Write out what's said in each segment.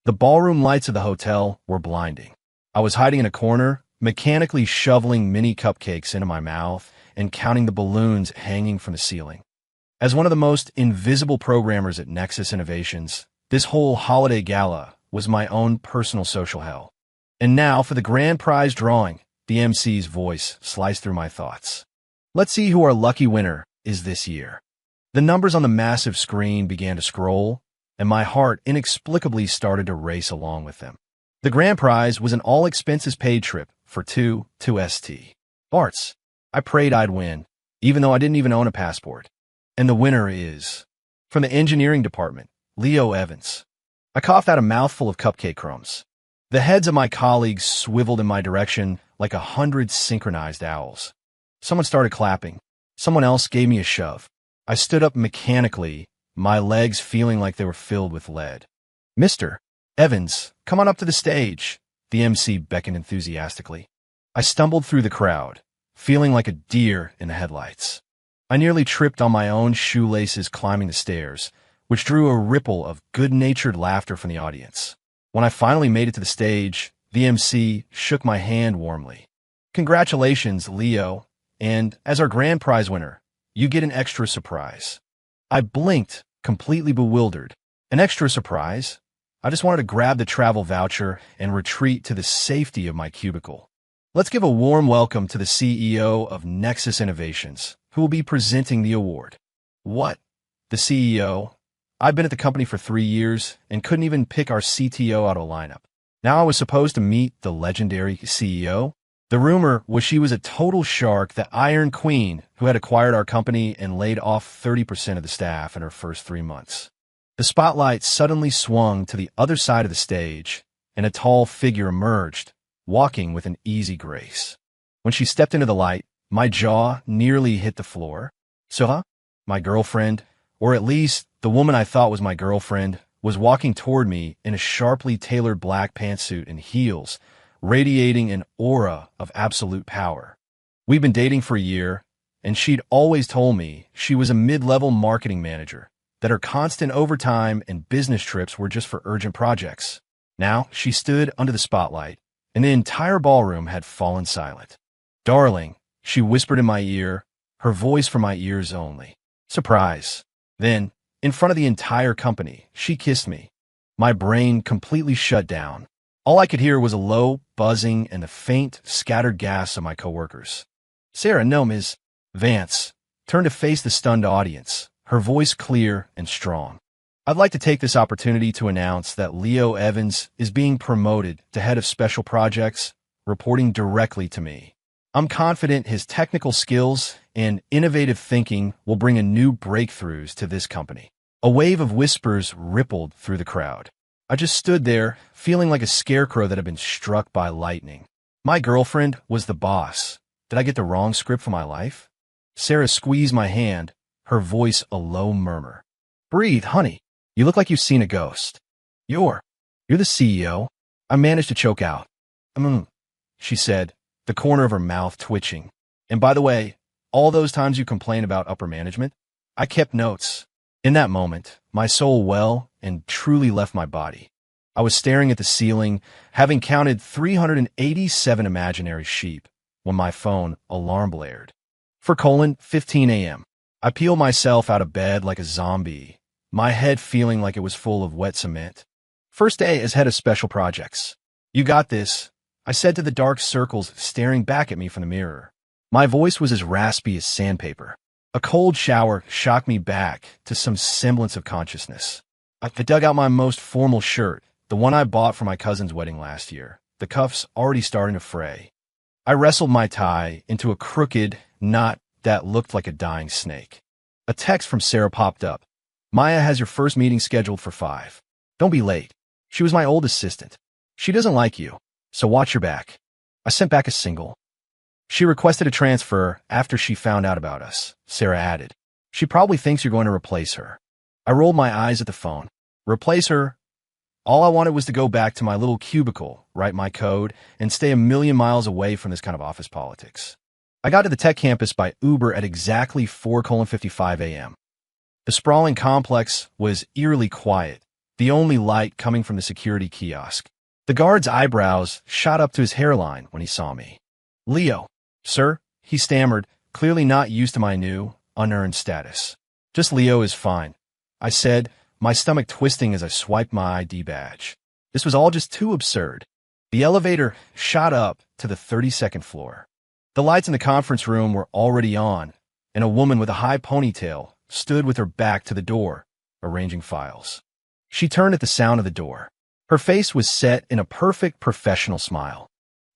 The ballroom lights of the hotel were blinding. I was hiding in a corner, mechanically shoveling mini cupcakes into my mouth and counting the balloons hanging from the ceiling. As one of the most invisible programmers at Nexus Innovations, this whole holiday gala was my own personal social hell. And now for the grand prize drawing, the MC's voice sliced through my thoughts. Let's see who our lucky winner is this year. The numbers on the massive screen began to scroll, and my heart inexplicably started to race along with them. The grand prize was an all-expenses-paid trip for two to St. Bart's. I prayed I'd win, even though I didn't even own a passport. And the winner is, from the engineering department, Leo Evans. I coughed out a mouthful of cupcake crumbs. The heads of my colleagues swiveled in my direction like 100 synchronized owls. Someone started clapping. Someone else gave me a shove. I stood up mechanically, my legs feeling like they were filled with lead. "Mr. Evans, come on up to the stage," the MC beckoned enthusiastically. I stumbled through the crowd, feeling like a deer in the headlights. I nearly tripped on my own shoelaces climbing the stairs, which drew a ripple of good-natured laughter from the audience. When I finally made it to the stage, the MC shook my hand warmly. "Congratulations, Leo, and as our grand prize winner, you get an extra surprise." I blinked, completely bewildered. An extra surprise? I just wanted to grab the travel voucher and retreat to the safety of my cubicle. Let's give a warm welcome to the CEO of Nexus Innovations, who will be presenting the award. What? The CEO? I've been at the company for 3 years and couldn't even pick our CTO out of a lineup. Now I was supposed to meet the legendary CEO? The rumor was she was a total shark, the Iron Queen, who had acquired our company and laid off 30% of the staff in her first 3 months. The spotlight suddenly swung to the other side of the stage, and a tall figure emerged, walking with an easy grace. When she stepped into the light, my jaw nearly hit the floor. Sarah, my girlfriend, or at least the woman I thought was my girlfriend, was walking toward me in a sharply tailored black pantsuit and heels, radiating an aura of absolute power. We'd been dating for a year, and she'd always told me she was a mid-level marketing manager, that her constant overtime and business trips were just for urgent projects. Now she stood under the spotlight, and the entire ballroom had fallen silent. "Darling," she whispered in my ear, her voice for my ears only. Surprise. Then, in front of the entire company, she kissed me. My brain completely shut down. All I could hear was a low buzzing and the faint, scattered gasps of my coworkers. Sarah, no, Ms. Vance, turned to face the stunned audience, her voice clear and strong. "I'd like to take this opportunity to announce that Leo Evans is being promoted to head of special projects, reporting directly to me. I'm confident his technical skills and innovative thinking will bring a new breakthroughs to this company." A wave of whispers rippled through the crowd. I just stood there, feeling like a scarecrow that had been struck by lightning. My girlfriend was the boss. Did I get the wrong script for my life? Sarah squeezed my hand, her voice a low murmur. "Breathe, honey. You look like you've seen a ghost." You're the CEO." I managed to choke out. She said, the corner of her mouth twitching. "And by the way, all those times you complain about upper management, I kept notes." In that moment, my soul well and truly left my body. I was staring at the ceiling, having counted 387 imaginary sheep, when my phone alarm blared. 15 a.m. I peeled myself out of bed like a zombie, my head feeling like it was full of wet cement. "First day as head of special projects. You got this," I said to the dark circles staring back at me from the mirror. My voice was as raspy as sandpaper. A cold shower shocked me back to some semblance of consciousness. I dug out my most formal shirt, the one I bought for my cousin's wedding last year, the cuffs already starting to fray. I wrestled my tie into a crooked knot that looked like a dying snake. A text from Sarah popped up. "Maya has your first meeting scheduled for 5. Don't be late." She was my old assistant. "She doesn't like you, so watch your back." I sent back a single. "She requested a transfer after she found out about us," Sarah added. "She probably thinks you're going to replace her." I rolled my eyes at the phone. Replace her? All I wanted was to go back to my little cubicle, write my code, and stay a million miles away from this kind of office politics. I got to the tech campus by Uber at exactly 4:55 a.m. The sprawling complex was eerily quiet, the only light coming from the security kiosk. The guard's eyebrows shot up to his hairline when he saw me. "Leo." "Sir," he stammered, clearly not used to my new, unearned status. "Just Leo is fine," I said, my stomach twisting as I swiped my ID badge. This was all just too absurd. The elevator shot up to the 32nd floor. The lights in the conference room were already on, and a woman with a high ponytail stood with her back to the door, arranging files. She turned at the sound of the door. Her face was set in a perfect professional smile.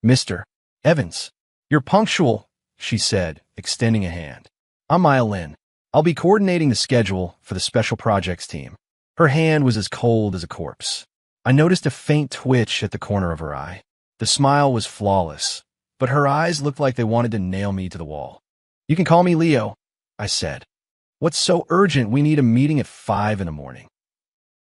"Mr. Evans, you're punctual," she said, extending a hand. "I'm Maya Lin. I'll be coordinating the schedule for the special projects team." Her hand was as cold as a corpse. I noticed a faint twitch at the corner of her eye. The smile was flawless, but her eyes looked like they wanted to nail me to the wall. "You can call me Leo," I said. "What's so urgent? We need a meeting at 5 in the morning."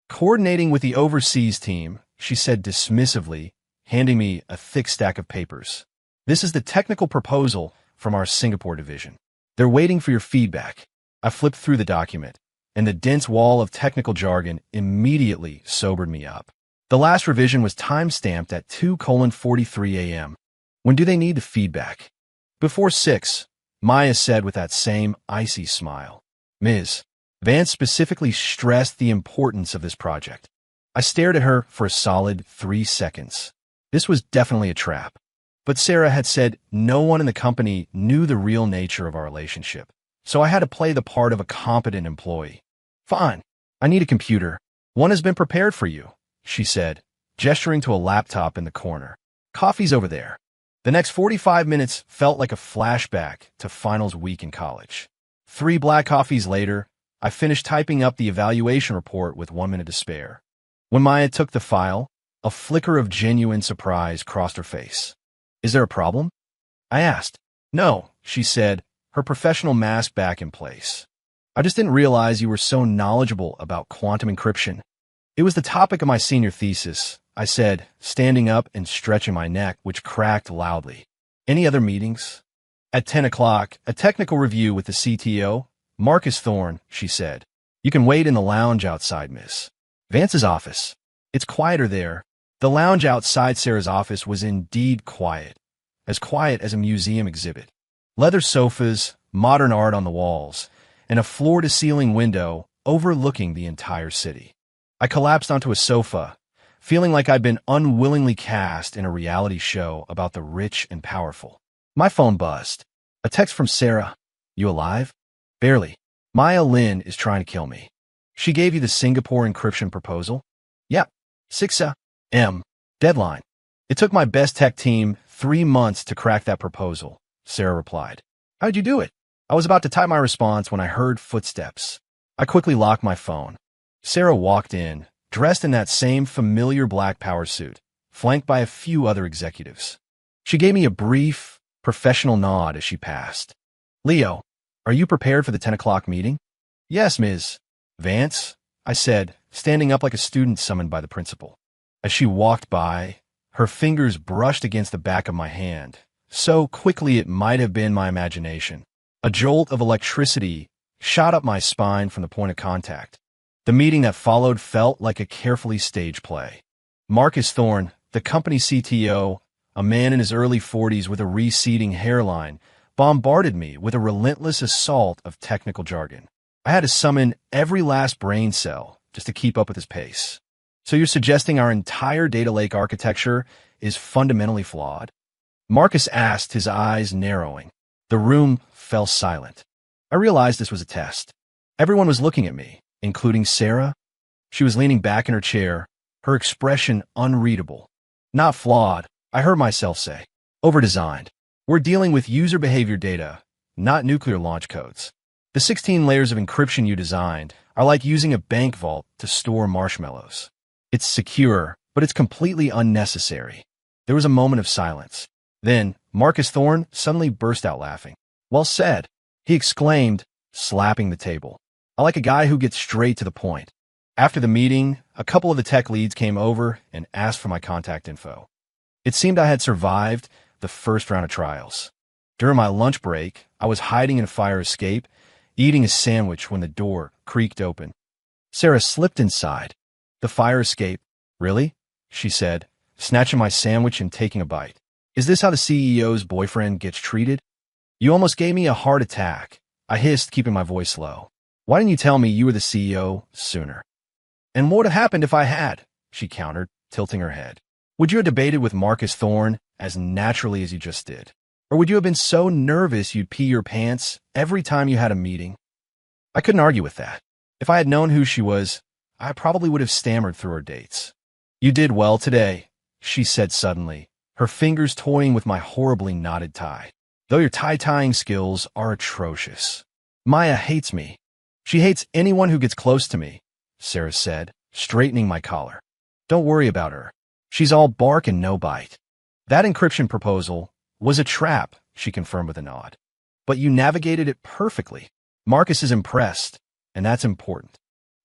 "Coordinating with the overseas team," she said dismissively, handing me a thick stack of papers. "This is the technical proposal from our Singapore division. They're waiting for your feedback." I flipped through the document, and the dense wall of technical jargon immediately sobered me up. The last revision was time-stamped at 2:43 a.m. "When do they need the feedback?" "Before 6, Maya said with that same icy smile. "Ms. Vance specifically stressed the importance of this project." I stared at her for a solid 3 seconds. This was definitely a trap. But Sarah had said no one in the company knew the real nature of our relationship, so I had to play the part of a competent employee. "Fine. I need a computer. One has been prepared for you," she said, gesturing to a laptop in the corner. "Coffee's over there." The next 45 minutes felt like a flashback to finals week in college. 3 black coffees later, I finished typing up the evaluation report with 1 minute to spare. When Maya took the file, a flicker of genuine surprise crossed her face. "Is there a problem?" I asked. "No," she said, her professional mask back in place. "I just didn't realize you were so knowledgeable about quantum encryption." "It was the topic of my senior thesis," I said, standing up and stretching my neck, which cracked loudly. "Any other meetings?" "At 10 o'clock, a technical review with the CTO, Marcus Thorne," she said. "You can wait in the lounge outside, Miss Vance's office. It's quieter there." The lounge outside Sarah's office was indeed quiet as a museum exhibit. Leather sofas, modern art on the walls, and a floor-to-ceiling window overlooking the entire city. I collapsed onto a sofa, feeling like I'd been unwillingly cast in a reality show about the rich and powerful. My phone buzzed. A text from Sarah. "You alive?" "Barely. Maya Lin is trying to kill me." "She gave you the Singapore encryption proposal?" "Yep. 6 a.m. Deadline." "It took my best tech team 3 months to crack that proposal," Sarah replied. "How'd you do it?" I was about to type my response when I heard footsteps. I quickly locked my phone. Sarah walked in, dressed in that same familiar black power suit, flanked by a few other executives. She gave me a brief, professional nod as she passed. "Leo, are you prepared for the 10 o'clock meeting?" "Yes, Ms. Vance," I said, standing up like a student summoned by the principal. As she walked by, her fingers brushed against the back of my hand, so quickly it might have been my imagination. A jolt of electricity shot up my spine from the point of contact. The meeting that followed felt like a carefully staged play. Marcus Thorne, the company CTO, a man in his early 40s with a receding hairline, bombarded me with a relentless assault of technical jargon. I had to summon every last brain cell just to keep up with his pace. "So you're suggesting our entire data lake architecture is fundamentally flawed?" Marcus asked, his eyes narrowing. The room fell silent. I realized this was a test. Everyone was looking at me, including Sarah. She was leaning back in her chair, her expression unreadable. "Not flawed," I heard myself say. "Overdesigned. We're dealing with user behavior data, not nuclear launch codes. The 16 layers of encryption you designed are like using a bank vault to store marshmallows. It's secure, but it's completely unnecessary." There was a moment of silence. Then, Marcus Thorne suddenly burst out laughing. "Well said," he exclaimed, slapping the table. "I like a guy who gets straight to the point." After the meeting, a couple of the tech leads came over and asked for my contact info. It seemed I had survived the first round of trials. During my lunch break, I was hiding in a fire escape, eating a sandwich when the door creaked open. Sarah slipped inside. The fire escape. Really? She said, snatching my sandwich and taking a bite. Is this how the CEO's boyfriend gets treated? You almost gave me a heart attack, I hissed, keeping my voice low. Why didn't you tell me you were the CEO sooner? And what would have happened if I had? She countered, tilting her head. Would you have debated with Marcus Thorne as naturally as you just did? Or would you have been so nervous you'd pee your pants every time you had a meeting? I couldn't argue with that. If I had known who she was, I probably would have stammered through her dates. You did well today, she said suddenly, her fingers toying with my horribly knotted tie. Though your tie-tying skills are atrocious. Maya hates me. She hates anyone who gets close to me, Sarah said, straightening my collar. Don't worry about her. She's all bark and no bite. That encryption proposal was a trap, she confirmed with a nod. But you navigated it perfectly. Marcus is impressed, and that's important.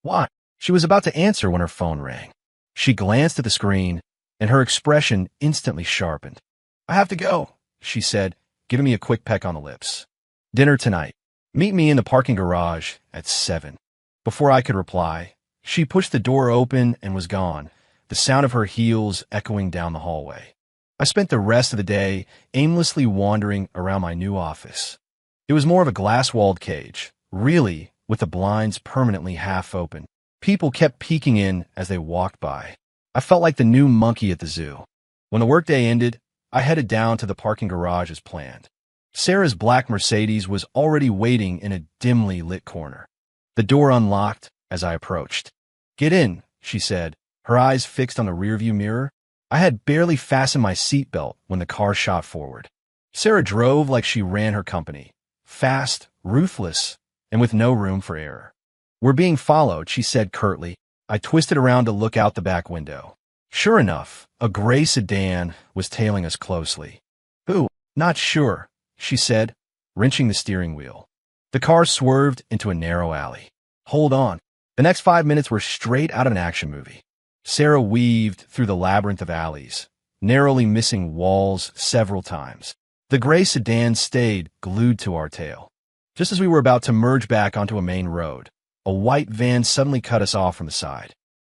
Why? She was about to answer when her phone rang. She glanced at the screen, and her expression instantly sharpened. I have to go, she said, giving me a quick peck on the lips. Dinner tonight. Meet me in the parking garage at 7. Before I could reply, she pushed the door open and was gone, the sound of her heels echoing down the hallway. I spent the rest of the day aimlessly wandering around my new office. It was more of a glass-walled cage, really, with the blinds permanently half open. People kept peeking in as they walked by. I felt like the new monkey at the zoo. When the workday ended, I headed down to the parking garage as planned. Sarah's black Mercedes was already waiting in a dimly lit corner. The door unlocked as I approached. Get in, she said, her eyes fixed on the rearview mirror. I had barely fastened my seatbelt when the car shot forward. Sarah drove like she ran her company, fast, ruthless, and with no room for error. We're being followed, she said curtly. I twisted around to look out the back window. Sure enough, a gray sedan was tailing us closely. Who? Not sure, she said, wrenching the steering wheel. The car swerved into a narrow alley. Hold on. The next 5 minutes were straight out of an action movie. Sarah weaved through the labyrinth of alleys, narrowly missing walls several times. The gray sedan stayed glued to our tail. Just as we were about to merge back onto a main road, a white van suddenly cut us off from the side.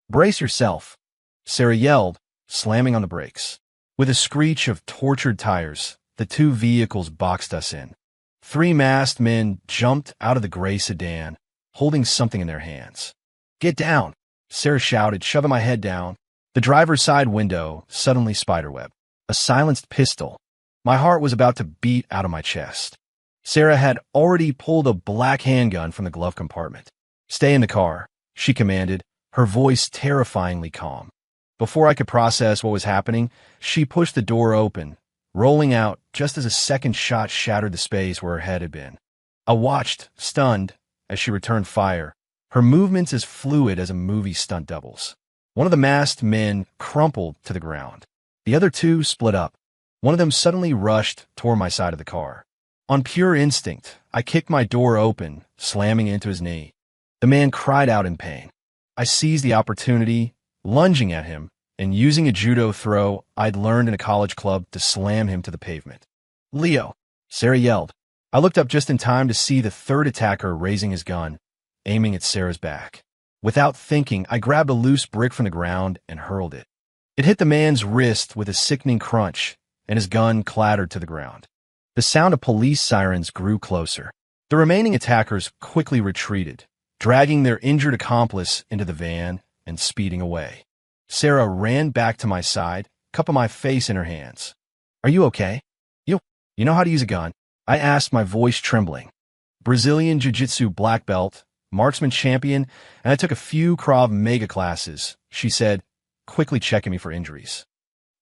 Brace yourself, Sarah yelled, slamming on the brakes. With a screech of tortured tires, the two vehicles boxed us in. 3 masked men jumped out of the gray sedan, holding something in their hands. Get down, Sarah shouted, shoving my head down. The driver's side window suddenly spiderwebbed. A silenced pistol. My heart was about to beat out of my chest. Sarah had already pulled a black handgun from the glove compartment. Stay in the car, she commanded, her voice terrifyingly calm. Before I could process what was happening, she pushed the door open, rolling out just as a second shot shattered the space where her head had been. I watched, stunned, as she returned fire, her movements as fluid as a movie stunt double's. One of the masked men crumpled to the ground. The other 2 split up. One of them suddenly rushed toward my side of the car. On pure instinct, I kicked my door open, slamming into his knee. The man cried out in pain. I seized the opportunity, lunging at him, and using a judo throw I'd learned in a college club to slam him to the pavement. Leo, Sarah yelled. I looked up just in time to see the third attacker raising his gun, aiming at Sarah's back. Without thinking, I grabbed a loose brick from the ground and hurled it. It hit the man's wrist with a sickening crunch, and his gun clattered to the ground. The sound of police sirens grew closer. The remaining attackers quickly retreated, dragging their injured accomplice into the van and speeding away. Sarah ran back to my side, cupping my face in her hands. Are you okay? You know how to use a gun? I asked, my voice trembling. Brazilian Jiu-Jitsu black belt, marksman champion, and I took a few Krav Maga classes, she said, quickly checking me for injuries.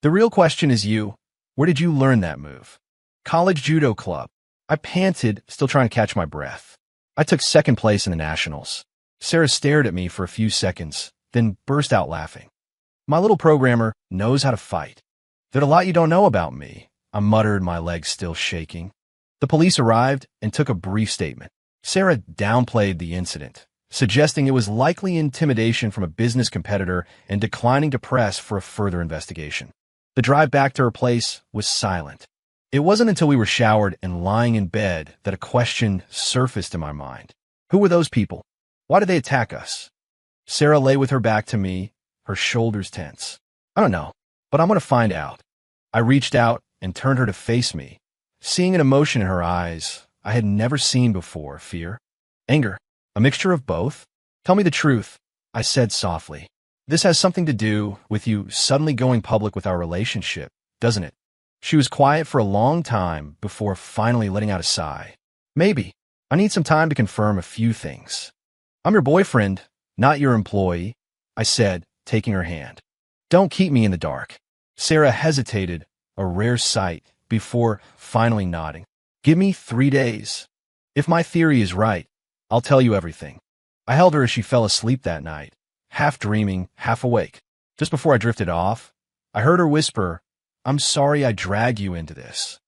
The real question is you. Where did you learn that move? College judo club. I panted, still trying to catch my breath. I took second place in the nationals. Sarah stared at me for a few seconds, then burst out laughing. My little programmer knows how to fight. There's a lot you don't know about me, I muttered, my legs still shaking. The police arrived and took a brief statement. Sarah downplayed the incident, suggesting it was likely intimidation from a business competitor and declining to press for a further investigation. The drive back to her place was silent. It wasn't until we were showered and lying in bed that a question surfaced in my mind. Who were those people? Why did they attack us? Sarah lay with her back to me, her shoulders tense. I don't know, but I'm going to find out. I reached out and turned her to face me, seeing an emotion in her eyes I had never seen before: fear, anger, a mixture of both. Tell me the truth, I said softly. This has something to do with you suddenly going public with our relationship, doesn't it? She was quiet for a long time before finally letting out a sigh. Maybe. I need some time to confirm a few things. I'm your boyfriend, not your employee, I said, taking her hand. Don't keep me in the dark. Sarah hesitated, a rare sight, before finally nodding. Give me 3 days. If my theory is right, I'll tell you everything. I held her as she fell asleep that night, half dreaming, half awake. Just before I drifted off, I heard her whisper, I'm sorry I dragged you into this.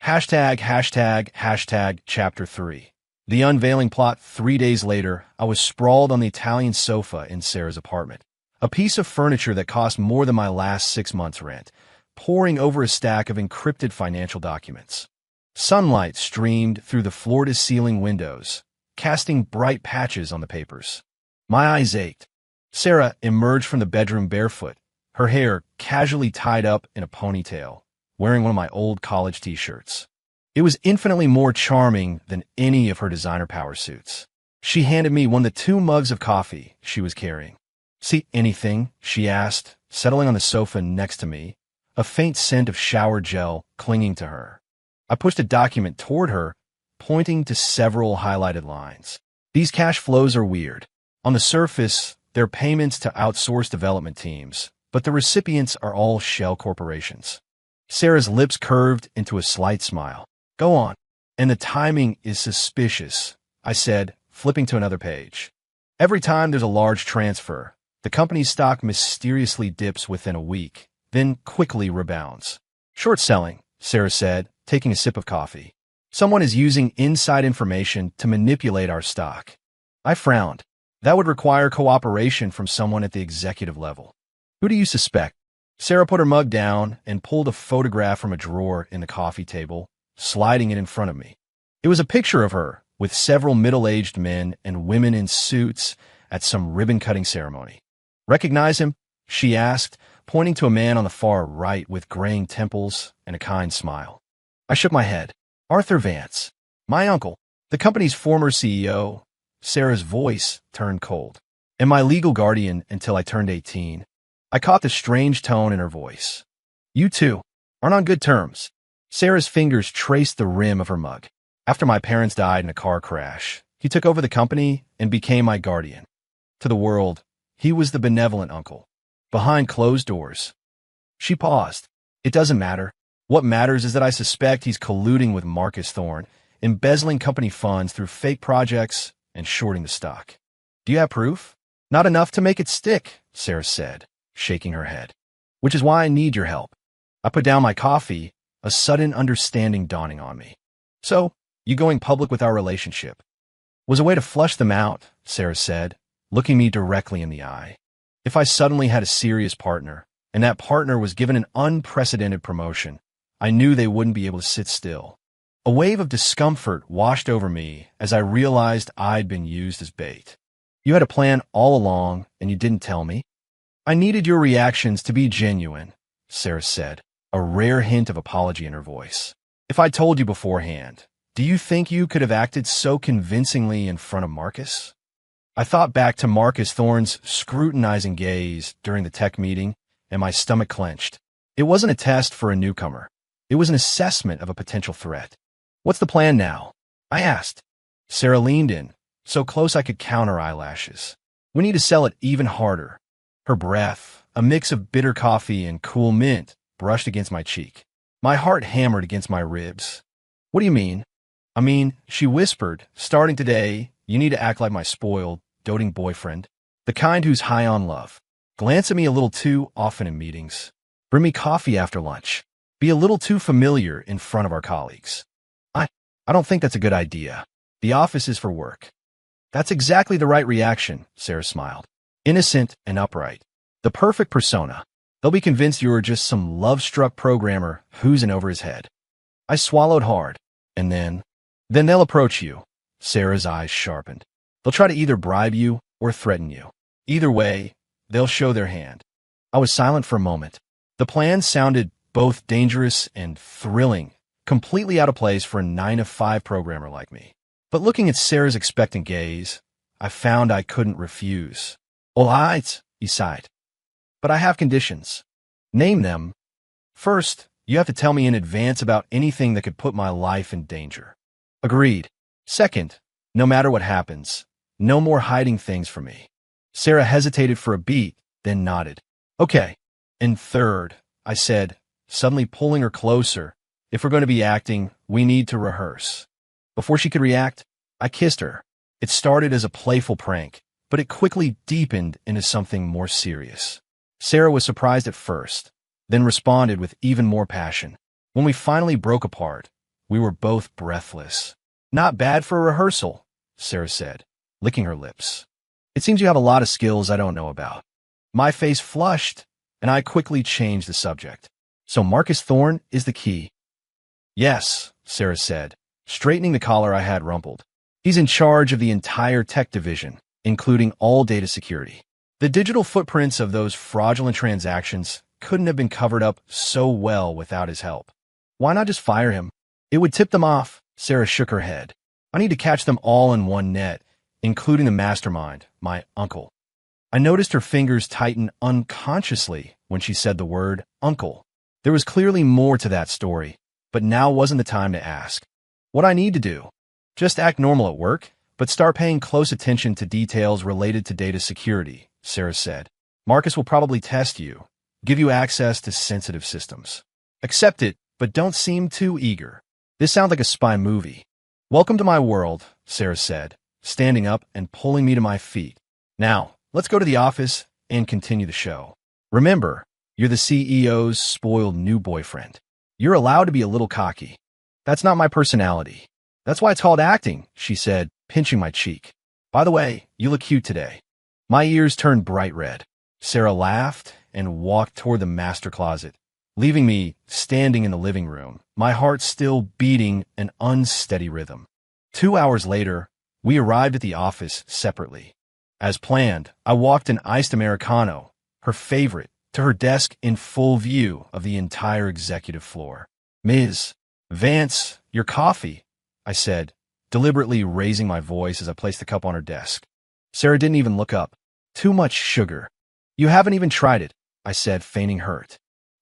Hashtag chapter 3. The unveiling plot. 3 days later, I was sprawled on the Italian sofa in Sarah's apartment. A piece of furniture that cost more than my last 6 months' rent, poring over a stack of encrypted financial documents. Sunlight streamed through the floor-to-ceiling windows, casting bright patches on the papers. My eyes ached. Sarah emerged from the bedroom barefoot, her hair casually tied up in a ponytail, wearing one of my old college t-shirts. It was infinitely more charming than any of her designer power suits. She handed me one of the 2 mugs of coffee she was carrying. See anything? She asked, settling on the sofa next to me, a faint scent of shower gel clinging to her. I pushed a document toward her, pointing to several highlighted lines. These cash flows are weird. On the surface, they're payments to outsourced development teams, but the recipients are all shell corporations. Sarah's lips curved into a slight smile. Go on. And the timing is suspicious, I said, flipping to another page. Every time there's a large transfer, the company's stock mysteriously dips within a week, then quickly rebounds. Short selling, Sarah said, taking a sip of coffee. Someone is using inside information to manipulate our stock. I frowned. That would require cooperation from someone at the executive level. Who do you suspect? Sarah put her mug down and pulled a photograph from a drawer in the coffee table, sliding it in front of me. It was a picture of her with several middle-aged men and women in suits at some ribbon-cutting ceremony. Recognize him? She asked, pointing to a man on the far right with graying temples and a kind smile. I shook my head. Arthur Vance. My uncle, the company's former CEO. Sarah's voice turned cold. And my legal guardian until I turned 18. I caught the strange tone in her voice. You two aren't on good terms. Sarah's fingers traced the rim of her mug. After my parents died in a car crash, he took over the company and became my guardian. To the world, he was the benevolent uncle. Behind closed doors. She paused. It doesn't matter. What matters is that I suspect he's colluding with Marcus Thorne, embezzling company funds through fake projects and shorting the stock. Do you have proof? Not enough to make it stick, Sarah said, shaking her head. Which is why I need your help. I put down my coffee, a sudden understanding dawning on me. So, you going public with our relationship was a way to flush them out, Sarah said, looking me directly in the eye. If I suddenly had a serious partner, and that partner was given an unprecedented promotion, I knew they wouldn't be able to sit still. A wave of discomfort washed over me as I realized I'd been used as bait. You had a plan all along, and you didn't tell me? I needed your reactions to be genuine, Sarah said, a rare hint of apology in her voice. If I told you beforehand, do you think you could have acted so convincingly in front of Marcus? I thought back to Marcus Thorne's scrutinizing gaze during the tech meeting, and my stomach clenched. It wasn't a test for a newcomer. It was an assessment of a potential threat. What's the plan now? I asked. Sarah leaned in, so close I could count her eyelashes. We need to sell it even harder. Her breath, a mix of bitter coffee and cool mint, brushed against my cheek. My heart hammered against my ribs. What do you mean? I mean, she whispered, starting today, you need to act like my spoiled, doting boyfriend, the kind who's high on love. Glance at me a little too often in meetings. Bring me coffee after lunch. Be a little too familiar in front of our colleagues. I don't think that's a good idea. The office is for work. That's exactly the right reaction, Sarah smiled. Innocent and upright. The perfect persona. They'll be convinced you are just some love-struck programmer who's in over his head. I swallowed hard. And then they'll approach you. Sarah's eyes sharpened. They'll try to either bribe you or threaten you. Either way, they'll show their hand. I was silent for a moment. The plan sounded both dangerous and thrilling, completely out of place for a 9-to-5 programmer like me. But looking at Sarah's expectant gaze, I found I couldn't refuse. "All right," he sighed. "But I have conditions." "Name them." "First, you have to tell me in advance about anything that could put my life in danger." "Agreed." "Second, no matter what happens, no more hiding things from me." Sarah hesitated for a beat, then nodded. "Okay." "And third," I said, suddenly pulling her closer, "if we're going to be acting, we need to rehearse." Before she could react, I kissed her. It started as a playful prank, but it quickly deepened into something more serious. Sarah was surprised at first, then responded with even more passion. When we finally broke apart, we were both breathless. "Not bad for a rehearsal," Sarah said, licking her lips. "It seems you have a lot of skills I don't know about." My face flushed, and I quickly changed the subject. "So Marcus Thorne is the key?" "Yes," Sarah said, straightening the collar I had rumpled. "He's in charge of the entire tech division, including all data security. The digital footprints of those fraudulent transactions couldn't have been covered up so well without his help. Why not just fire him? It would tip them off." Sarah shook her head. "I need to catch them all in one net, including the mastermind, my uncle." I noticed her fingers tighten unconsciously when she said the word uncle. There was clearly more to that story, but now wasn't the time to ask. "What I need to do? Just act normal at work, but start paying close attention to details related to data security," Sarah said. "Marcus will probably test you, give you access to sensitive systems. Accept it, but don't seem too eager." This sounds like a spy movie. "Welcome to my world," Sarah said, standing up and pulling me to my feet. "Now, let's go to the office and continue the show. Remember, you're the CEO's spoiled new boyfriend. You're allowed to be a little cocky." "That's not my personality. That's why it's called acting," she said, pinching my cheek. "By the way, you look cute today." My ears turned bright red. Sarah laughed and walked toward the master closet, leaving me standing in the living room, my heart still beating an unsteady rhythm. 2 hours later, we arrived at the office separately. As planned, I walked an iced Americano, her favorite, to her desk in full view of the entire executive floor. "Ms. Vance, your coffee," I said, deliberately raising my voice as I placed the cup on her desk. Sarah didn't even look up. "Too much sugar." "You haven't even tried it," I said, feigning hurt.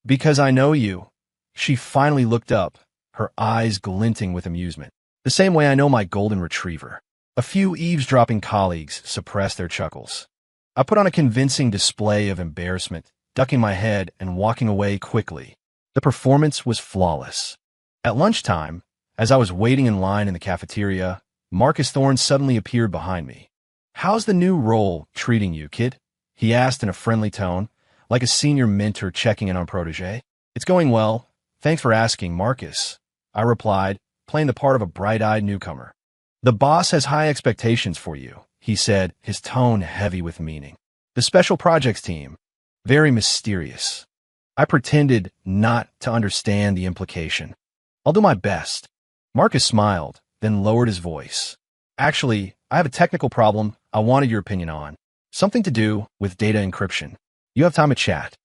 "Because I know you." She finally looked up, her eyes glinting with amusement. The same way I know my golden retriever. A few eavesdropping colleagues suppressed their chuckles. I put on a convincing display of embarrassment, ducking my head and walking away quickly. The performance was flawless. At lunchtime, as I was waiting in line in the cafeteria, Marcus Thorne suddenly appeared behind me. "How's the new role treating you, kid?" he asked in a friendly tone, like a senior mentor checking in on protege. "It's going well. Thanks for asking, Marcus," I replied, playing the part of a bright-eyed newcomer. "The boss has high expectations for you," he said, his tone heavy with meaning. "The special projects team. Very mysterious." I pretended not to understand the implication. "I'll do my best." Marcus smiled, then lowered his voice. "Actually, I have a technical problem I wanted your opinion on. Something to do with data encryption. You have time to chat?"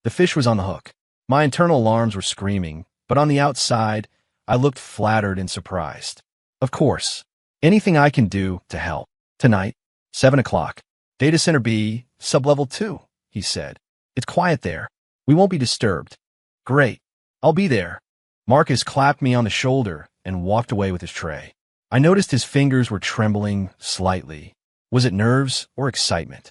The fish was on the hook. My internal alarms were screaming, but on the outside, I looked flattered and surprised. "Of course. Anything I can do to help. Tonight, 7 o'clock. Data Center B, Sublevel 2, he said. "It's quiet there. We won't be disturbed." "Great. I'll be there." Marcus clapped me on the shoulder and walked away with his tray. I noticed his fingers were trembling slightly. Was it nerves or excitement?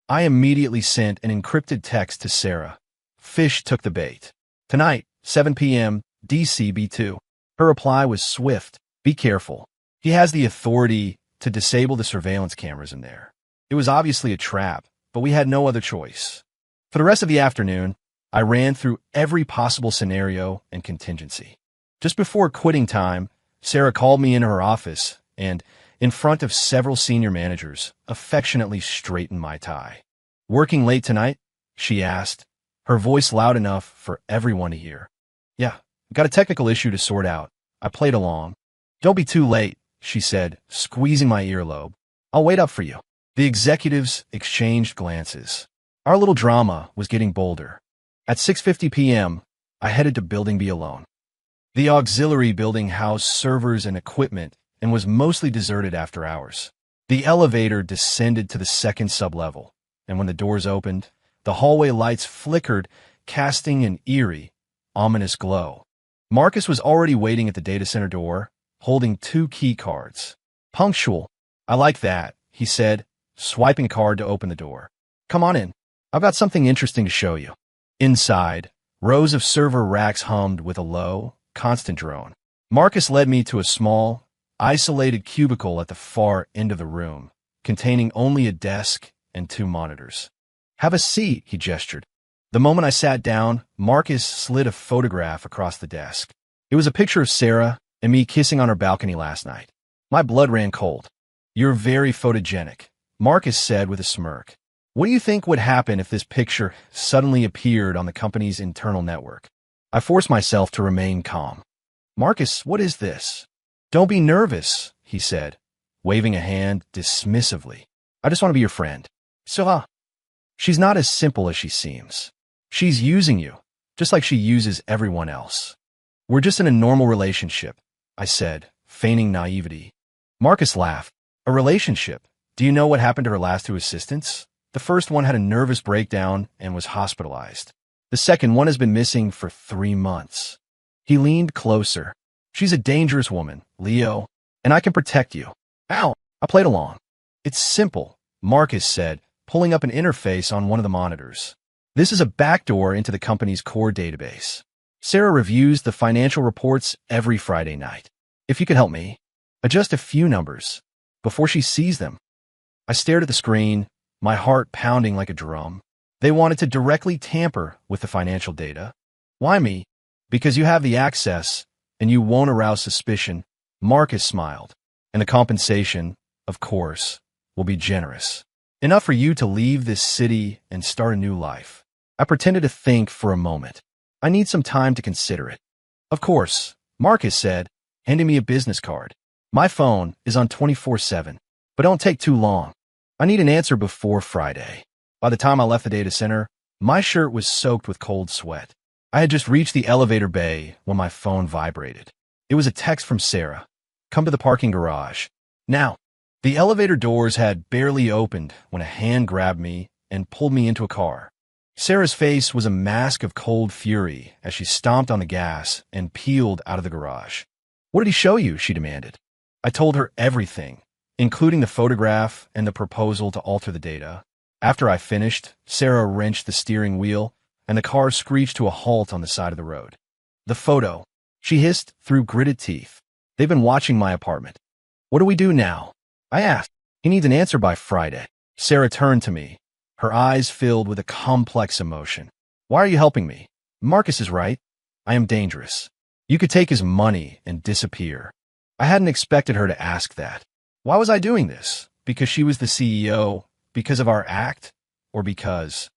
I immediately sent an encrypted text to Sarah. Fish took the bait. "Tonight, 7 p.m., DCB2. Her reply was swift. "Be careful. He has the authority to disable the surveillance cameras in there." It was obviously a trap, but we had no other choice. For the rest of the afternoon, I ran through every possible scenario and contingency. Just before quitting time, Sarah called me into her office and, in front of several senior managers, affectionately straightened my tie. "Working late tonight?" she asked, her voice loud enough for everyone to hear. "Yeah, got a technical issue to sort out." I played along. "Don't be too late," she said, squeezing my earlobe. "I'll wait up for you." The executives exchanged glances. Our little drama was getting bolder. At 6:50 p.m., I headed to Building B alone. The auxiliary building housed servers and equipment and was mostly deserted after hours. The elevator descended to the second sublevel, and when the doors opened, the hallway lights flickered, casting an eerie, ominous glow. Marcus was already waiting at the data center door, holding 2 key cards. Punctual. I like that, he said, swiping a card to open the door. Come on in. I've got something interesting to show you. Inside, rows of server racks hummed with a low, constant drone. Marcus led me to a small, isolated cubicle at the far end of the room, containing only a desk and 2 monitors. Have a seat, he gestured. The moment I sat down, Marcus slid a photograph across the desk. It was a picture of Sarah and me kissing on her balcony last night. My blood ran cold. You're very photogenic, Marcus said with a smirk. What do you think would happen if this picture suddenly appeared on the company's internal network? I forced myself to remain calm. Marcus, what is this? Don't be nervous, he said, waving a hand dismissively. I just want to be your friend. Sarah. She's not as simple as she seems. She's using you, just like she uses everyone else. We're just in a normal relationship, I said, feigning naivety. Marcus laughed. A relationship? Do you know what happened to her last 2 assistants? The first one had a nervous breakdown and was hospitalized. The second one has been missing for 3 months. He leaned closer. She's a dangerous woman, Leo, and I can protect you. Ow! I played along. It's simple, Marcus said, pulling up an interface on one of the monitors. This is a backdoor into the company's core database. Sarah reviews the financial reports every Friday night. If you could help me, adjust a few numbers before she sees them. I stared at the screen, my heart pounding like a drum. They wanted to directly tamper with the financial data. Why me? Because you have the access, and you won't arouse suspicion, Marcus smiled. And the compensation, of course, will be generous. Enough for you to leave this city and start a new life. I pretended to think for a moment. I need some time to consider it. Of course, Marcus said, handing me a business card. My phone is on 24/7, but don't take too long. I need an answer before Friday. By the time I left the data center, my shirt was soaked with cold sweat. I had just reached the elevator bay when my phone vibrated. It was a text from Sarah. Come to the parking garage. Now. The elevator doors had barely opened when a hand grabbed me and pulled me into a car. Sarah's face was a mask of cold fury as she stomped on the gas and peeled out of the garage. What did he show you? She demanded. I told her everything, including the photograph and the proposal to alter the data. After I finished, Sarah wrenched the steering wheel, and the car screeched to a halt on the side of the road. The photo, she hissed through gritted teeth. They've been watching my apartment. What do we do now? I asked. He needs an answer by Friday. Sarah turned to me, her eyes filled with a complex emotion. Why are you helping me? Marcus is right. I am dangerous. You could take his money and disappear. I hadn't expected her to ask that. Why was I doing this? Because she was the CEO? Because of our act? Or because?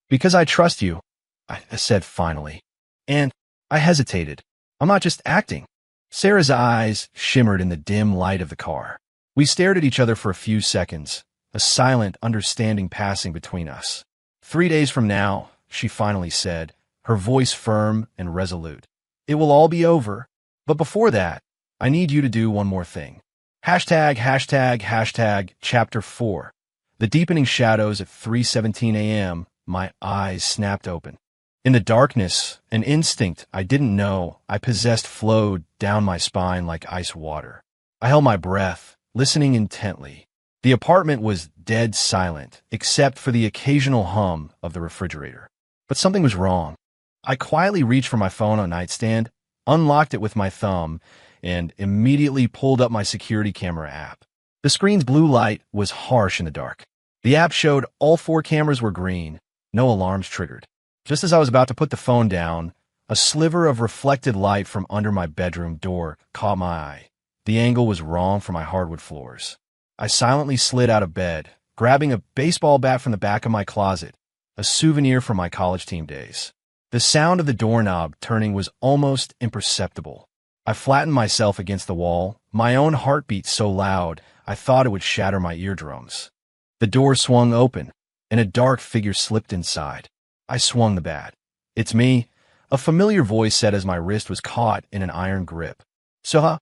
Because I trust you, I said finally. And I hesitated. I'm not just acting. Sarah's eyes shimmered in the dim light of the car. We stared at each other for a few seconds, a silent understanding passing between us. 3 days from now, she finally said, her voice firm and resolute. It will all be over. But before that, I need you to do one more thing. Hashtag chapter 4. The deepening shadows at 3:17 a.m., my eyes snapped open. In the darkness, an instinct I didn't know I possessed flowed down my spine like ice water. I held my breath, listening intently. The apartment was dead silent, except for the occasional hum of the refrigerator. But something was wrong. I quietly reached for my phone on nightstand, unlocked it with my thumb, and immediately pulled up my security camera app. The screen's blue light was harsh in the dark. The app showed all 4 cameras were green, no alarms triggered. Just as I was about to put the phone down, a sliver of reflected light from under my bedroom door caught my eye. The angle was wrong for my hardwood floors. I silently slid out of bed, grabbing a baseball bat from the back of my closet, a souvenir from my college team days. The sound of the doorknob turning was almost imperceptible. I flattened myself against the wall, my own heartbeat so loud I thought it would shatter my eardrums. The door swung open, and a dark figure slipped inside. I swung the bat. "It's me," a familiar voice said as my wrist was caught in an iron grip. "So,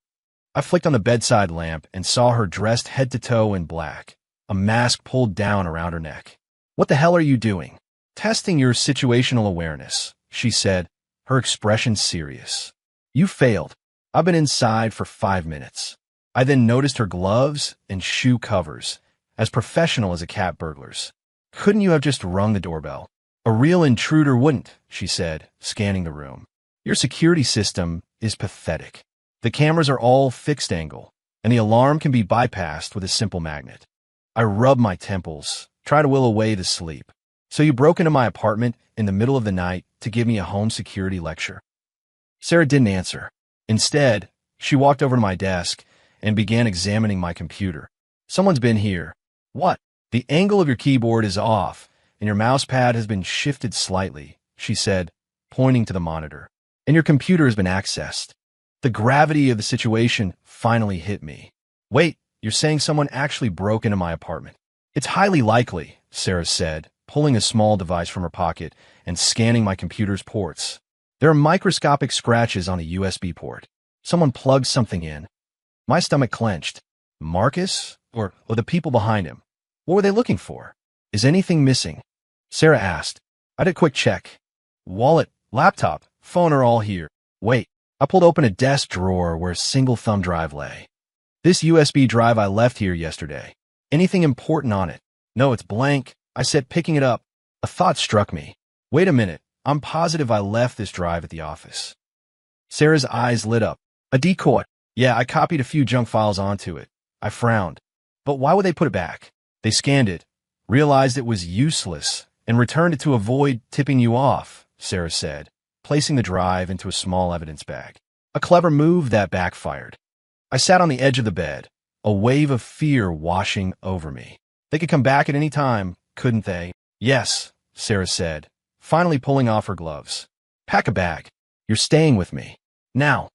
I flicked on the bedside lamp and saw her dressed head to toe in black, a mask pulled down around her neck. "What the hell are you doing?" "Testing your situational awareness," she said, her expression serious. "You failed. I've been inside for 5 minutes." I then noticed her gloves and shoe covers, as professional as a cat burglar's. "Couldn't you have just rung the doorbell?" "A real intruder wouldn't," she said, scanning the room. "Your security system is pathetic. The cameras are all fixed angle, and the alarm can be bypassed with a simple magnet." I rubbed my temples, try to will away the sleep. "So you broke into my apartment in the middle of the night to give me a home security lecture?" Sarah didn't answer. Instead, she walked over to my desk and began examining my computer. "Someone's been here." "What?" "The angle of your keyboard is off, and your mouse pad has been shifted slightly," she said, pointing to the monitor. "And your computer has been accessed." The gravity of the situation finally hit me. "Wait, you're saying someone actually broke into my apartment?" "It's highly likely," Sarah said, pulling a small device from her pocket and scanning my computer's ports. "There are microscopic scratches on a USB port. Someone plugged something in." My stomach clenched. Marcus? Or the people behind him? What were they looking for? "Is anything missing?" Sarah asked. I did a quick check. Wallet, laptop, phone are all here. Wait, I pulled open a desk drawer where a single thumb drive lay. "This USB drive I left here yesterday. Anything important on it?" "No, it's blank," I said, picking it up. A thought struck me. "Wait a minute, I'm positive I left this drive at the office." Sarah's eyes lit up. "A decoy?" "Yeah, I copied a few junk files onto it." I frowned. "But why would they put it back?" "They scanned it, realized it was useless, and returned it to avoid tipping you off," Sarah said, placing the drive into a small evidence bag. "A clever move that backfired." I sat on the edge of the bed, a wave of fear washing over me. "They could come back at any time, couldn't they?" "Yes," Sarah said, finally pulling off her gloves. "Pack a bag. You're staying with me." Now,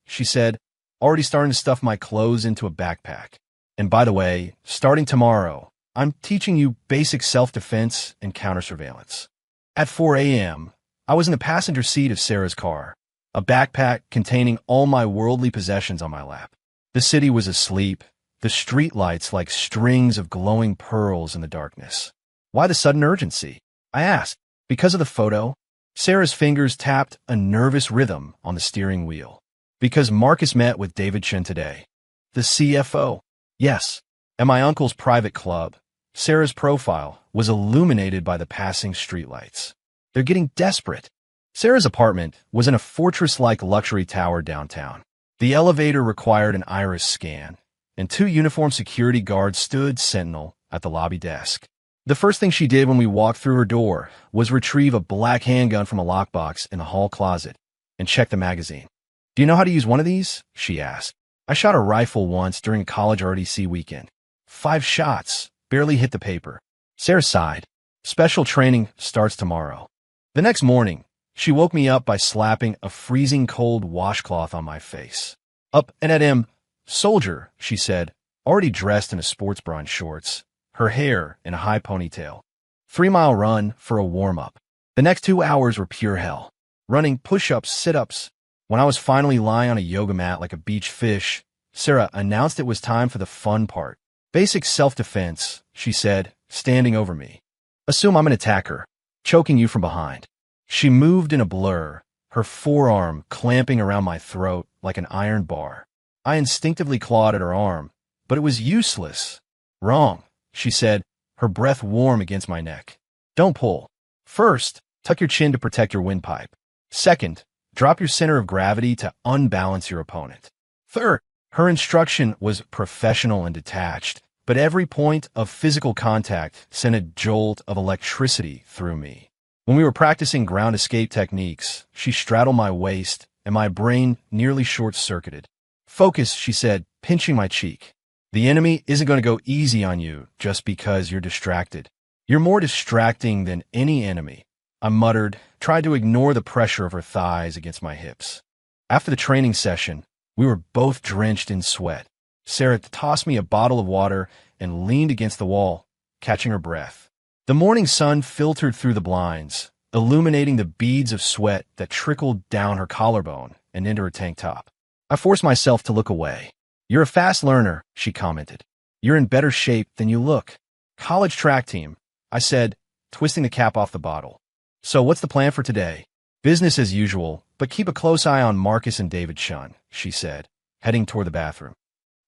she said, already starting to stuff my clothes into a backpack. "And by the way, starting tomorrow, I'm teaching you basic self-defense and counter-surveillance." At 4 a.m., I was in the passenger seat of Sarah's car, a backpack containing all my worldly possessions on my lap. The city was asleep, the streetlights like strings of glowing pearls in the darkness. "Why the sudden urgency?" I asked. "Because of the photo?" Sarah's fingers tapped a nervous rhythm on the steering wheel. "Because Marcus met with David Chen today." "The CFO?" "Yes. At my uncle's private club." Sarah's profile was illuminated by the passing streetlights. "They're getting desperate." Sarah's apartment was in a fortress-like luxury tower downtown. The elevator required an iris scan, and 2 uniformed security guards stood sentinel at the lobby desk. The first thing she did when we walked through her door was retrieve a black handgun from a lockbox in the hall closet and check the magazine. "Do you know how to use one of these?" she asked. "I shot a rifle once during a college ROTC weekend. 5 shots, barely hit the paper." Sarah sighed. "Special training starts tomorrow." The next morning, she woke me up by slapping a freezing cold washcloth on my face. "Up and at him, soldier," she said, already dressed in a sports bra and shorts, her hair in a high ponytail. 3-mile run for a warm-up. The next 2 hours were pure hell. Running, push-ups, sit-ups. When I was finally lying on a yoga mat like a beach fish, Sarah announced it was time for the fun part. "Basic self-defense," she said, standing over me. "Assume I'm an attacker, choking you from behind." She moved in a blur, her forearm clamping around my throat like an iron bar. I instinctively clawed at her arm, but it was useless. "Wrong," she said, her breath warm against my neck. "Don't pull. First, tuck your chin to protect your windpipe. Second, drop your center of gravity to unbalance your opponent. Third," her instruction was professional and detached, but every point of physical contact sent a jolt of electricity through me. When we were practicing ground escape techniques, she straddled my waist, and my brain nearly short-circuited. "Focus," she said, pinching my cheek. "The enemy isn't going to go easy on you just because you're distracted. You're more distracting than any enemy." I muttered, tried to ignore the pressure of her thighs against my hips. After the training session, we were both drenched in sweat. Sarah tossed me a bottle of water and leaned against the wall, catching her breath. The morning sun filtered through the blinds, illuminating the beads of sweat that trickled down her collarbone and into her tank top. I forced myself to look away. "You're a fast learner," she commented. "You're in better shape than you look." "College track team," I said, twisting the cap off the bottle. "So what's the plan for today?" "Business as usual, but keep a close eye on Marcus and David Shun," she said, heading toward the bathroom.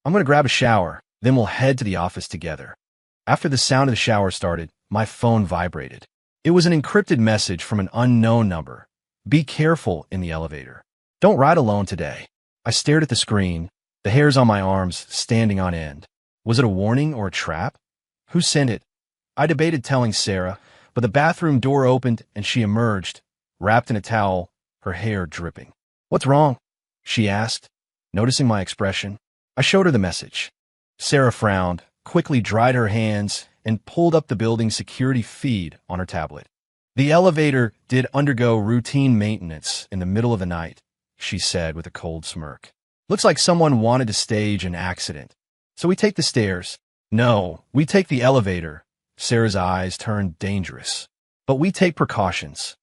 "I'm going to grab a shower, then we'll head to the office together." After the sound of the shower started, my phone vibrated. It was an encrypted message from an unknown number. "Be careful in the elevator. Don't ride alone today." I stared at the screen, the hairs on my arms standing on end. Was it a warning or a trap? Who sent it? I debated telling Sarah, but the bathroom door opened and she emerged, wrapped in a towel, her hair dripping. "What's wrong?" she asked, noticing my expression. I showed her the message. Sarah frowned, quickly dried her hands, and pulled up the building security feed on her tablet. "The elevator did undergo routine maintenance in the middle of the night," she said with a cold smirk. "Looks like someone wanted to stage an accident. So we take the stairs." "No, we take the elevator." Sarah's eyes turned dangerous. "But we take precautions."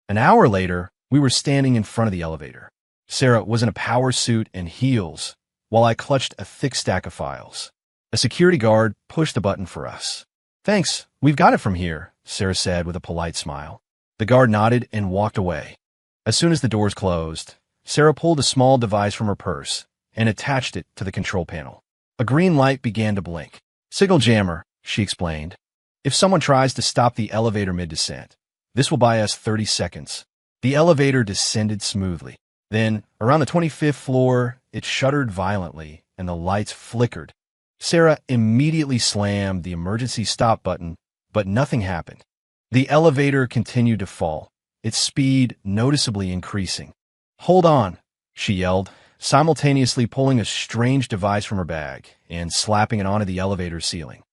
An hour later, we were standing in front of the elevator. Sarah was in a power suit and heels, while I clutched a thick stack of files. A security guard pushed the button for us. "Thanks, we've got it from here," Sarah said with a polite smile. The guard nodded and walked away. As soon as the doors closed, Sarah pulled a small device from her purse and attached it to the control panel. A green light began to blink. "Signal jammer," she explained. "If someone tries to stop the elevator mid-descent, this will buy us 30 seconds. The elevator descended smoothly. Then, around the 25th floor, it shuddered violently and the lights flickered. Sarah immediately slammed the emergency stop button, but nothing happened. The elevator continued to fall, its speed noticeably increasing. "Hold on," she yelled, simultaneously pulling a strange device from her bag and slapping it onto the elevator ceiling.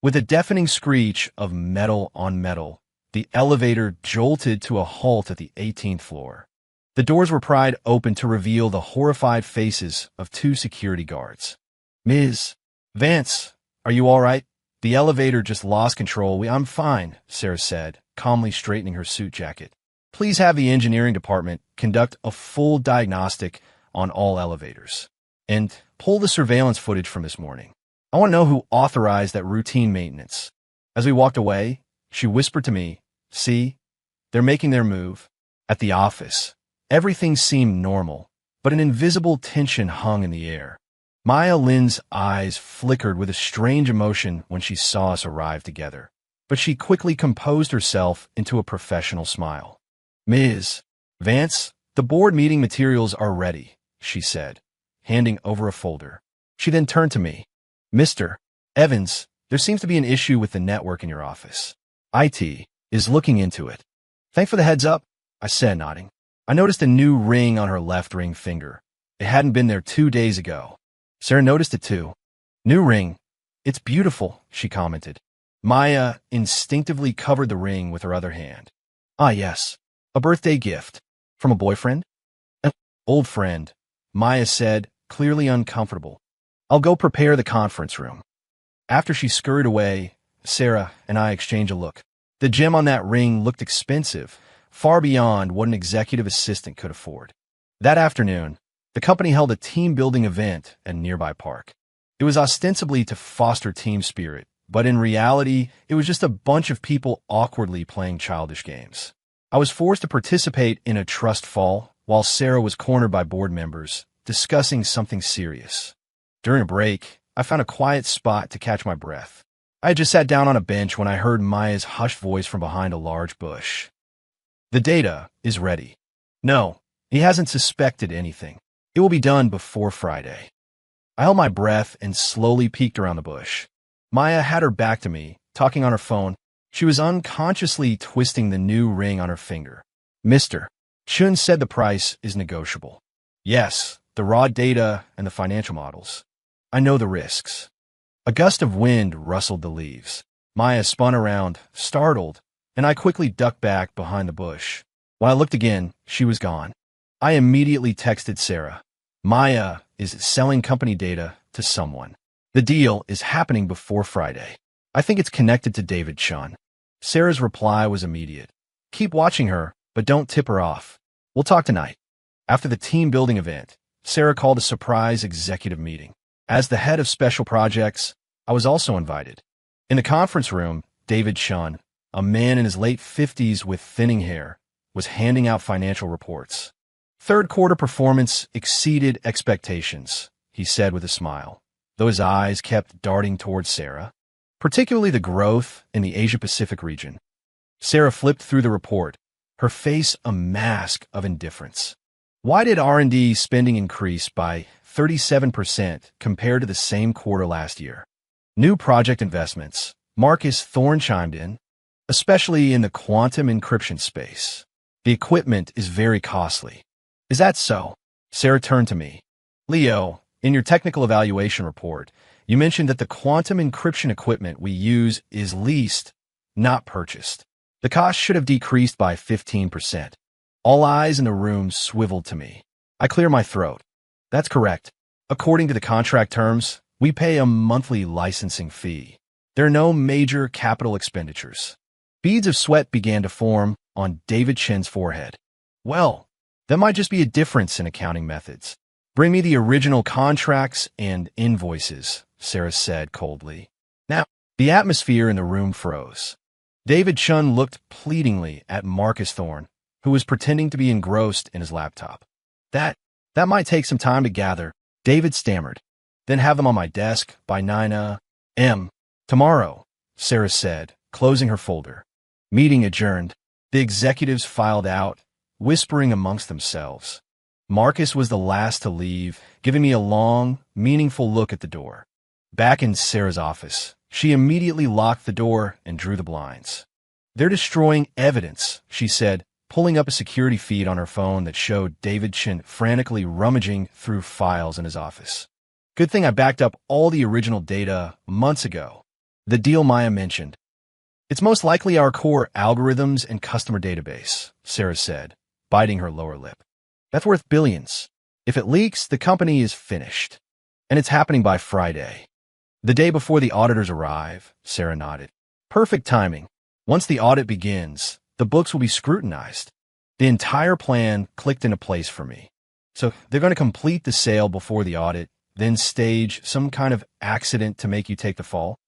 With a deafening screech of metal on metal, the elevator jolted to a halt at the 18th floor. The doors were pried open to reveal the horrified faces of two security guards. "Ms. Vance, are you all right?" "The elevator just lost control. I'm fine," Sarah said, calmly straightening her suit jacket. "Please have the engineering department conduct a full diagnostic on all elevators. And pull the surveillance footage from this morning. I want to know who authorized that routine maintenance." As we walked away, she whispered to me, "See, they're making their move." At the office, everything seemed normal, but an invisible tension hung in the air. Maya Lin's eyes flickered with a strange emotion when she saw us arrive together, but she quickly composed herself into a professional smile. "Ms. Vance, the board meeting materials are ready," she said, handing over a folder. She then turned to me. "Mr. Evans, there seems to be an issue with the network in your office. IT is looking into it." "Thanks for the heads up," I said, nodding. I noticed a new ring on her left ring finger. It hadn't been there 2 days ago. Sarah noticed it too. "New ring. It's beautiful," she commented. Maya instinctively covered the ring with her other hand. "Ah, yes. A birthday gift. From a boyfriend?" "An old friend," Maya said, clearly uncomfortable. "I'll go prepare the conference room." After she scurried away, Sarah and I exchanged a look. The gem on that ring looked expensive, far beyond what an executive assistant could afford. That afternoon, the company held a team-building event at a nearby park. It was ostensibly to foster team spirit, but in reality, it was just a bunch of people awkwardly playing childish games. I was forced to participate in a trust fall, while Sarah was cornered by board members, discussing something serious. During a break, I found a quiet spot to catch my breath. I had just sat down on a bench when I heard Maya's hushed voice from behind a large bush. "The data is ready." "No, he hasn't suspected anything. It will be done before Friday." I held my breath and slowly peeked around the bush. Maya had her back to me, talking on her phone. She was unconsciously twisting the new ring on her finger. "Mr. Chun said the price is negotiable." "Yes, the raw data and the financial models. I know the risks." A gust of wind rustled the leaves. Maya spun around, startled, and I quickly ducked back behind the bush. When I looked again, she was gone. I immediately texted Sarah. "Maya is selling company data to someone. The deal is happening before Friday. I think it's connected to David Shun." Sarah's reply was immediate. Keep watching her, but don't tip her off. We'll talk tonight. After the team-building event, Sarah called a surprise executive meeting. As the head of special projects, I was also invited. In the conference room, David Chun, a man in his late 50s with thinning hair, was handing out financial reports. Third quarter performance exceeded expectations, he said with a smile, though his eyes kept darting towards Sarah, particularly the growth in the Asia-Pacific region. Sarah flipped through the report, her face a mask of indifference. Why did R&D spending increase by 37% compared to the same quarter last year? New project investments, Marcus Thorne chimed in, especially in the quantum encryption space. The equipment is very costly. Is that so? Sarah turned to me. Leo, in your technical evaluation report, you mentioned that the quantum encryption equipment we use is leased, not purchased. The cost should have decreased by 15%. All eyes in the room swiveled to me. I cleared my throat. That's correct. According to the contract terms, we pay a monthly licensing fee. There are no major capital expenditures. Beads of sweat began to form on David Chen's forehead. Well, that might just be a difference in accounting methods. Bring me the original contracts and invoices, Sarah said coldly. Now, the atmosphere in the room froze. David Chun looked pleadingly at Marcus Thorne, who was pretending to be engrossed in his laptop. That might take some time to gather, David stammered. Then have them on my desk by 9 a.m. tomorrow, Sarah said, closing her folder. Meeting adjourned. The executives filed out, whispering amongst themselves. Marcus was the last to leave, giving me a long, meaningful look at the door. Back in Sarah's office, she immediately locked the door and drew the blinds. They're destroying evidence, she said, pulling up a security feed on her phone that showed David Chen frantically rummaging through files in his office. Good thing I backed up all the original data months ago. The deal Maya mentioned. It's most likely our core algorithms and customer database, Sarah said, biting her lower lip. That's worth billions. If it leaks, the company is finished. And it's happening by Friday. The day before the auditors arrive, Sarah nodded. Perfect timing. Once the audit begins, the books will be scrutinized. The entire plan clicked into place for me. So they're going to complete the sale before the audit, then stage some kind of accident to make you take the fall?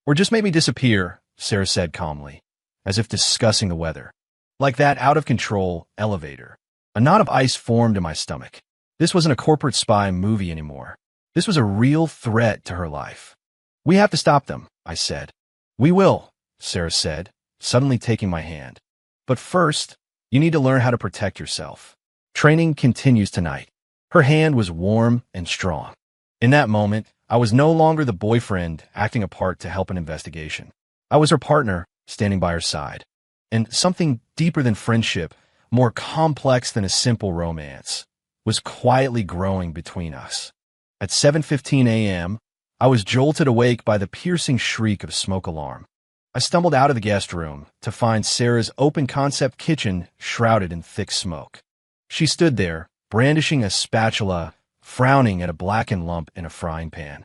Or just make me disappear, Sarah said calmly, as if discussing the weather. Like that out-of-control elevator. A knot of ice formed in my stomach. This wasn't a corporate spy movie anymore. This was a real threat to her life. We have to stop them, I said. We will, Sarah said, suddenly taking my hand. But first, you need to learn how to protect yourself. Training continues tonight. Her hand was warm and strong. In that moment, I was no longer the boyfriend acting a part to help an investigation. I was her partner, standing by her side. And something deeper than friendship, more complex than a simple romance, was quietly growing between us. At 7:15 a.m., I was jolted awake by the piercing shriek of a smoke alarm. I stumbled out of the guest room to find Sarah's open-concept kitchen shrouded in thick smoke. She stood there, brandishing a spatula, frowning at a blackened lump in a frying pan.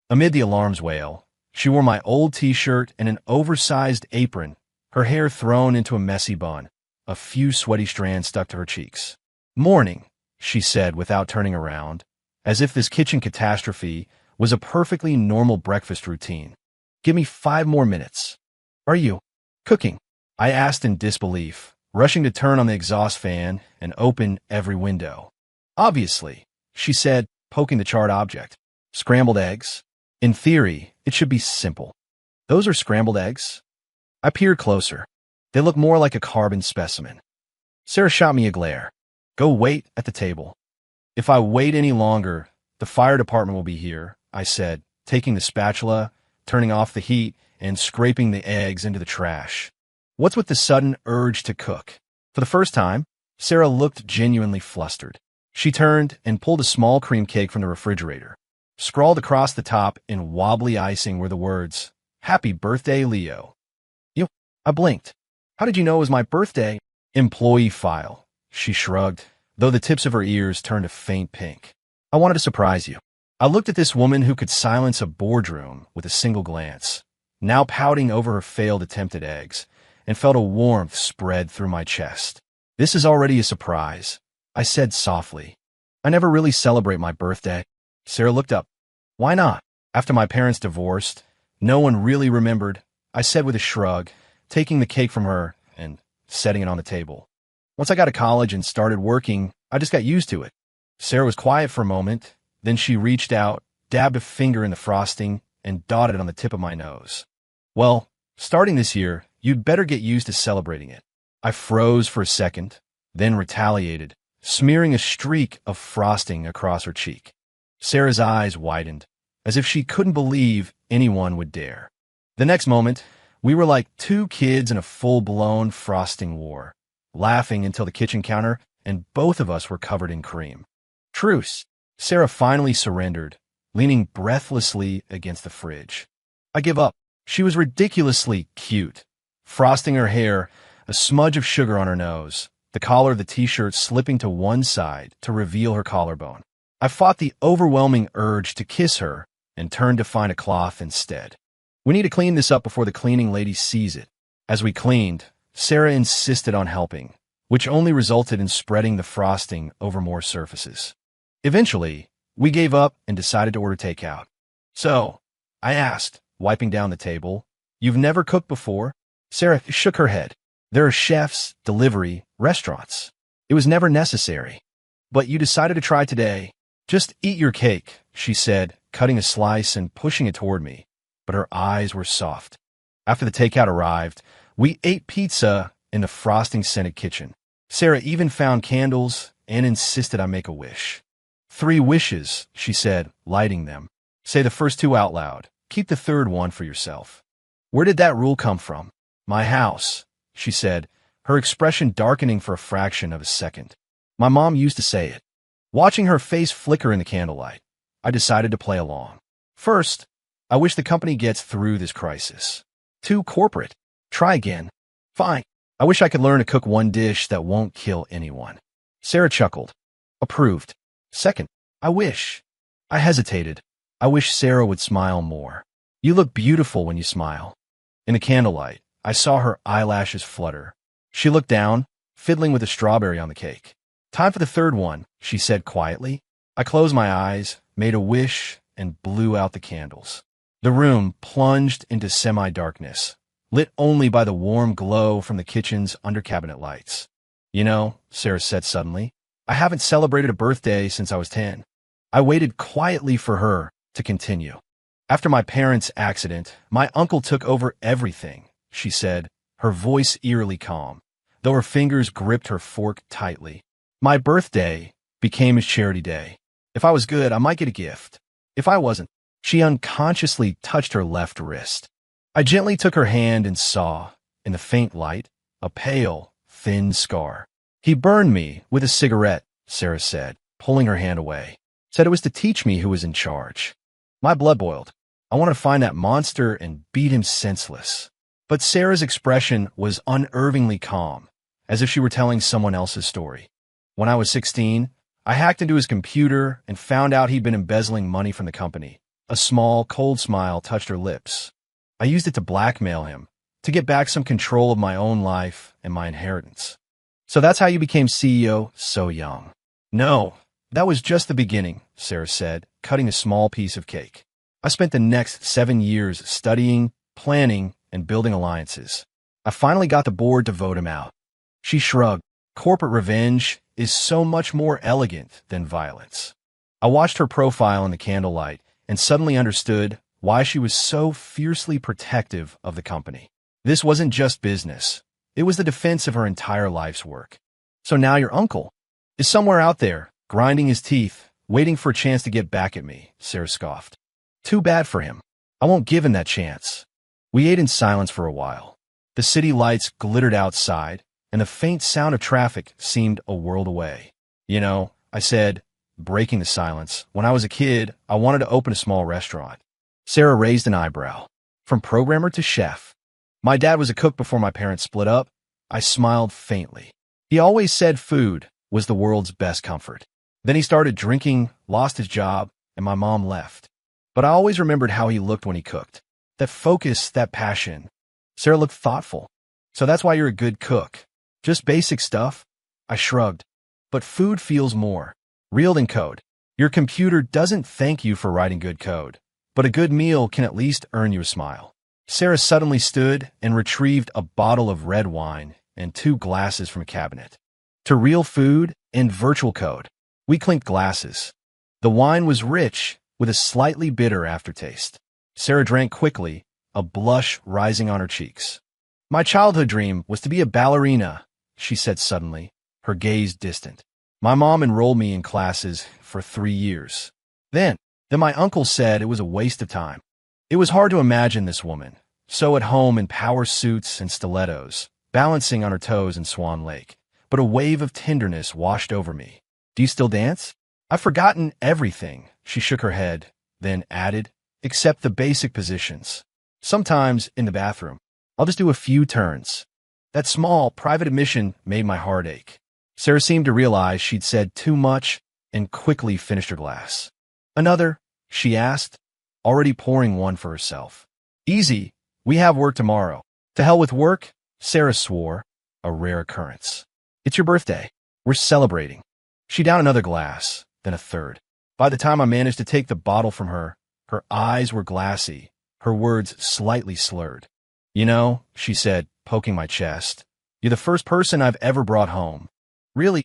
Amid the alarm's wail, she wore my old t-shirt and an oversized apron, her hair thrown into a messy bun, a few sweaty strands stuck to her cheeks. Morning, she said without turning around, as if this kitchen catastrophe was a perfectly normal breakfast routine. Give me 5 more minutes. Are you cooking? I asked in disbelief, rushing to turn on the exhaust fan and open every window. Obviously, she said, poking the charred object. Scrambled eggs? In theory, it should be simple. Those are scrambled eggs? I peered closer. They look more like a carbon specimen. Sarah shot me a glare. Go wait at the table. If I wait any longer, the fire department will be here, I said, taking the spatula, turning off the heat, and scraping the eggs into the trash. What's with the sudden urge to cook? For the first time, Sarah looked genuinely flustered. She turned and pulled a small cream cake from the refrigerator. Scrawled across the top in wobbly icing were the words, "Happy birthday, Leo." I blinked. How did you know it was my birthday? Employee file. She shrugged, though the tips of her ears turned a faint pink. I wanted to surprise you. I looked at this woman who could silence a boardroom with a single glance, now pouting over her failed attempt at eggs, and felt a warmth spread through my chest. "This is already a surprise," I said softly. "I never really celebrate my birthday." Sarah looked up. "Why not?" "After my parents divorced, no one really remembered," I said with a shrug, taking the cake from her and setting it on the table. "Once I got to college and started working, I just got used to it." Sarah was quiet for a moment, then she reached out, dabbed a finger in the frosting, and dotted it on the tip of my nose. "Well, starting this year, you'd better get used to celebrating it." I froze for a second, then retaliated, smearing a streak of frosting across her cheek. Sarah's eyes widened, as if she couldn't believe anyone would dare. The next moment, we were like two kids in a full-blown frosting war, laughing until the kitchen counter and both of us were covered in cream. "Truce." Sarah finally surrendered, leaning breathlessly against the fridge. "I give up." She was ridiculously cute, frosting her hair, a smudge of sugar on her nose, the collar of the t-shirt slipping to one side to reveal her collarbone. I fought the overwhelming urge to kiss her and turned to find a cloth instead. "We need to clean this up before the cleaning lady sees it." As we cleaned, Sarah insisted on helping, which only resulted in spreading the frosting over more surfaces. Eventually, we gave up and decided to order takeout. "So," I asked, wiping down the table, "you've never cooked before?" Sarah shook her head. "There are chefs, delivery, restaurants. It was never necessary. But you decided to try today. Just eat your cake," she said, cutting a slice and pushing it toward me, but her eyes were soft. After the takeout arrived, we ate pizza in the frosting-scented kitchen. Sarah even found candles and insisted I make a wish. "3 wishes," she said, lighting them. "Say the first 2 out loud. Keep the third one for yourself." "Where did that rule come from?" "My house," she said, her expression darkening for a fraction of a second. "My mom used to say it." Watching her face flicker in the candlelight, I decided to play along. "First, I wish the company gets through this crisis." "Too corporate." "Try again." "Fine. I wish I could learn to cook one dish that won't kill anyone." Sarah chuckled. "Approved." "Second, I wish." I hesitated. I wish Sarah would smile more. "You look beautiful when you smile." In the candlelight, I saw her eyelashes flutter. She looked down, fiddling with a strawberry on the cake. "Time for the third one," she said quietly. I closed my eyes, made a wish, and blew out the candles. The room plunged into semi-darkness, lit only by the warm glow from the kitchen's under-cabinet lights. "You know," Sarah said suddenly, "I haven't celebrated a birthday since I was 10. I waited quietly for her to continue. "After my parents' accident, my uncle took over everything," she said, her voice eerily calm, though her fingers gripped her fork tightly. "My birthday became his charity day. If I was good, I might get a gift. If I wasn't," she unconsciously touched her left wrist. I gently took her hand and saw, in the faint light, a pale, thin scar. "He burned me with a cigarette," Sarah said, pulling her hand away. "Said it was to teach me who was in charge." My blood boiled. I wanted to find that monster and beat him senseless. But Sarah's expression was unnervingly calm, as if she were telling someone else's story. "When I was 16, I hacked into his computer and found out he'd been embezzling money from the company." A small, cold smile touched her lips. "I used it to blackmail him, to get back some control of my own life and my inheritance." "So that's how you became CEO so young?" "No, that was just the beginning," Sarah said, cutting a small piece of cake. "I spent the next 7 years studying, planning, and building alliances. I finally got the board to vote him out." She shrugged. "Corporate revenge is so much more elegant than violence." I watched her profile in the candlelight and suddenly understood why she was so fiercely protective of the company. This wasn't just business. It was the defense of her entire life's work. "So now your uncle is somewhere out there, grinding his teeth, waiting for a chance to get back at me," Sarah scoffed. "Too bad for him. I won't give him that chance." We ate in silence for a while. The city lights glittered outside, and the faint sound of traffic seemed a world away. "You know," I said, breaking the silence, "when I was a kid, I wanted to open a small restaurant." Sarah raised an eyebrow. "From programmer to chef." "My dad was a cook before my parents split up." I smiled faintly. "He always said food was the world's best comfort. Then he started drinking, lost his job, and my mom left. But I always remembered how he looked when he cooked. That focus, that passion." Sarah looked thoughtful. So that's why you're a good cook. Just basic stuff? I shrugged. But food feels more real than code. Your computer doesn't thank you for writing good code, but a good meal can at least earn you a smile. Sarah suddenly stood and retrieved a bottle of red wine and 2 glasses from a cabinet. To real food and virtual code. We clinked glasses. The wine was rich, with a slightly bitter aftertaste. Sarah drank quickly, a blush rising on her cheeks. My childhood dream was to be a ballerina, she said suddenly, her gaze distant. My mom enrolled me in classes for 3 years. Then my uncle said it was a waste of time. It was hard to imagine this woman, so at home in power suits and stilettos, balancing on her toes in Swan Lake. But a wave of tenderness washed over me. Do you still dance? I've forgotten everything, she shook her head, then added, except the basic positions. Sometimes, in the bathroom, I'll just do a few turns. That small, private admission made my heart ache. Sarah seemed to realize she'd said too much and quickly finished her glass. Another? She asked, already pouring one for herself. Easy. We have work tomorrow. To hell with work, Sarah swore, a rare occurrence. It's your birthday. We're celebrating. She downed another glass, then a third. By the time I managed to take the bottle from her, her eyes were glassy, her words slightly slurred. You know, she said, poking my chest, you're the first person I've ever brought home. Really?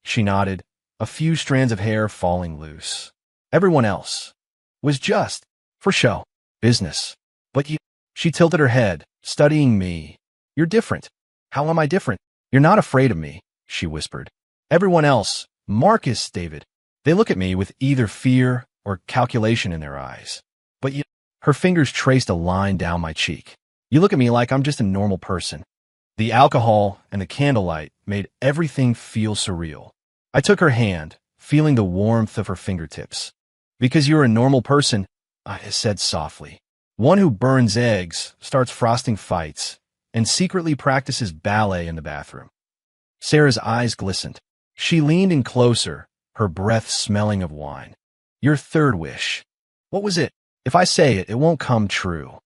She nodded, a few strands of hair falling loose. Everyone else was just for show, business. But you, she tilted her head, studying me. You're different. How am I different? You're not afraid of me, she whispered. Everyone else, Marcus, David, they look at me with either fear or calculation in their eyes. But you, her fingers traced a line down my cheek. You look at me like I'm just a normal person. The alcohol and the candlelight made everything feel surreal. I took her hand, feeling the warmth of her fingertips. Because you're a normal person, I said softly. One who burns eggs, starts frosting fights, and secretly practices ballet in the bathroom. Sarah's eyes glistened. She leaned in closer, her breath smelling of wine. Your third wish. What was it? If I say it, it won't come true.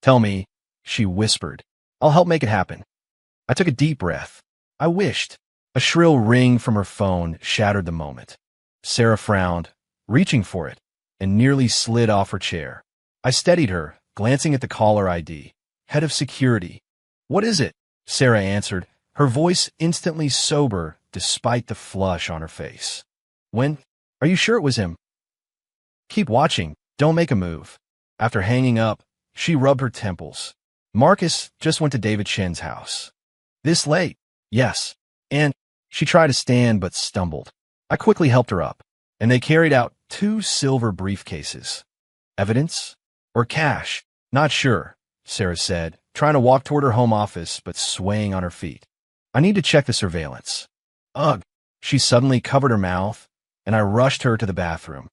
Tell me, she whispered. I'll help make it happen. I took a deep breath. I wished. A shrill ring from her phone shattered the moment. Sarah frowned, reaching for it, and nearly slid off her chair. I steadied her, glancing at the caller ID. Head of security. What is it? Sarah answered, her voice instantly sober despite the flush on her face. When? Are you sure it was him? Keep watching. Don't make a move. After hanging up, she rubbed her temples. Marcus just went to David Shen's house. This late? Yes. And she tried to stand but stumbled. I quickly helped her up, and they carried out 2 silver briefcases. Evidence? Or cash? Not sure, Sarah said, trying to walk toward her home office but swaying on her feet. I need to check the surveillance. Ugh. She suddenly covered her mouth, and I rushed her to the bathroom.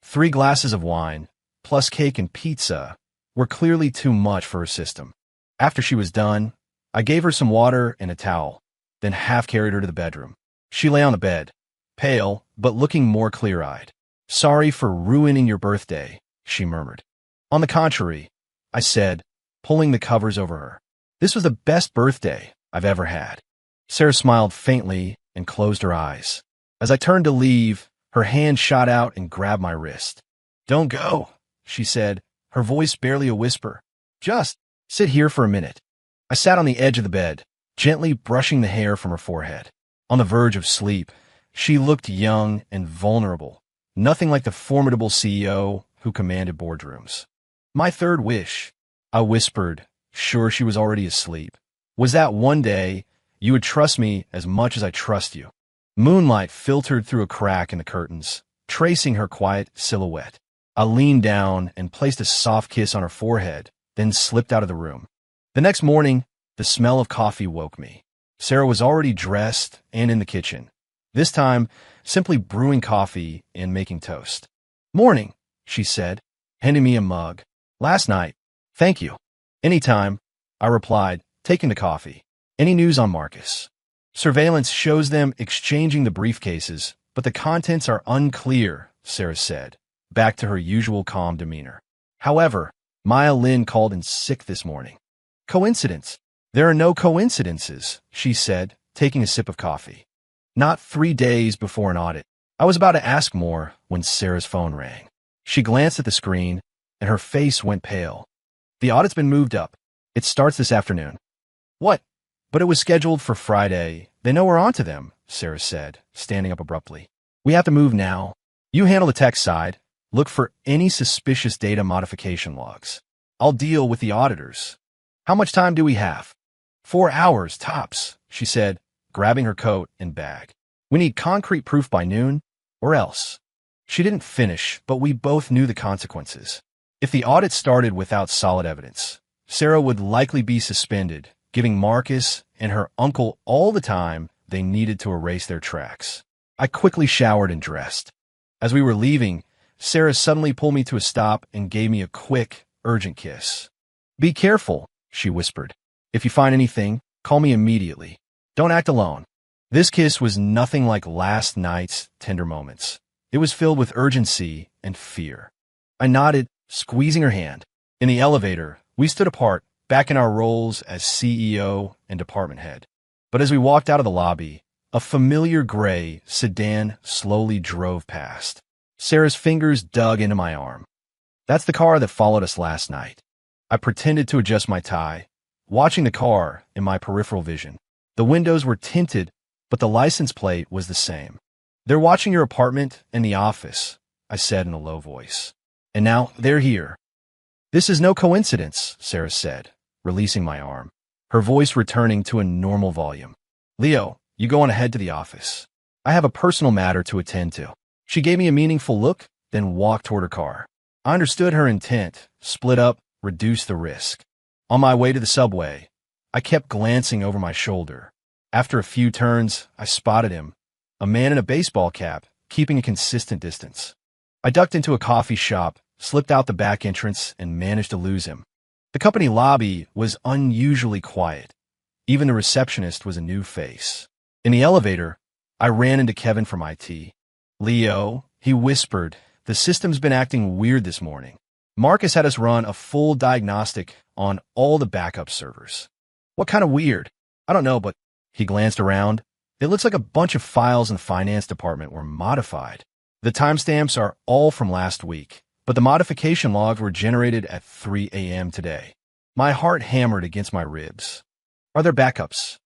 3 glasses of wine, plus cake and pizza, were clearly too much for her system. After she was done, I gave her some water and a towel, then half-carried her to the bedroom. She lay on the bed, pale but looking more clear-eyed. Sorry for ruining your birthday, she murmured. On the contrary, I said, pulling the covers over her. This was the best birthday I've ever had. Sarah smiled faintly and closed her eyes. As I turned to leave, her hand shot out and grabbed my wrist. Don't go, she said, her voice barely a whisper. Just sit here for a minute. I sat on the edge of the bed, gently brushing the hair from her forehead. On the verge of sleep, she looked young and vulnerable, nothing like the formidable CEO who commanded boardrooms. My third wish, I whispered, sure she was already asleep, was that one day you would trust me as much as I trust you. Moonlight filtered through a crack in the curtains, tracing her quiet silhouette. I leaned down and placed a soft kiss on her forehead, then slipped out of the room. The next morning, the smell of coffee woke me. Sarah was already dressed and in the kitchen, this time simply brewing coffee and making toast. Morning, she said, handing me a mug. Last night. Thank you. Anytime, I replied, taking the coffee. Any news on Marcus? Surveillance shows them exchanging the briefcases, but the contents are unclear, Sarah said, back to her usual calm demeanor. However, Maya Lin called in sick this morning. Coincidence? There are no coincidences, she said, taking a sip of coffee. Not 3 days before an audit. I was about to ask more when Sarah's phone rang. She glanced at the screen, and her face went pale. The audit's been moved up. It starts this afternoon. What? But it was scheduled for Friday. They know we're on to them, Sarah said, standing up abruptly. We have to move now. You handle the tech side. Look for any suspicious data modification logs. I'll deal with the auditors. How much time do we have? 4 hours, tops, she said, grabbing her coat and bag. We need concrete proof by noon, or else. She didn't finish, but we both knew the consequences. If the audit started without solid evidence, Sarah would likely be suspended, giving Marcus and her uncle all the time they needed to erase their tracks. I quickly showered and dressed. As we were leaving, Sarah suddenly pulled me to a stop and gave me a quick, urgent kiss. Be careful, she whispered. If you find anything, call me immediately. Don't act alone. This kiss was nothing like last night's tender moments. It was filled with urgency and fear. I nodded, squeezing her hand. In the elevator, we stood apart, back in our roles as CEO and department head. But as we walked out of the lobby, a familiar gray sedan slowly drove past. Sarah's fingers dug into my arm. That's the car that followed us last night. I pretended to adjust my tie, watching the car in my peripheral vision. The windows were tinted, but the license plate was the same. They're watching your apartment and the office, I said in a low voice. And now they're here. This is no coincidence, Sarah said, releasing my arm, her voice returning to a normal volume. Leo, you go on ahead to the office. I have a personal matter to attend to. She gave me a meaningful look, then walked toward her car. I understood her intent, split up, reduce the risk. On my way to the subway, I kept glancing over my shoulder. After a few turns, I spotted him, a man in a baseball cap, keeping a consistent distance. I ducked into a coffee shop, slipped out the back entrance, and managed to lose him. The company lobby was unusually quiet. Even the receptionist was a new face. In the elevator, I ran into Kevin from IT. Leo, he whispered, the system's been acting weird this morning. Marcus had us run a full diagnostic on all the backup servers. What kind of weird? I don't know, but he glanced around. It looks like a bunch of files in the finance department were modified. The timestamps are all from last week, but the modification logs were generated at 3 a.m. today. My heart hammered against my ribs. Are there backups?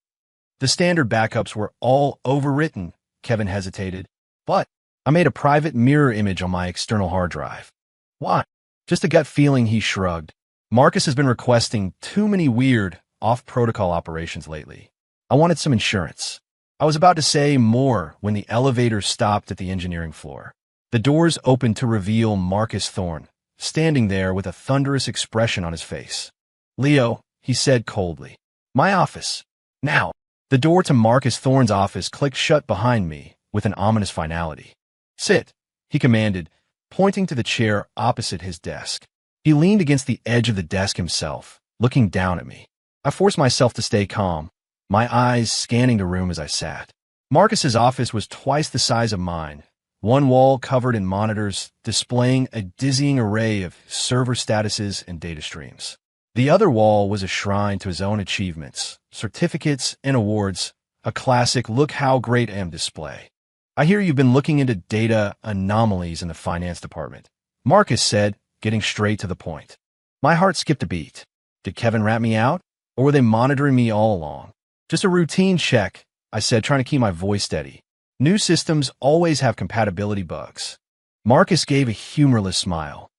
The standard backups were all overwritten, Kevin hesitated. But I made a private mirror image on my external hard drive. Why? Just a gut feeling, he shrugged. Marcus has been requesting too many weird, off-protocol operations lately. I wanted some insurance. I was about to say more when the elevator stopped at the engineering floor. The doors opened to reveal Marcus Thorne, standing there with a thunderous expression on his face. Leo, he said coldly. My office. Now. The door to Marcus Thorne's office clicked shut behind me with an ominous finality. Sit, he commanded, pointing to the chair opposite his desk. He leaned against the edge of the desk himself, looking down at me. I forced myself to stay calm, my eyes scanning the room as I sat. Marcus's office was twice the size of mine, one wall covered in monitors displaying a dizzying array of server statuses and data streams. The other wall was a shrine to his own achievements, certificates, and awards, a classic look how great I am display. I hear you've been looking into data anomalies in the finance department, Marcus said, getting straight to the point. My heart skipped a beat. Did Kevin rat me out, or were they monitoring me all along? Just a routine check, I said, trying to keep my voice steady. New systems always have compatibility bugs. Marcus gave a humorless smile.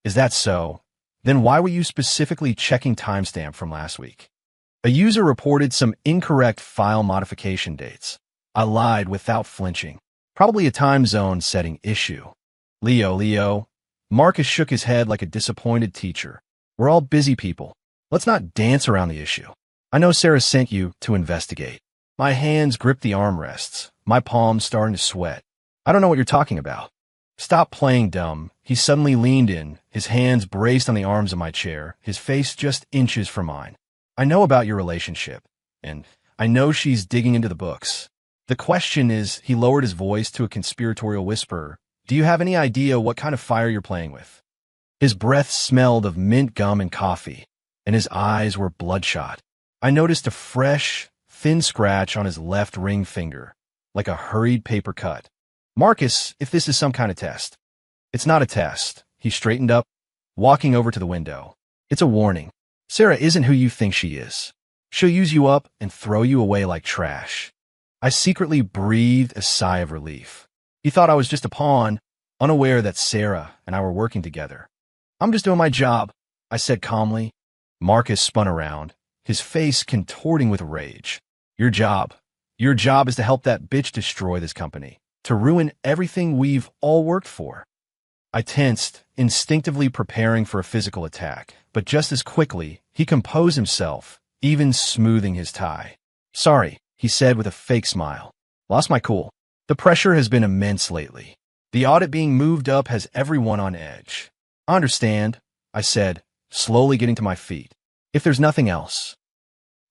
Is that so? Then why were you specifically checking timestamp from last week? A user reported some incorrect file modification dates. I lied without flinching. Probably a time zone setting issue. Leo. Marcus shook his head like a disappointed teacher. We're all busy people. Let's not dance around the issue. I know Sarah sent you to investigate. My hands gripped the armrests, my palms starting to sweat. I don't know what you're talking about. Stop playing dumb. He suddenly leaned in, his hands braced on the arms of my chair, his face just inches from mine. I know about your relationship, and I know she's digging into the books. The question is, he lowered his voice to a conspiratorial whisper, do you have any idea what kind of fire you're playing with? His breath smelled of mint gum and coffee, and his eyes were bloodshot. I noticed a fresh, thin scratch on his left ring finger, like a hurried paper cut. Marcus, if this is some kind of test. It's not a test. He straightened up, walking over to the window. It's a warning. Sarah isn't who you think she is. She'll use you up and throw you away like trash. I secretly breathed a sigh of relief. He thought I was just a pawn, unaware that Sarah and I were working together. I'm just doing my job, I said calmly. Marcus spun around, his face contorting with rage. Your job is to help that bitch destroy this company, to ruin everything we've all worked for. I tensed, instinctively preparing for a physical attack, but just as quickly, he composed himself, even smoothing his tie. Sorry, he said with a fake smile. Lost my cool. The pressure has been immense lately. The audit being moved up has everyone on edge. I understand, I said, slowly getting to my feet. If there's nothing else.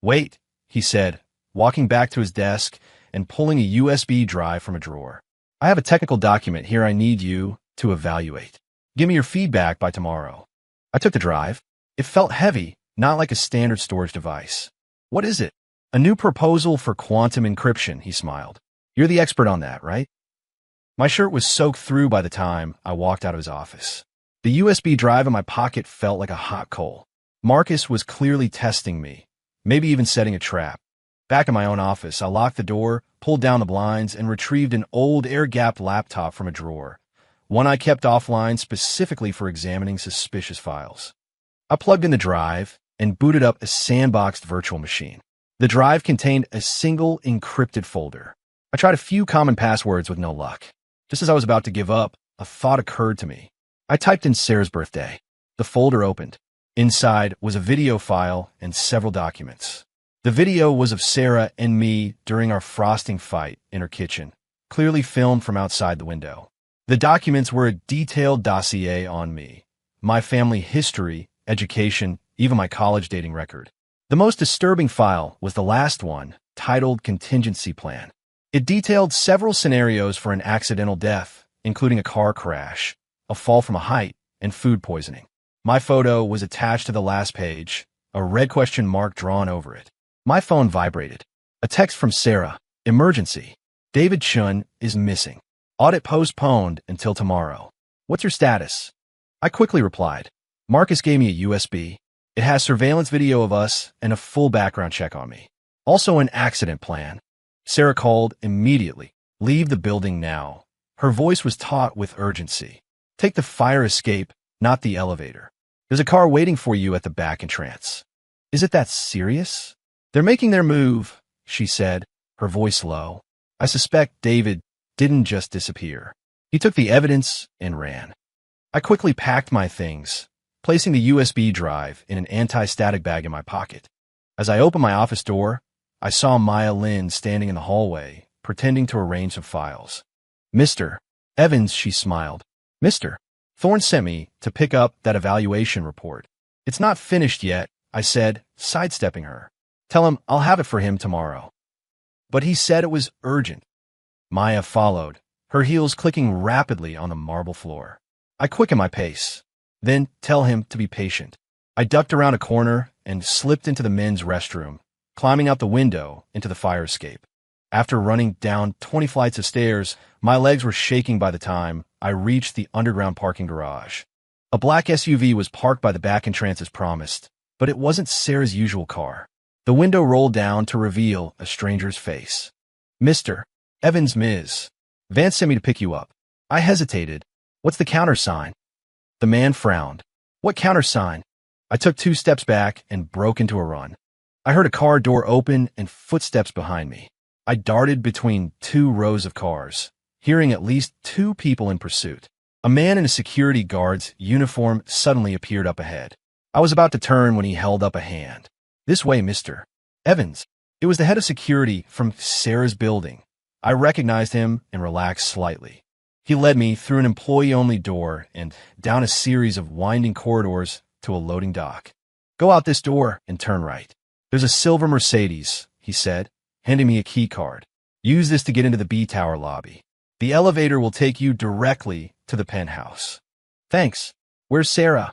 Wait, he said, walking back to his desk and pulling a USB drive from a drawer. I have a technical document here I need you to evaluate. Give me your feedback by tomorrow. I took the drive. It felt heavy, not like a standard storage device. What is it? A new proposal for quantum encryption, he smiled. You're the expert on that, right? My shirt was soaked through by the time I walked out of his office. The USB drive in my pocket felt like a hot coal. Marcus was clearly testing me, maybe even setting a trap. Back in my own office, I locked the door, pulled down the blinds, and retrieved an old air-gapped laptop from a drawer, one I kept offline specifically for examining suspicious files. I plugged in the drive and booted up a sandboxed virtual machine. The drive contained a single encrypted folder. I tried a few common passwords with no luck. Just as I was about to give up, a thought occurred to me. I typed in Sarah's birthday. The folder opened. Inside was a video file and several documents. The video was of Sarah and me during our frosting fight in her kitchen, clearly filmed from outside the window. The documents were a detailed dossier on me, my family history, education, even my college dating record. The most disturbing file was the last one, titled Contingency Plan. It detailed several scenarios for an accidental death, including a car crash, a fall from a height, and food poisoning. My photo was attached to the last page, a red question mark drawn over it. My phone vibrated. A text from Sarah. Emergency. David Chun is missing. Audit postponed until tomorrow. What's your status? I quickly replied. Marcus gave me a USB. It has surveillance video of us and a full background check on me. Also an accident plan. Sarah called immediately. Leave the building now. Her voice was taut with urgency. Take the fire escape, not the elevator. There's a car waiting for you at the back entrance. Is it that serious? They're making their move, she said, her voice low. I suspect David didn't just disappear. He took the evidence and ran. I quickly packed my things, placing the USB drive in an anti-static bag in my pocket. As I opened my office door, I saw Maya Lin standing in the hallway, pretending to arrange some files. Mr. Evans, she smiled. Mr. Thorne sent me to pick up that evaluation report. It's not finished yet, I said, sidestepping her. Tell him I'll have it for him tomorrow. But he said it was urgent. Maya followed, her heels clicking rapidly on the marble floor. I quickened my pace. Then tell him to be patient. I ducked around a corner and slipped into the men's restroom, climbing out the window into the fire escape. After running down 20 flights of stairs, my legs were shaking by the time I reached the underground parking garage. A black SUV was parked by the back entrance as promised, but it wasn't Sarah's usual car. The window rolled down to reveal a stranger's face. Mr. Evans, Ms. Vance sent me to pick you up. I hesitated. What's the countersign? The man frowned. What countersign? I took 2 steps back and broke into a run. I heard a car door open and footsteps behind me. I darted between 2 rows of cars, hearing at least 2 people in pursuit. A man in a security guard's uniform suddenly appeared up ahead. I was about to turn when he held up a hand. This way, Mr. Evans. It was the head of security from Sarah's building. I recognized him and relaxed slightly. He led me through an employee-only door and down a series of winding corridors to a loading dock. Go out this door and turn right. There's a silver Mercedes, he said, handing me a key card. Use this to get into the B Tower lobby. The elevator will take you directly to the penthouse. Thanks. Where's Sarah?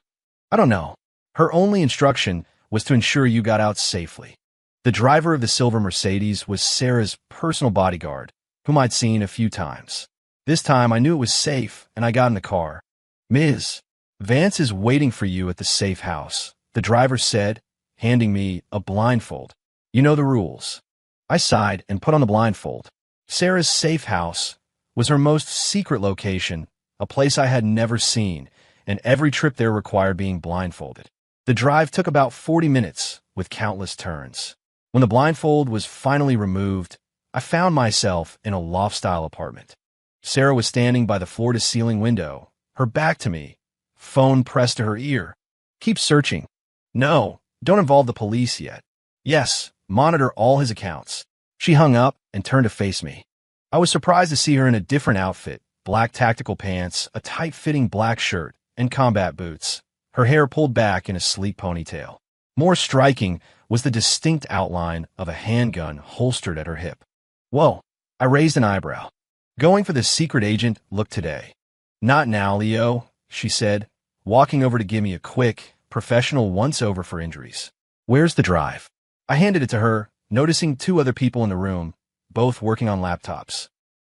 I don't know. Her only instruction was to ensure you got out safely. The driver of the silver Mercedes was Sarah's personal bodyguard, whom I'd seen a few times. This time I knew it was safe, and I got in the car. "Ms. Vance is waiting for you at the safe house," the driver said, handing me a blindfold. "You know the rules." I sighed and put on the blindfold. Sarah's safe house was her most secret location, a place I had never seen, and every trip there required being blindfolded. The drive took about 40 minutes, with countless turns. When the blindfold was finally removed, I found myself in a loft-style apartment. Sarah was standing by the floor-to-ceiling window, her back to me, phone pressed to her ear. "Keep searching." "No, don't involve the police yet." "Yes, monitor all his accounts." She hung up and turned to face me. I was surprised to see her in a different outfit, black tactical pants, a tight-fitting black shirt, and combat boots, her hair pulled back in a sleek ponytail. More striking was the distinct outline of a handgun holstered at her hip. "Whoa," I raised an eyebrow. "Going for the secret agent look today." "Not now, Leo," she said, walking over to give me a quick, professional once-over for injuries. "Where's the drive?" I handed it to her, noticing two other people in the room, both working on laptops.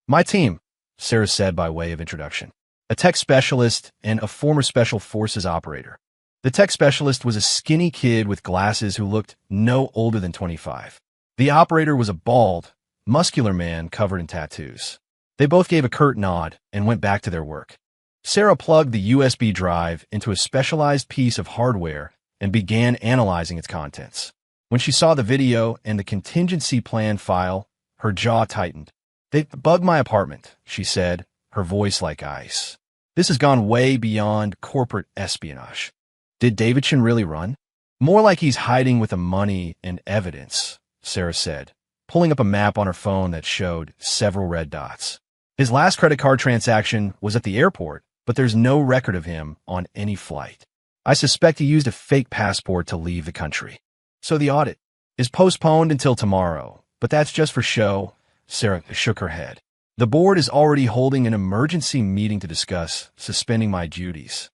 "My team," Sarah said by way of introduction. "A tech specialist and a former special forces operator." The tech specialist was a skinny kid with glasses who looked no older than 25. The operator was a bald, muscular man covered in tattoos. They both gave a curt nod and went back to their work. Sarah plugged the USB drive into a specialized piece of hardware and began analyzing its contents. When she saw the video and the contingency plan file, her jaw tightened. "They bugged my apartment," she said, her voice like ice. "This has gone way beyond corporate espionage." "Did Davidson really run?" "More like he's hiding with the money and evidence," Sarah said, pulling up a map on her phone that showed several red dots. "His last credit card transaction was at the airport, but there's no record of him on any flight. I suspect he used a fake passport to leave the country." "So the audit is postponed until tomorrow, but that's just for show," Sarah shook her head. "The board is already holding an emergency meeting to discuss suspending my duties."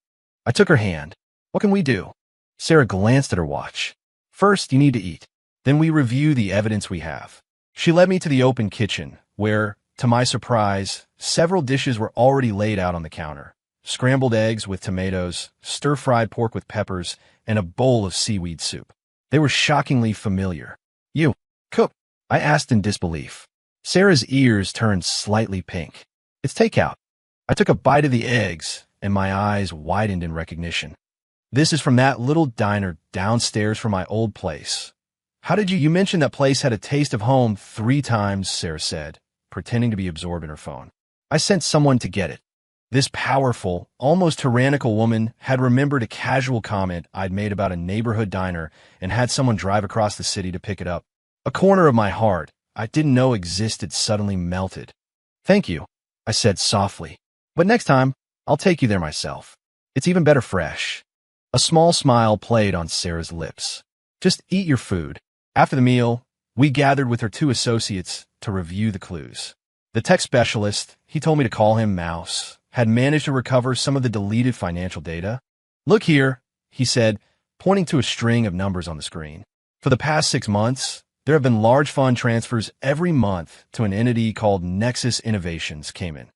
I took her hand. "What can we do?" Sarah glanced at her watch. "First, you need to eat. Then we review the evidence we have." She led me to the open kitchen, where, to my surprise, several dishes were already laid out on the counter. Scrambled eggs with tomatoes, stir-fried pork with peppers, and a bowl of seaweed soup. They were shockingly familiar. "You cook?" I asked in disbelief. Sarah's ears turned slightly pink. "It's takeout." I took a bite of the eggs, and my eyes widened in recognition. "This is from that little diner downstairs from my old place." "How did you mention that place had a taste of home 3 times, Sarah said, pretending to be absorbed in her phone. "I sent someone to get it." This powerful, almost tyrannical woman had remembered a casual comment I'd made about a neighborhood diner and had someone drive across the city to pick it up. A corner of my heart I didn't know existed suddenly melted. "Thank you," I said softly. "But next time, I'll take you there myself. It's even better fresh." A small smile played on Sarah's lips. "Just eat your food." After the meal, we gathered with her 2 associates to review the clues. The tech specialist, he told me to call him Mouse, had managed to recover some of the deleted financial data. "Look here," he said, pointing to a string of numbers on the screen. "For the past 6 months, there have been large fund transfers every month to an entity called Nexus Innovations, Cayman.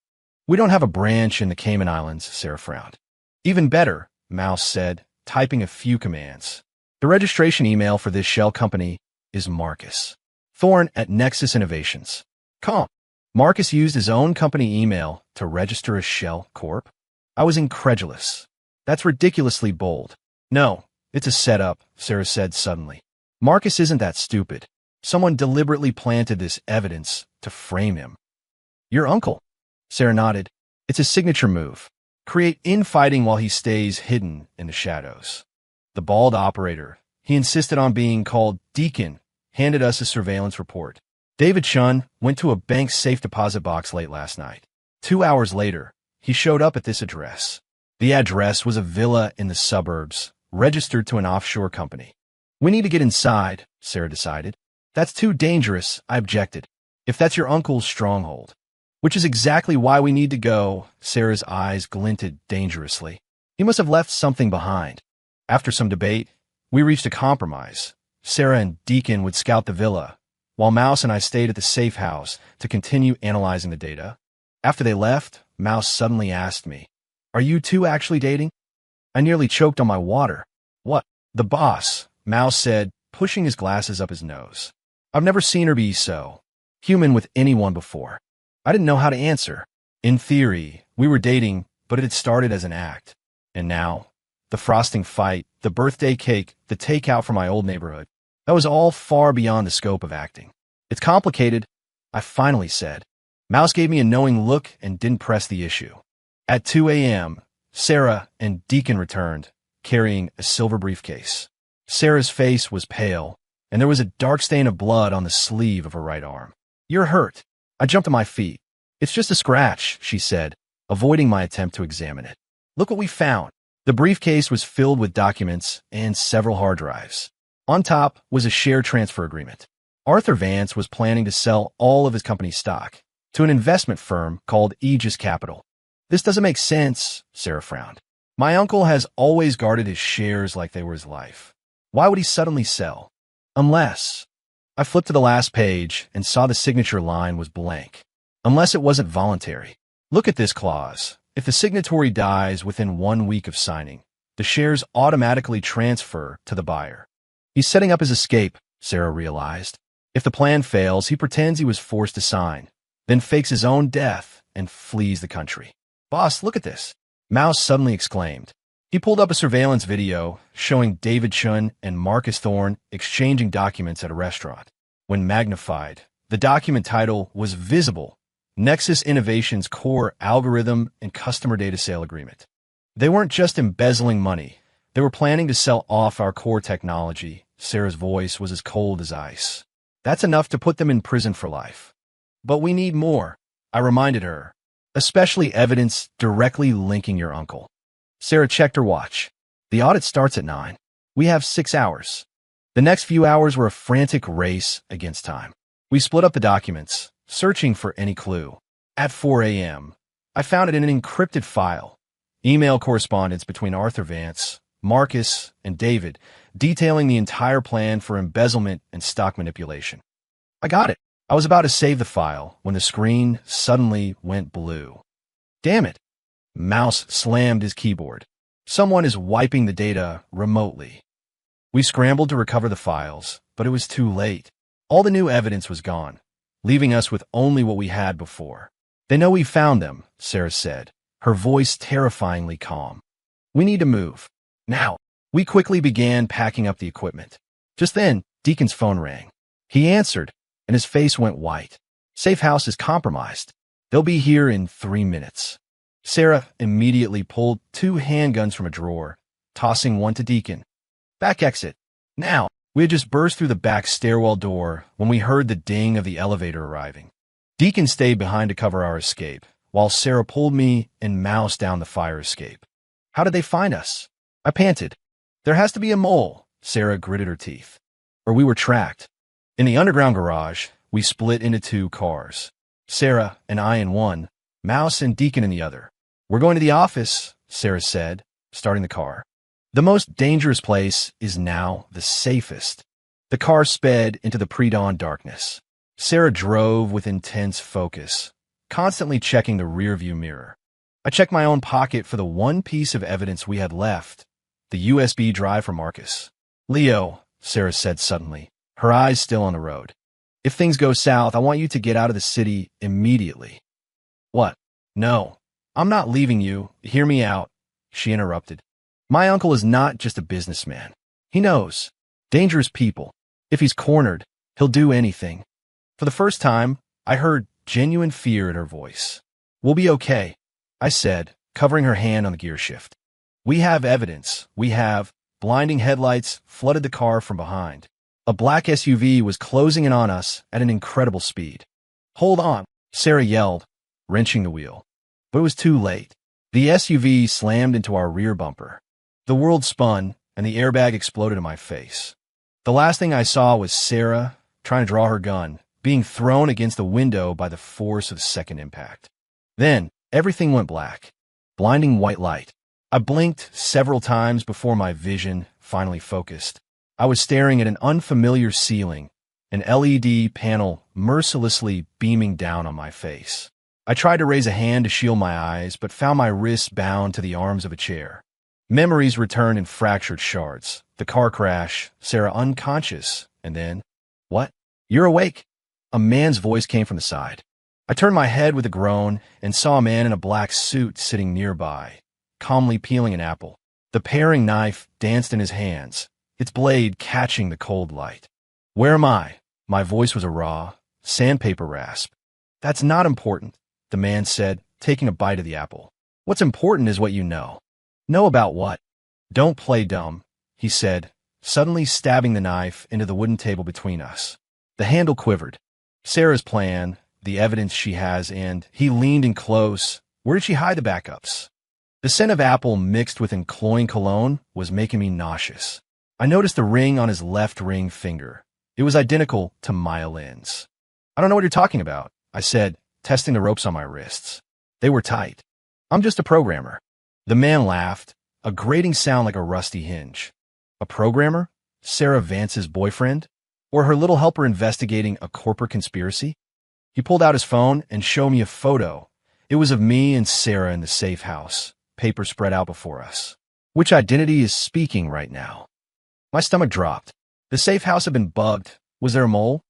We don't have a branch in the Cayman Islands," Sarah frowned. "Even better," Mouse said, typing a few commands. "The registration email for this shell company is Marcus Thorne at Nexus Innovations. Com." Marcus used his own company email to register a shell corp? I was incredulous. "That's ridiculously bold." "No, it's a setup," Sarah said suddenly. "Marcus isn't that stupid. Someone deliberately planted this evidence to frame him." "Your uncle?" Sarah nodded. "It's a signature move. Create infighting while he stays hidden in the shadows." The bald operator, he insisted on being called Deacon, handed us a surveillance report. "David Chun went to a bank's safe deposit box late last night. 2 hours later, he showed up at this address." The address was a villa in the suburbs, registered to an offshore company. "We need to get inside," Sarah decided. "That's too dangerous," I objected. "If that's your uncle's stronghold." "Which is exactly why we need to go," Sarah's eyes glinted dangerously. "He must have left something behind." After some debate, we reached a compromise. Sarah and Deacon would scout the villa, while Mouse and I stayed at the safe house to continue analyzing the data. After they left, Mouse suddenly asked me, "Are you two actually dating?" I nearly choked on my water. "What?" "The boss," Mouse said, pushing his glasses up his nose. I've never seen her be so human with anyone before. I didn't know how to answer. In theory, we were dating, but it had started as an act. And now, the frosting fight, the birthday cake, the takeout from my old neighborhood, that was all far beyond the scope of acting. "It's complicated," I finally said. Mouse gave me a knowing look and didn't press the issue. At 2 a.m., Sarah and Deacon returned, carrying a silver briefcase. Sarah's face was pale, and there was a dark stain of blood on the sleeve of her right arm. "You're hurt." I jumped to my feet. "It's just a scratch," she said, avoiding my attempt to examine it. "Look what we found." The briefcase was filled with documents and several hard drives. On top was a share transfer agreement. Arthur Vance was planning to sell all of his company's stock to an investment firm called Aegis Capital. "This doesn't make sense," Sarah frowned. "My uncle has always guarded his shares like they were his life. Why would he suddenly sell? Unless..." I flipped to the last page and saw the signature line was blank. Unless it wasn't voluntary. "Look at this clause. If the signatory dies within 1 week of signing, the shares automatically transfer to the buyer." He's setting up his escape, Sarah realized. If the plan fails, he pretends he was forced to sign, then fakes his own death and flees the country. "Boss, look at this," Mouse suddenly exclaimed. He pulled up a surveillance video showing David Chun and Marcus Thorne exchanging documents at a restaurant. When magnified, the document title was visible: Nexus Innovations Core Algorithm and Customer Data Sale Agreement. They weren't just embezzling money. They were planning to sell off our core technology. Sarah's voice was as cold as ice. "That's enough to put them in prison for life. But we need more," I reminded her. "Especially evidence directly linking your uncle." Sarah checked her watch. "The audit starts at 9. We have 6 hours." The next few hours were a frantic race against time. We split up the documents, searching for any clue. At 4 a.m., I found it in an encrypted file. Email correspondence between Arthur Vance, Marcus, and David, detailing the entire plan for embezzlement and stock manipulation. I got it. I was about to save the file when the screen suddenly went blue. "Damn it." Mouse slammed his keyboard. "Someone is wiping the data remotely." We scrambled to recover the files, but it was too late. All the new evidence was gone, leaving us with only what we had before. "They know we found them," Sarah said, her voice terrifyingly calm. "We need to move. Now." We quickly began packing up the equipment. Just then, Deacon's phone rang. He answered, and his face went white. "Safe house is compromised. They'll be here in 3 minutes." Sarah immediately pulled 2 handguns from a drawer, tossing one to Deacon. "Back exit. Now." We had just burst through the back stairwell door when we heard the ding of the elevator arriving. Deacon stayed behind to cover our escape, while Sarah pulled me and Mouse down the fire escape. "How did they find us?" I panted. "There has to be a mole," Sarah gritted her teeth. "Or we were tracked." In the underground garage, we split into 2 cars. Sarah and I in one, Mouse and Deacon in the other. "We're going to the office," Sarah said, starting the car. "The most dangerous place is now the safest." The car sped into the pre-dawn darkness. Sarah drove with intense focus, constantly checking the rearview mirror. I checked my own pocket for the one piece of evidence we had left, the USB drive from Marcus. "Leo," Sarah said suddenly, her eyes still on the road. "If things go south, I want you to get out of the city immediately." "What?" "No, I'm not leaving you. Hear me out," she interrupted. "My uncle is not just a businessman. He knows dangerous people. If he's cornered, he'll do anything." For the first time, I heard genuine fear in her voice. "We'll be okay," I said, covering her hand on the gear shift. "We have evidence. We have..." Blinding headlights flooded the car from behind. A black SUV was closing in on us at an incredible speed. "Hold on," Sarah yelled, wrenching the wheel. But it was too late. The SUV slammed into our rear bumper. The world spun, and the airbag exploded in my face. The last thing I saw was Sarah, trying to draw her gun, being thrown against the window by the force of the second impact. Then, everything went black. Blinding white light. I blinked several times before my vision finally focused. I was staring at an unfamiliar ceiling, an LED panel mercilessly beaming down on my face. I tried to raise a hand to shield my eyes, but found my wrists bound to the arms of a chair. Memories returned in fractured shards. The car crash, Sarah unconscious, and then, "What? You're awake?" A man's voice came from the side. I turned my head with a groan and saw a man in a black suit sitting nearby, calmly peeling an apple. The paring knife danced in his hands, its blade catching the cold light. "Where am I?" My voice was a raw, sandpaper rasp. "That's not important," the man said, taking a bite of the apple. "What's important is what you know." "Know about what?" "Don't play dumb," he said, suddenly stabbing the knife into the wooden table between us. The handle quivered. Sarah's plan, the evidence she has, and he leaned in close. Where did she hide the backups? The scent of apple mixed with cloying cologne was making me nauseous. I noticed the ring on his left ring finger. It was identical to Maya Lynn's. "I don't know what you're talking about," I said, testing the ropes on my wrists. They were tight. "I'm just a programmer." The man laughed, a grating sound like a rusty hinge. "A programmer? Sarah Vance's boyfriend? Or her little helper investigating a corporate conspiracy?" He pulled out his phone and showed me a photo. It was of me and Sarah in the safe house, paper spread out before us. Which identity is speaking right now? My stomach dropped. The safe house had been bugged. Was there a mole,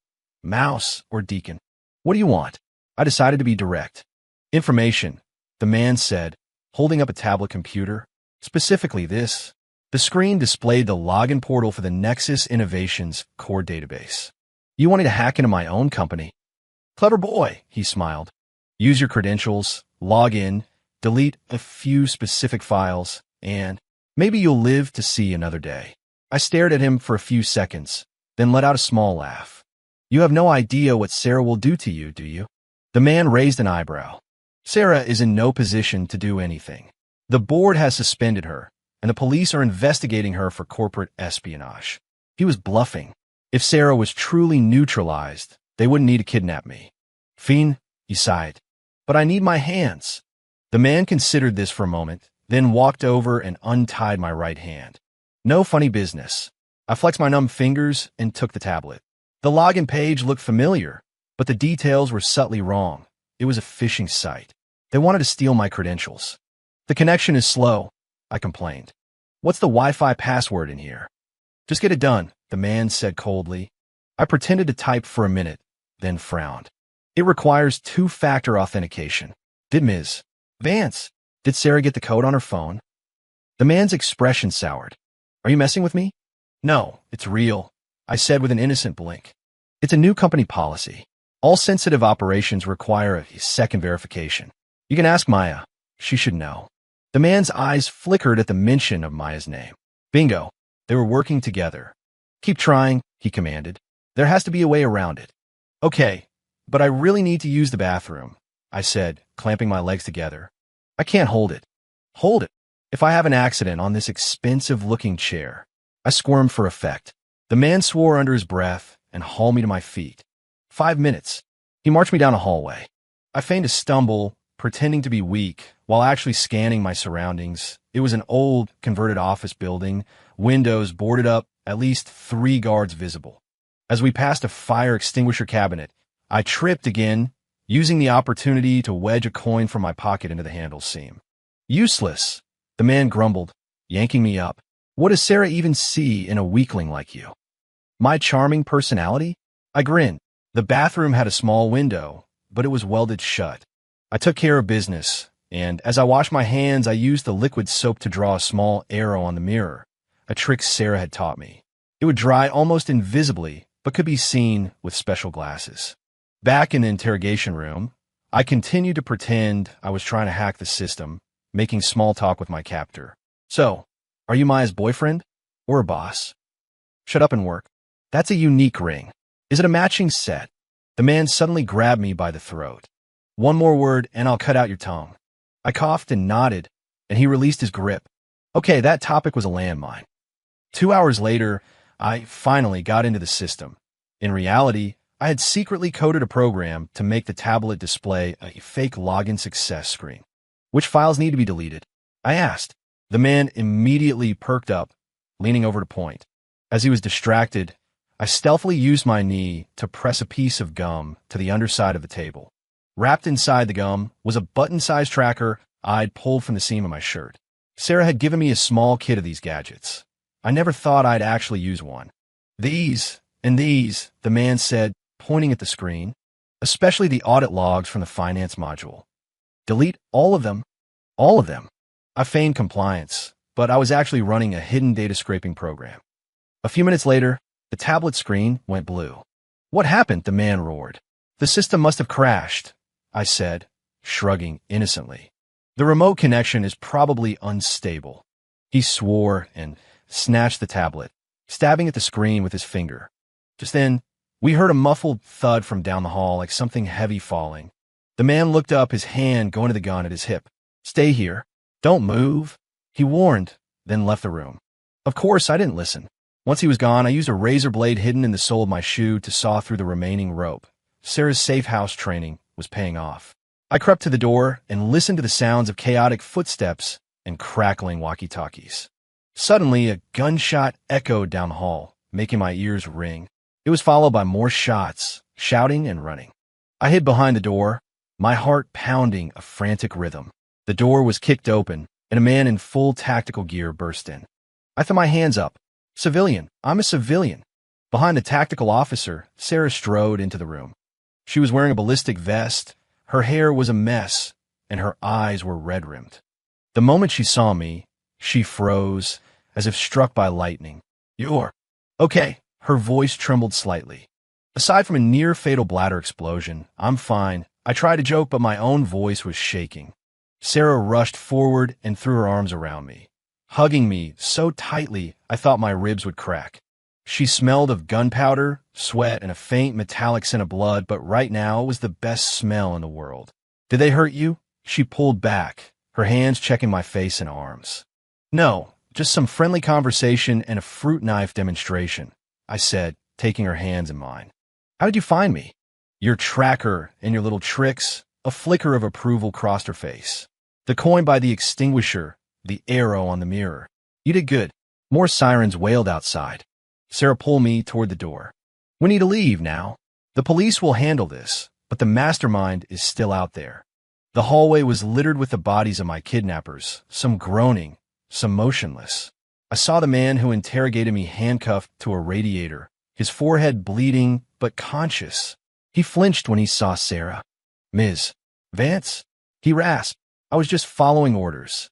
mouse, or Deacon? "What do you want?" I decided to be direct. "Information," the man said, holding up a tablet computer. "Specifically this." The screen displayed the login portal for the Nexus Innovations core database. "You wanted to hack into my own company." "Clever boy," he smiled. "Use your credentials, log in, delete a few specific files, and maybe you'll live to see another day." I stared at him for a few seconds, then let out a small laugh. "You have no idea what Sarah will do to you, do you?" The man raised an eyebrow. "Sarah is in no position to do anything. The board has suspended her, and the police are investigating her for corporate espionage." He was bluffing. If Sarah was truly neutralized, they wouldn't need to kidnap me. "Fiend," he sighed. "But I need my hands." The man considered this for a moment, then walked over and untied my right hand. "No funny business." I flexed my numb fingers and took the tablet. The login page looked familiar, but the details were subtly wrong. It was a phishing site. They wanted to steal my credentials. "The connection is slow," I complained. "What's the Wi-Fi password in here?" "Just get it done," the man said coldly. I pretended to type for a minute, then frowned. "It requires two-factor authentication." "Did Ms. Vance, did Sarah get the code on her phone?" The man's expression soured. "Are you messing with me?" "No, it's real," I said with an innocent blink. "It's a new company policy. All sensitive operations require a second verification. You can ask Maya. She should know." The man's eyes flickered at the mention of Maya's name. Bingo. They were working together. "Keep trying," he commanded. "There has to be a way around it." "Okay, but I really need to use the bathroom," I said, clamping my legs together. "I can't hold it." "Hold it. If I have an accident on this expensive-looking chair." I squirmed for effect. The man swore under his breath and hauled me to my feet. 5 minutes. He marched me down a hallway. I feigned a stumble, pretending to be weak, while actually scanning my surroundings. It was an old, converted office building, windows boarded up, at least 3 guards visible. As we passed a fire extinguisher cabinet, I tripped again, using the opportunity to wedge a coin from my pocket into the handle seam. "Useless," the man grumbled, yanking me up. "What does Sarah even see in a weakling like you?" "My charming personality?" I grinned. The bathroom had a small window, but it was welded shut. I took care of business, and as I washed my hands, I used the liquid soap to draw a small arrow on the mirror, a trick Sarah had taught me. It would dry almost invisibly, but could be seen with special glasses. Back in the interrogation room, I continued to pretend I was trying to hack the system, making small talk with my captor. "So, are you Maya's boyfriend? Or a boss?" "Shut up and work." "That's a unique ring. Is it a matching set?" The man suddenly grabbed me by the throat. "One more word and I'll cut out your tongue." I coughed and nodded, and he released his grip. Okay, that topic was a landmine. 2 hours later, I finally got into the system. In reality, I had secretly coded a program to make the tablet display a fake login success screen. "Which files need to be deleted?" I asked. The man immediately perked up, leaning over to point. As he was distracted, I stealthily used my knee to press a piece of gum to the underside of the table. Wrapped inside the gum was a button-sized tracker I'd pulled from the seam of my shirt. Sarah had given me a small kit of these gadgets. I never thought I'd actually use one. These and these, the man said, pointing at the screen, especially the audit logs from the finance module. Delete all of them. All of them. I feigned compliance, but I was actually running a hidden data scraping program. A few minutes later, the tablet screen went blue. What happened? The man roared. The system must have crashed, I said, shrugging innocently. The remote connection is probably unstable. He swore and snatched the tablet, stabbing at the screen with his finger. Just then, we heard a muffled thud from down the hall, like something heavy falling. The man looked up, his hand going to the gun at his hip. Stay here. Don't move, he warned, then left the room. Of course, I didn't listen. Once he was gone, I used a razor blade hidden in the sole of my shoe to saw through the remaining rope. Sarah's safe house training was paying off. I crept to the door and listened to the sounds of chaotic footsteps and crackling walkie-talkies. Suddenly, a gunshot echoed down the hall, making my ears ring. It was followed by more shots, shouting and running. I hid behind the door, my heart pounding a frantic rhythm. The door was kicked open, and a man in full tactical gear burst in. I threw my hands up. Civilian, I'm a civilian. Behind the tactical officer, Sarah strode into the room. She was wearing a ballistic vest, her hair was a mess, and her eyes were red-rimmed. The moment she saw me, she froze, as if struck by lightning. You're okay. Her voice trembled slightly. Aside from a near-fatal bladder explosion, I'm fine. I tried to joke, but my own voice was shaking. Sarah rushed forward and threw her arms around me, hugging me so tightly I thought my ribs would crack. She smelled of gunpowder, sweat, and a faint metallic scent of blood, but right now it was the best smell in the world. Did they hurt you? She pulled back, her hands checking my face and arms. No, just some friendly conversation and a fruit knife demonstration, I said, taking her hands in mine. How did you find me? Your tracker and your little tricks. A flicker of approval crossed her face. The coin by the extinguisher, the arrow on the mirror. You did good. More sirens wailed outside. Sarah pulled me toward the door. We need to leave now. The police will handle this, but the mastermind is still out there. The hallway was littered with the bodies of my kidnappers, some groaning, some motionless. I saw the man who interrogated me handcuffed to a radiator, his forehead bleeding but conscious. He flinched when he saw Sarah. Ms. Vance? He rasped. I was just following orders.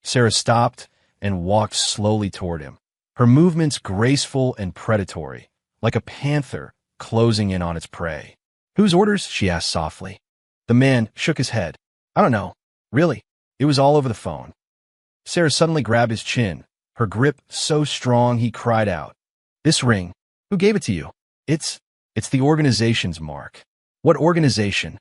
Sarah stopped and walked slowly toward him, her movements graceful and predatory, like a panther closing in on its prey. Whose orders? She asked softly. The man shook his head. I don't know. Really? It was all over the phone. Sarah suddenly grabbed his chin, her grip so strong he cried out. This ring. Who gave it to you? It's the organization's mark. What organization?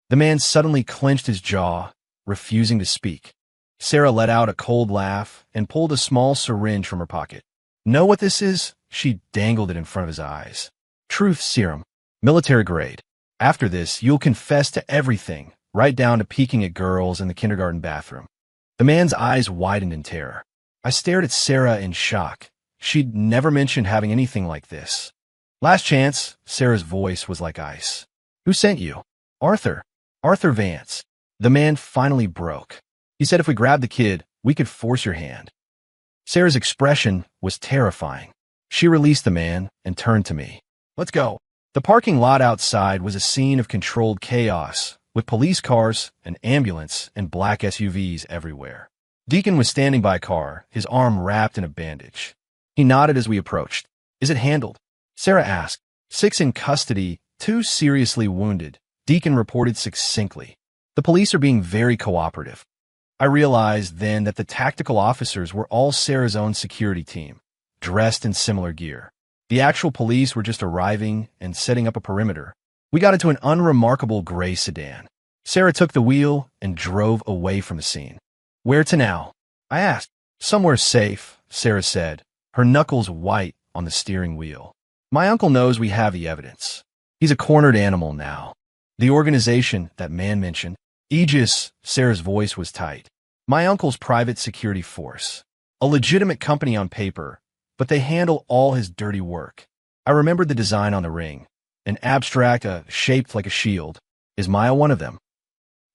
The man suddenly clenched his jaw, refusing to speak. Sarah let out a cold laugh and pulled a small syringe from her pocket. Know what this is? She dangled it in front of his eyes. Truth serum. Military grade. After this, you'll confess to everything, right down to peeking at girls in the kindergarten bathroom. The man's eyes widened in terror. I stared at Sarah in shock. She'd never mentioned having anything like this. Last chance, Sarah's voice was like ice. Who sent you? Arthur. Arthur Vance. The man finally broke. He said if we grabbed the kid, we could force your hand. Sarah's expression was terrifying. She released the man and turned to me. Let's go. The parking lot outside was a scene of controlled chaos, with police cars, an ambulance, and black SUVs everywhere. Deacon was standing by a car, his arm wrapped in a bandage. He nodded as we approached. Is it handled? Sarah asked. 6 in custody, 2 seriously wounded. Deacon reported succinctly. The police are being very cooperative. I realized then that the tactical officers were all Sarah's own security team, dressed in similar gear. The actual police were just arriving and setting up a perimeter. We got into an unremarkable gray sedan. Sarah took the wheel and drove away from the scene. Where to now? I asked. Somewhere safe, Sarah said, her knuckles white on the steering wheel. My uncle knows we have the evidence. He's a cornered animal now. The organization that man mentioned, Aegis, Sarah's voice was tight. My uncle's private security force. A legitimate company on paper, but they handle all his dirty work. I remembered the design on the ring, an abstract, shaped like a shield. Is Maya one of them?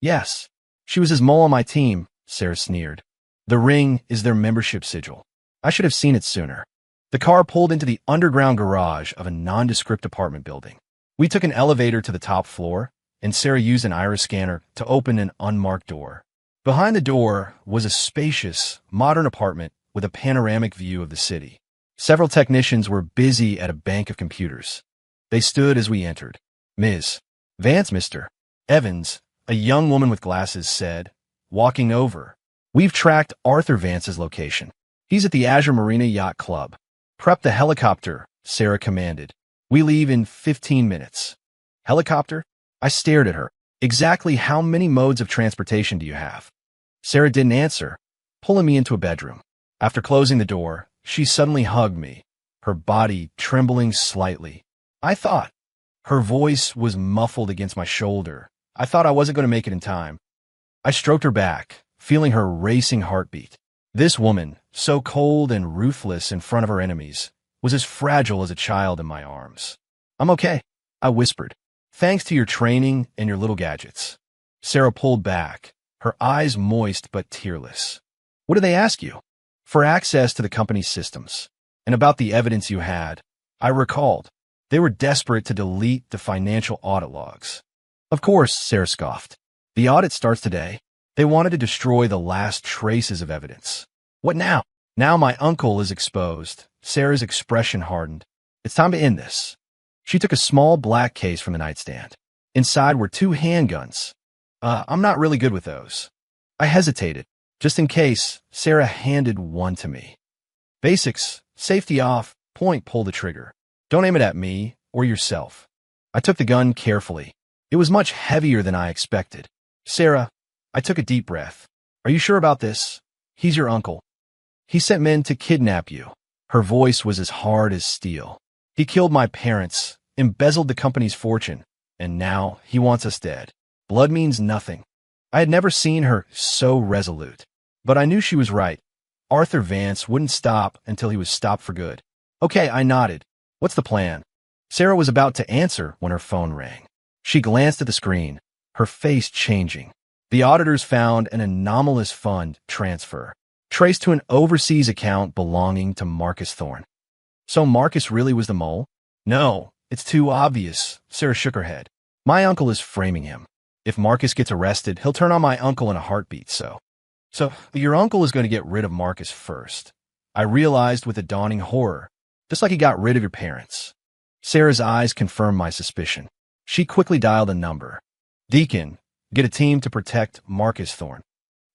Yes. She was his mole on my team, Sarah sneered. The ring is their membership sigil. I should have seen it sooner. The car pulled into the underground garage of a nondescript apartment building. We took an elevator to the top floor, and Sarah used an iris scanner to open an unmarked door. Behind the door was a spacious, modern apartment with a panoramic view of the city. Several technicians were busy at a bank of computers. They stood as we entered. Ms. Vance, Mr. Evans, a young woman with glasses, said, walking over. We've tracked Arthur Vance's location. He's at the Azure Marina Yacht Club. Prep the helicopter, Sarah commanded. We leave in 15 minutes. Helicopter? I stared at her. Exactly how many modes of transportation do you have? Sarah didn't answer, pulling me into a bedroom. After closing the door, she suddenly hugged me, her body trembling slightly. Her voice was muffled against my shoulder. I thought I wasn't going to make it in time. I stroked her back, feeling her racing heartbeat. This woman, so cold and ruthless in front of her enemies, was as fragile as a child in my arms. I'm okay, I whispered. Thanks to your training and your little gadgets. Sarah pulled back, her eyes moist but tearless. What did they ask you? For access to the company's systems, and about the evidence you had. I recalled. They were desperate to delete the financial audit logs. Of course, Sarah scoffed. The audit starts today. They wanted to destroy the last traces of evidence. What now? Now my uncle is exposed. Sarah's expression hardened. It's time to end this. She took a small black case from the nightstand. Inside were 2 handguns. I'm not really good with those. I hesitated. Just in case, Sarah handed one to me. Basics, safety off, point, pull the trigger. Don't aim it at me or yourself. I took the gun carefully. It was much heavier than I expected. Sarah, I took a deep breath. Are you sure about this? He's your uncle. He sent men to kidnap you. Her voice was as hard as steel. He killed my parents, embezzled the company's fortune, and now he wants us dead. Blood means nothing. I had never seen her so resolute. But I knew she was right. Arthur Vance wouldn't stop until he was stopped for good. Okay, I nodded. What's the plan? Sarah was about to answer when her phone rang. She glanced at the screen, her face changing. The auditors found an anomalous fund transfer, traced to an overseas account belonging to Marcus Thorne. So Marcus really was the mole? No, it's too obvious. Sarah shook her head. My uncle is framing him. If Marcus gets arrested, he'll turn on my uncle in a heartbeat, So your uncle is going to get rid of Marcus first. I realized with a dawning horror, just like he got rid of your parents. Sarah's eyes confirmed my suspicion. She quickly dialed a number. Deacon, get a team to protect Marcus Thorne.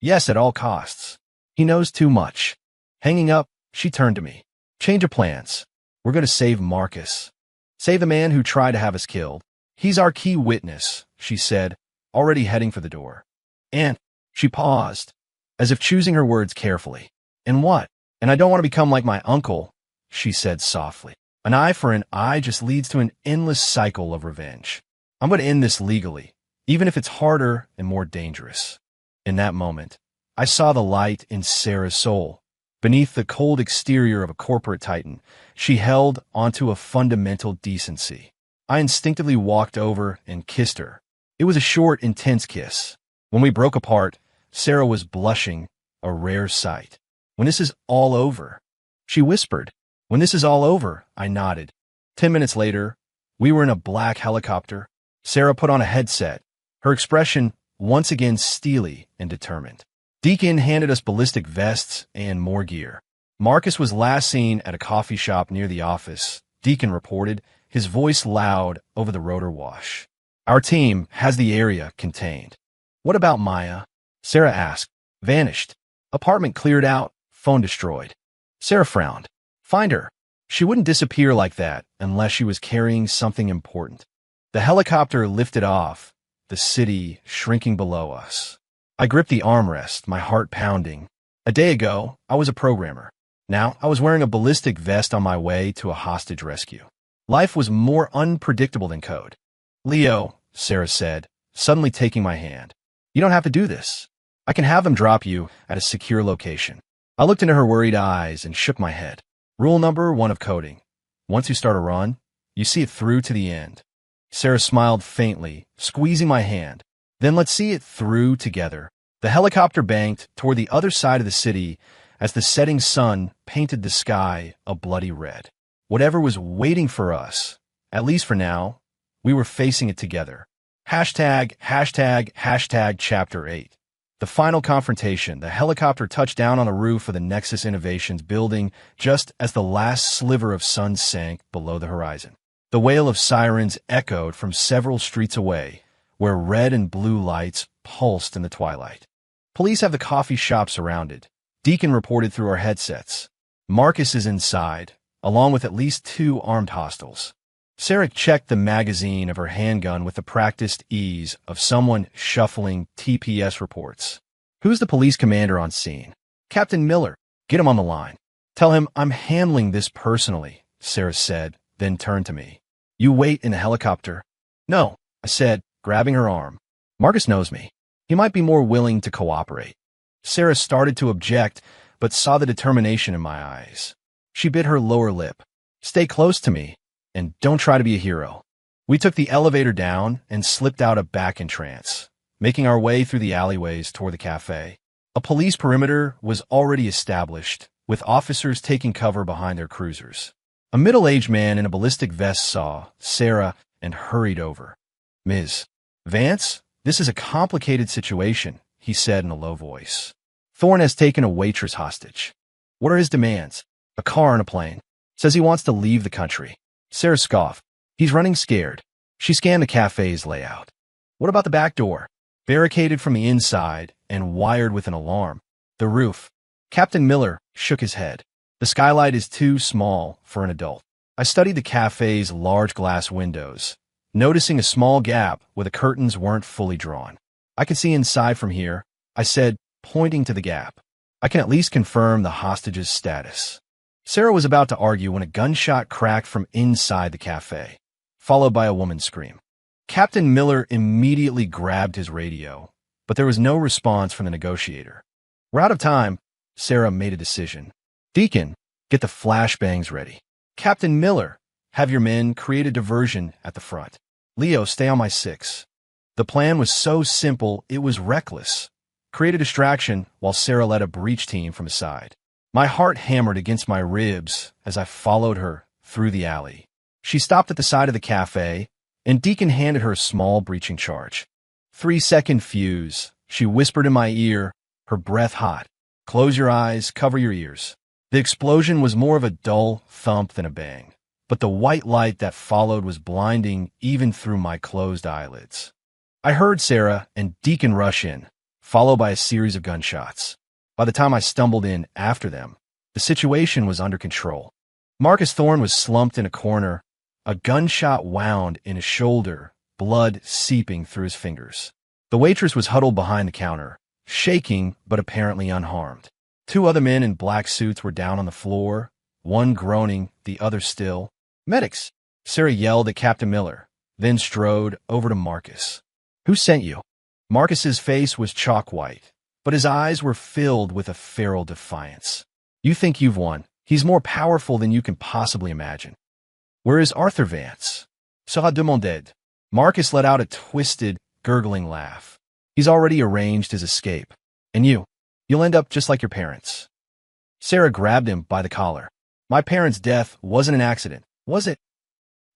Yes, at all costs. He knows too much. Hanging up, she turned to me. Change of plans. We're going to save Marcus. Save the man who tried to have us killed. He's our key witness, she said, already heading for the door. And she paused, as if choosing her words carefully. And what? And I don't want to become like my uncle, she said softly. An eye for an eye just leads to an endless cycle of revenge. I'm going to end this legally, even if it's harder and more dangerous. In that moment, I saw the light in Sarah's soul. Beneath the cold exterior of a corporate titan, she held onto a fundamental decency. I instinctively walked over and kissed her. It was a short, intense kiss. When we broke apart, Sarah was blushing, a rare sight. When this is all over, she whispered. When this is all over, I nodded. 10 minutes later, we were in a black helicopter. Sarah put on a headset, her expression once again steely and determined. Deacon handed us ballistic vests and more gear. Marcus was last seen at a coffee shop near the office, Deacon reported, his voice loud over the rotor wash. Our team has the area contained. What about Maya? Sarah asked. Vanished. Apartment cleared out, phone destroyed. Sarah frowned. Find her. She wouldn't disappear like that unless she was carrying something important. The helicopter lifted off, the city shrinking below us. I gripped the armrest, my heart pounding. A day ago, I was a programmer. Now, I was wearing a ballistic vest on my way to a hostage rescue. Life was more unpredictable than code. Leo, Sarah said, suddenly taking my hand. You don't have to do this. I can have them drop you at a secure location. I looked into her worried eyes and shook my head. Rule number one of coding. Once you start a run, you see it through to the end. Sarah smiled faintly, squeezing my hand. Then let's see it through together. The helicopter banked toward the other side of the city as the setting sun painted the sky a bloody red. Whatever was waiting for us, at least for now, we were facing it together. Hashtag Chapter 8. The final confrontation. The helicopter touched down on the roof of the Nexus Innovations building just as the last sliver of sun sank below the horizon. The wail of sirens echoed from several streets away, where red and blue lights pulsed in the twilight. Police have the coffee shop surrounded. Deacon reported through our headsets. Marcus is inside, along with at least 2 armed hostiles. Sarah checked the magazine of her handgun with the practiced ease of someone shuffling TPS reports. Who's the police commander on scene? Captain Miller. Get him on the line. Tell him I'm handling this personally, Sarah said, then turned to me. You wait in a helicopter. No, I said, grabbing her arm. Marcus knows me. He might be more willing to cooperate. Sarah started to object, but saw the determination in my eyes. She bit her lower lip. Stay close to me, and don't try to be a hero. We took the elevator down and slipped out a back entrance, making our way through the alleyways toward the cafe. A police perimeter was already established, with officers taking cover behind their cruisers. A middle-aged man in a ballistic vest saw Sarah and hurried over. Ms. Vance, this is a complicated situation, he said in a low voice. Thorne has taken a waitress hostage. What are his demands? A car and a plane. Says he wants to leave the country. Sarah scoffed. He's running scared. She scanned the cafe's layout. What about the back door? Barricaded from the inside and wired with an alarm. The roof. Captain Miller shook his head. The skylight is too small for an adult. I studied the cafe's large glass windows, noticing a small gap where the curtains weren't fully drawn. I can see inside from here, I said, pointing to the gap. I can at least confirm the hostage's status. Sarah was about to argue when a gunshot cracked from inside the cafe, followed by a woman's scream. Captain Miller immediately grabbed his radio, but there was no response from the negotiator. We're out of time. Sarah made a decision. Deacon, get the flashbangs ready. Captain Miller, have your men create a diversion at the front. Leo, stay on my 6. The plan was so simple, it was reckless. Create a distraction while Sarah led a breach team from his side. My heart hammered against my ribs as I followed her through the alley. She stopped at the side of the cafe, and Deacon handed her a small breaching charge. 3-second fuse, she whispered in my ear, her breath hot. Close your eyes, cover your ears. The explosion was more of a dull thump than a bang, but the white light that followed was blinding even through my closed eyelids. I heard Sarah and Deacon rush in, followed by a series of gunshots. By the time I stumbled in after them, the situation was under control. Marcus Thorne was slumped in a corner, a gunshot wound in his shoulder, blood seeping through his fingers. The waitress was huddled behind the counter, shaking but apparently unharmed. 2 other men in black suits were down on the floor, one groaning, the other still. Medics! Sarah yelled at Captain Miller, then strode over to Marcus. Who sent you? Marcus's face was chalk white, but his eyes were filled with a feral defiance. You think you've won. He's more powerful than you can possibly imagine. Where is Arthur Vance? Sera demanded. Marcus let out a twisted, gurgling laugh. He's already arranged his escape. And you'll end up just like your parents. Sarah grabbed him by the collar. My parents' death wasn't an accident, was it?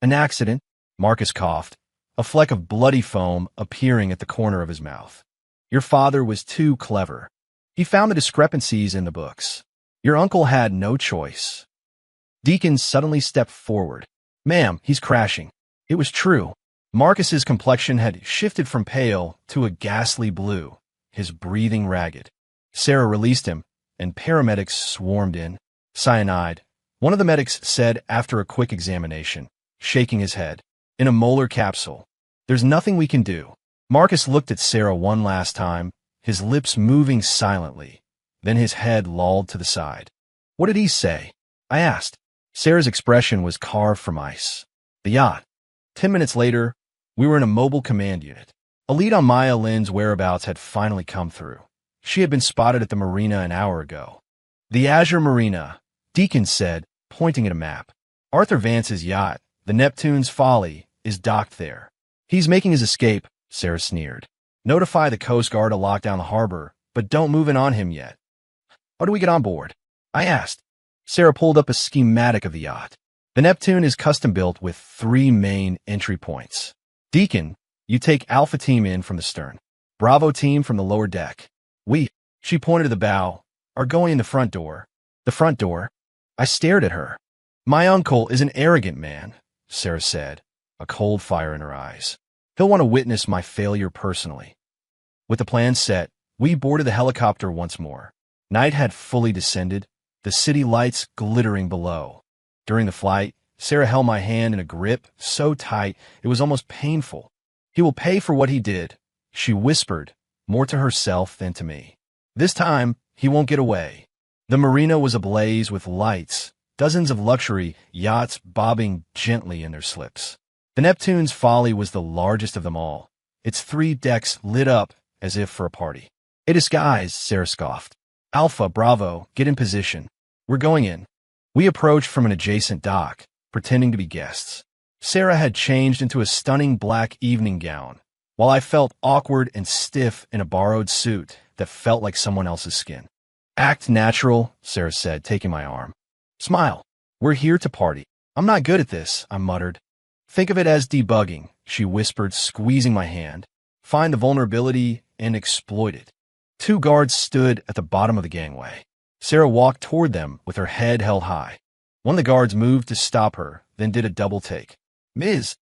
An accident? Marcus coughed, a fleck of bloody foam appearing at the corner of his mouth. Your father was too clever. He found the discrepancies in the books. Your uncle had no choice. Deacon suddenly stepped forward. Ma'am, he's crashing. It was true. Marcus's complexion had shifted from pale to a ghastly blue, his breathing ragged. Sarah released him, and paramedics swarmed in. Cyanide, one of the medics said after a quick examination, shaking his head. In a molar capsule. There's nothing we can do. Marcus looked at Sarah one last time, his lips moving silently. Then his head lolled to the side. What did he say? I asked. Sarah's expression was carved from ice. The yacht. 10 minutes later, we were in a mobile command unit. A lead on Maya Lin's whereabouts had finally come through. She had been spotted at the marina an hour ago. The Azure Marina, Deacon said, pointing at a map. Arthur Vance's yacht, the Neptune's Folly, is docked there. He's making his escape, Sarah sneered. Notify the Coast Guard to lock down the harbor, but don't move in on him yet. How do we get on board? I asked. Sarah pulled up a schematic of the yacht. The Neptune is custom-built with 3 main entry points. Deacon, you take Alpha Team in from the stern. Bravo Team from the lower deck. We, she pointed to the bow, are going in the front door. The front door? I stared at her. My uncle is an arrogant man, Sarah said, a cold fire in her eyes. He'll want to witness my failure personally. With the plan set, we boarded the helicopter once more. Night had fully descended, the city lights glittering below. During the flight, Sarah held my hand in a grip so tight it was almost painful. He will pay for what he did, she whispered, more to herself than to me. This time, he won't get away. The marina was ablaze with lights, dozens of luxury yachts bobbing gently in their slips. The Neptune's Folly was the largest of them all, its 3 decks lit up as if for a party. A disguise, Sarah scoffed. Alpha, Bravo, get in position. We're going in. We approached from an adjacent dock, pretending to be guests. Sarah had changed into a stunning black evening gown, while I felt awkward and stiff in a borrowed suit that felt like someone else's skin. Act natural, Sarah said, taking my arm. Smile. We're here to party. I'm not good at this, I muttered. Think of it as debugging, she whispered, squeezing my hand. Find the vulnerability and exploit it. 2 guards stood at the bottom of the gangway. Sarah walked toward them with her head held high. One of the guards moved to stop her, then did a double take. Ms.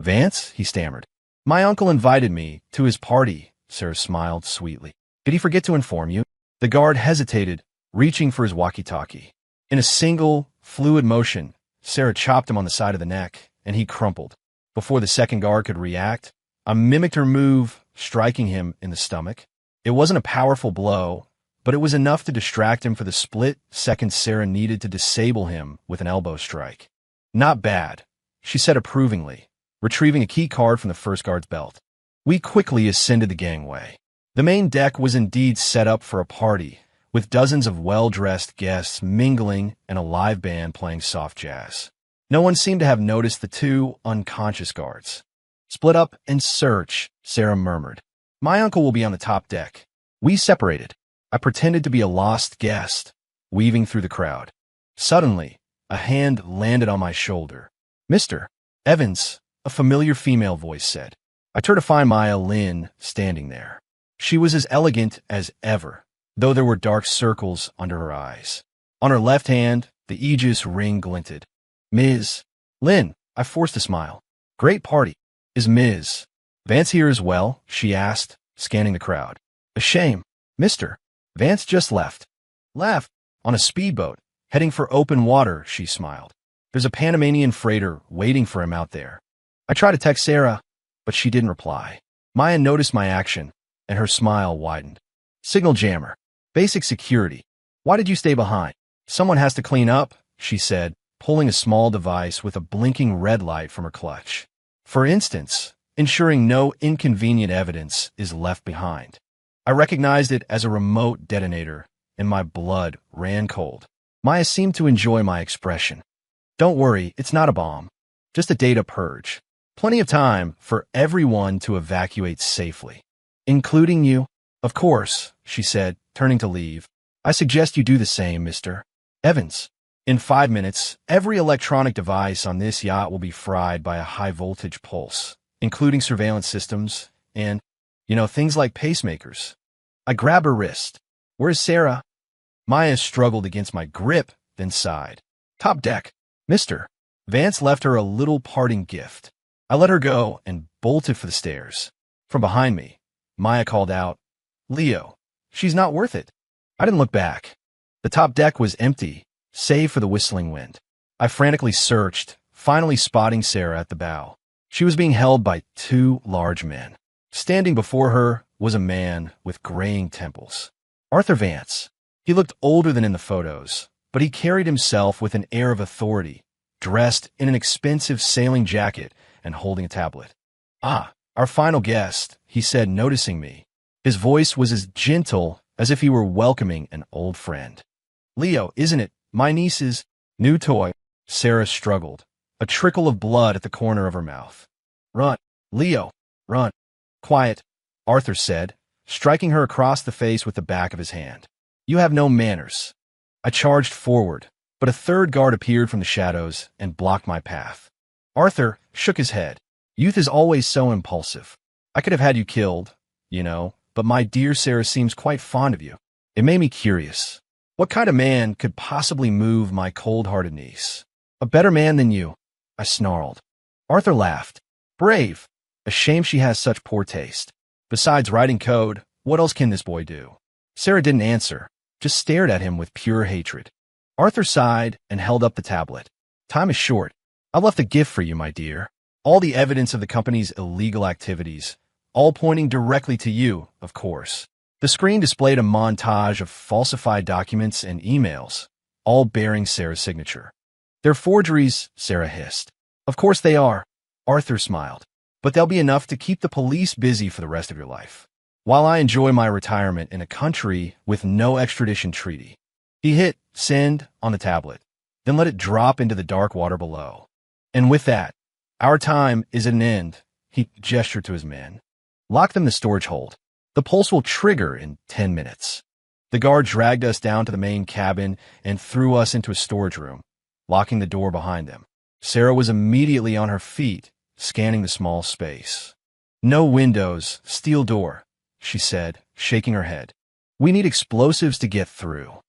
Vance, he stammered. My uncle invited me to his party, Sarah smiled sweetly. Did he forget to inform you? The guard hesitated, reaching for his walkie-talkie. In a single, fluid motion, Sarah chopped him on the side of the neck, and he crumpled. Before the second guard could react, I mimicked her move, striking him in the stomach. It wasn't a powerful blow, but it was enough to distract him for the split second Sarah needed to disable him with an elbow strike. Not bad, she said approvingly, retrieving a key card from the first guard's belt. We quickly ascended the gangway. The main deck was indeed set up for a party, with dozens of well-dressed guests mingling and a live band playing soft jazz. No one seemed to have noticed the 2 unconscious guards. Split up and search, Sarah murmured. My uncle will be on the top deck. We separated. I pretended to be a lost guest, weaving through the crowd. Suddenly, a hand landed on my shoulder. Mr. Evans, a familiar female voice said. I turned to find Maya Lynn standing there. She was as elegant as ever, though there were dark circles under her eyes. On her left hand, the Aegis ring glinted. Ms. Lynn, I forced a smile. Great party. Is Ms. Vance here as well? She asked, scanning the crowd. A shame. Mr. Vance just left. Left? On a speedboat, heading for open water, she smiled. There's a Panamanian freighter waiting for him out there. I tried to text Sarah, but she didn't reply. Maya noticed my action, and her smile widened. Signal jammer. Basic security. Why did you stay behind? Someone has to clean up, she said, pulling a small device with a blinking red light from her clutch. For instance, ensuring no inconvenient evidence is left behind. I recognized it as a remote detonator, and my blood ran cold. Maya seemed to enjoy my expression. Don't worry, it's not a bomb. Just a data purge. Plenty of time for everyone to evacuate safely. Including you? Of course, she said, turning to leave. I suggest you do the same, Mr. Evans. In 5 minutes, every electronic device on this yacht will be fried by a high-voltage pulse, including surveillance systems and, things like pacemakers. I grabbed her wrist. Where's Sarah? Maya struggled against my grip, then sighed. Top deck. Mr. Vance left her a little parting gift. I let her go and bolted for the stairs. From behind me, Maya called out, Leo, she's not worth it. I didn't look back. The top deck was empty, save for the whistling wind. I frantically searched, finally spotting Sarah at the bow. She was being held by 2 large men. Standing before her was a man with graying temples. Arthur Vance. He looked older than in the photos, but he carried himself with an air of authority, dressed in an expensive sailing jacket and holding a tablet. Ah, our final guest, he said, noticing me. His voice was as gentle as if he were welcoming an old friend. Leo, isn't it? My niece is... New toy. Sarah struggled, a trickle of blood at the corner of her mouth. Run, Leo, run. Quiet, Arthur said, striking her across the face with the back of his hand. You have no manners. I charged forward, but a third guard appeared from the shadows and blocked my path. Arthur shook his head. Youth is always so impulsive. I could have had you killed, but my dear Sarah seems quite fond of you. It made me curious. What kind of man could possibly move my cold-hearted niece? A better man than you, I snarled. Arthur laughed. Brave. A shame she has such poor taste. Besides writing code, what else can this boy do? Sarah didn't answer, just stared at him with pure hatred. Arthur sighed and held up the tablet. Time is short. I left a gift for you, my dear. All the evidence of the company's illegal activities, all pointing directly to you, of course. The screen displayed a montage of falsified documents and emails, all bearing Sarah's signature. They're forgeries, Sarah hissed. Of course they are, Arthur smiled. But they'll be enough to keep the police busy for the rest of your life, while I enjoy my retirement in a country with no extradition treaty. He hit send on the tablet, then let it drop into the dark water below. And with that, our time is at an end, he gestured to his men. Lock them in the storage hold. The pulse will trigger in 10 minutes. The guard dragged us down to the main cabin and threw us into a storage room, locking the door behind them. Sarah was immediately on her feet, scanning the small space. No windows, steel door, she said, shaking her head. We need explosives to get through.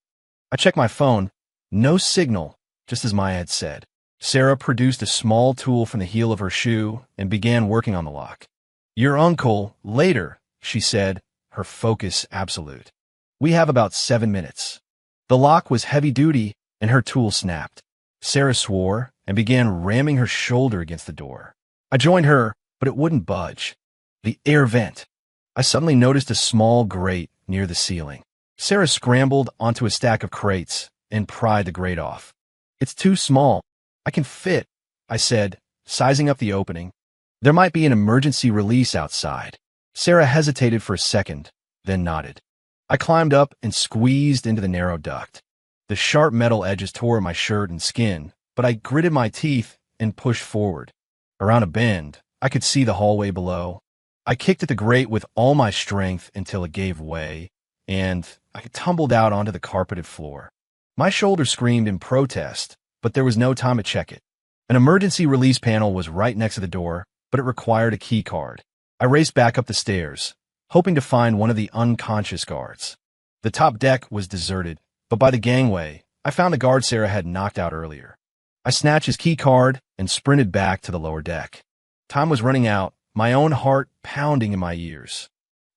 I checked my phone. No signal, just as Maya had said. Sarah produced a small tool from the heel of her shoe and began working on the lock. Your uncle, later, she said, her focus absolute. We have about 7 minutes. The lock was heavy-duty, and her tool snapped. Sarah swore and began ramming her shoulder against the door. I joined her, but it wouldn't budge. The air vent. I suddenly noticed a small grate near the ceiling. Sarah scrambled onto a stack of crates and pried the grate off. It's too small. I can fit, I said, sizing up the opening. There might be an emergency release outside. Sarah hesitated for a second, then nodded. I climbed up and squeezed into the narrow duct. The sharp metal edges tore my shirt and skin, but I gritted my teeth and pushed forward. Around a bend, I could see the hallway below. I kicked at the grate with all my strength until it gave way, and I tumbled out onto the carpeted floor. My shoulder screamed in protest, but there was no time to check it. An emergency release panel was right next to the door, but it required a key card. I raced back up the stairs, hoping to find one of the unconscious guards. The top deck was deserted, but by the gangway, I found the guard Sarah had knocked out earlier. I snatched his key card and sprinted back to the lower deck. Time was running out, my own heart pounding in my ears.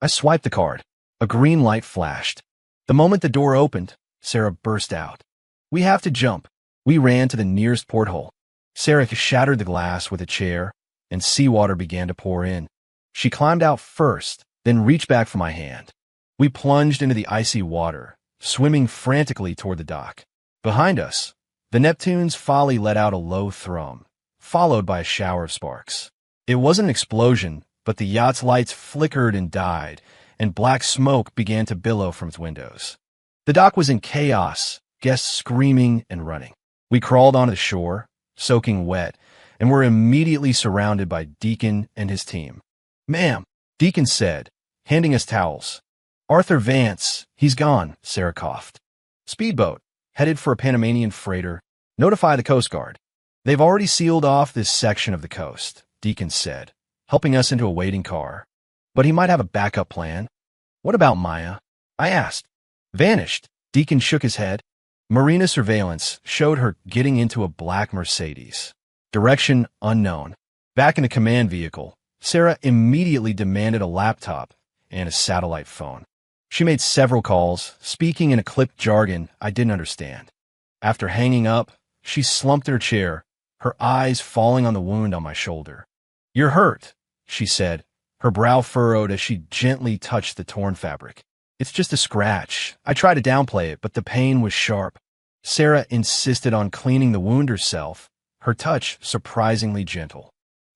I swiped the card. A green light flashed. The moment the door opened, Sarah burst out. We have to jump. We ran to the nearest porthole. Sarah shattered the glass with a chair, and seawater began to pour in. She climbed out first, then reached back for my hand. We plunged into the icy water, swimming frantically toward the dock. Behind us, the Neptune's Folly let out a low thrum, followed by a shower of sparks. It wasn't an explosion, but the yacht's lights flickered and died, and black smoke began to billow from its windows. The dock was in chaos, guests screaming and running. We crawled onto the shore, soaking wet, and were immediately surrounded by Deacon and his team. Ma'am, Deacon said, handing us towels. Arthur Vance, he's gone, Sarah coughed. Speedboat, headed for a Panamanian freighter. Notify the Coast Guard. They've already sealed off this section of the coast, Deacon said, helping us into a waiting car. But he might have a backup plan. What about Maya? I asked. Vanished. Deacon shook his head. Marina surveillance showed her getting into a black Mercedes. Direction unknown. Back in the command vehicle, Sarah immediately demanded a laptop and a satellite phone. She made several calls, speaking in a clipped jargon I didn't understand. After hanging up, she slumped in her chair, her eyes falling on the wound on my shoulder. You're hurt, she said, her brow furrowed as she gently touched the torn fabric. It's just a scratch. I tried to downplay it, but the pain was sharp. Sarah insisted on cleaning the wound herself, her touch surprisingly gentle.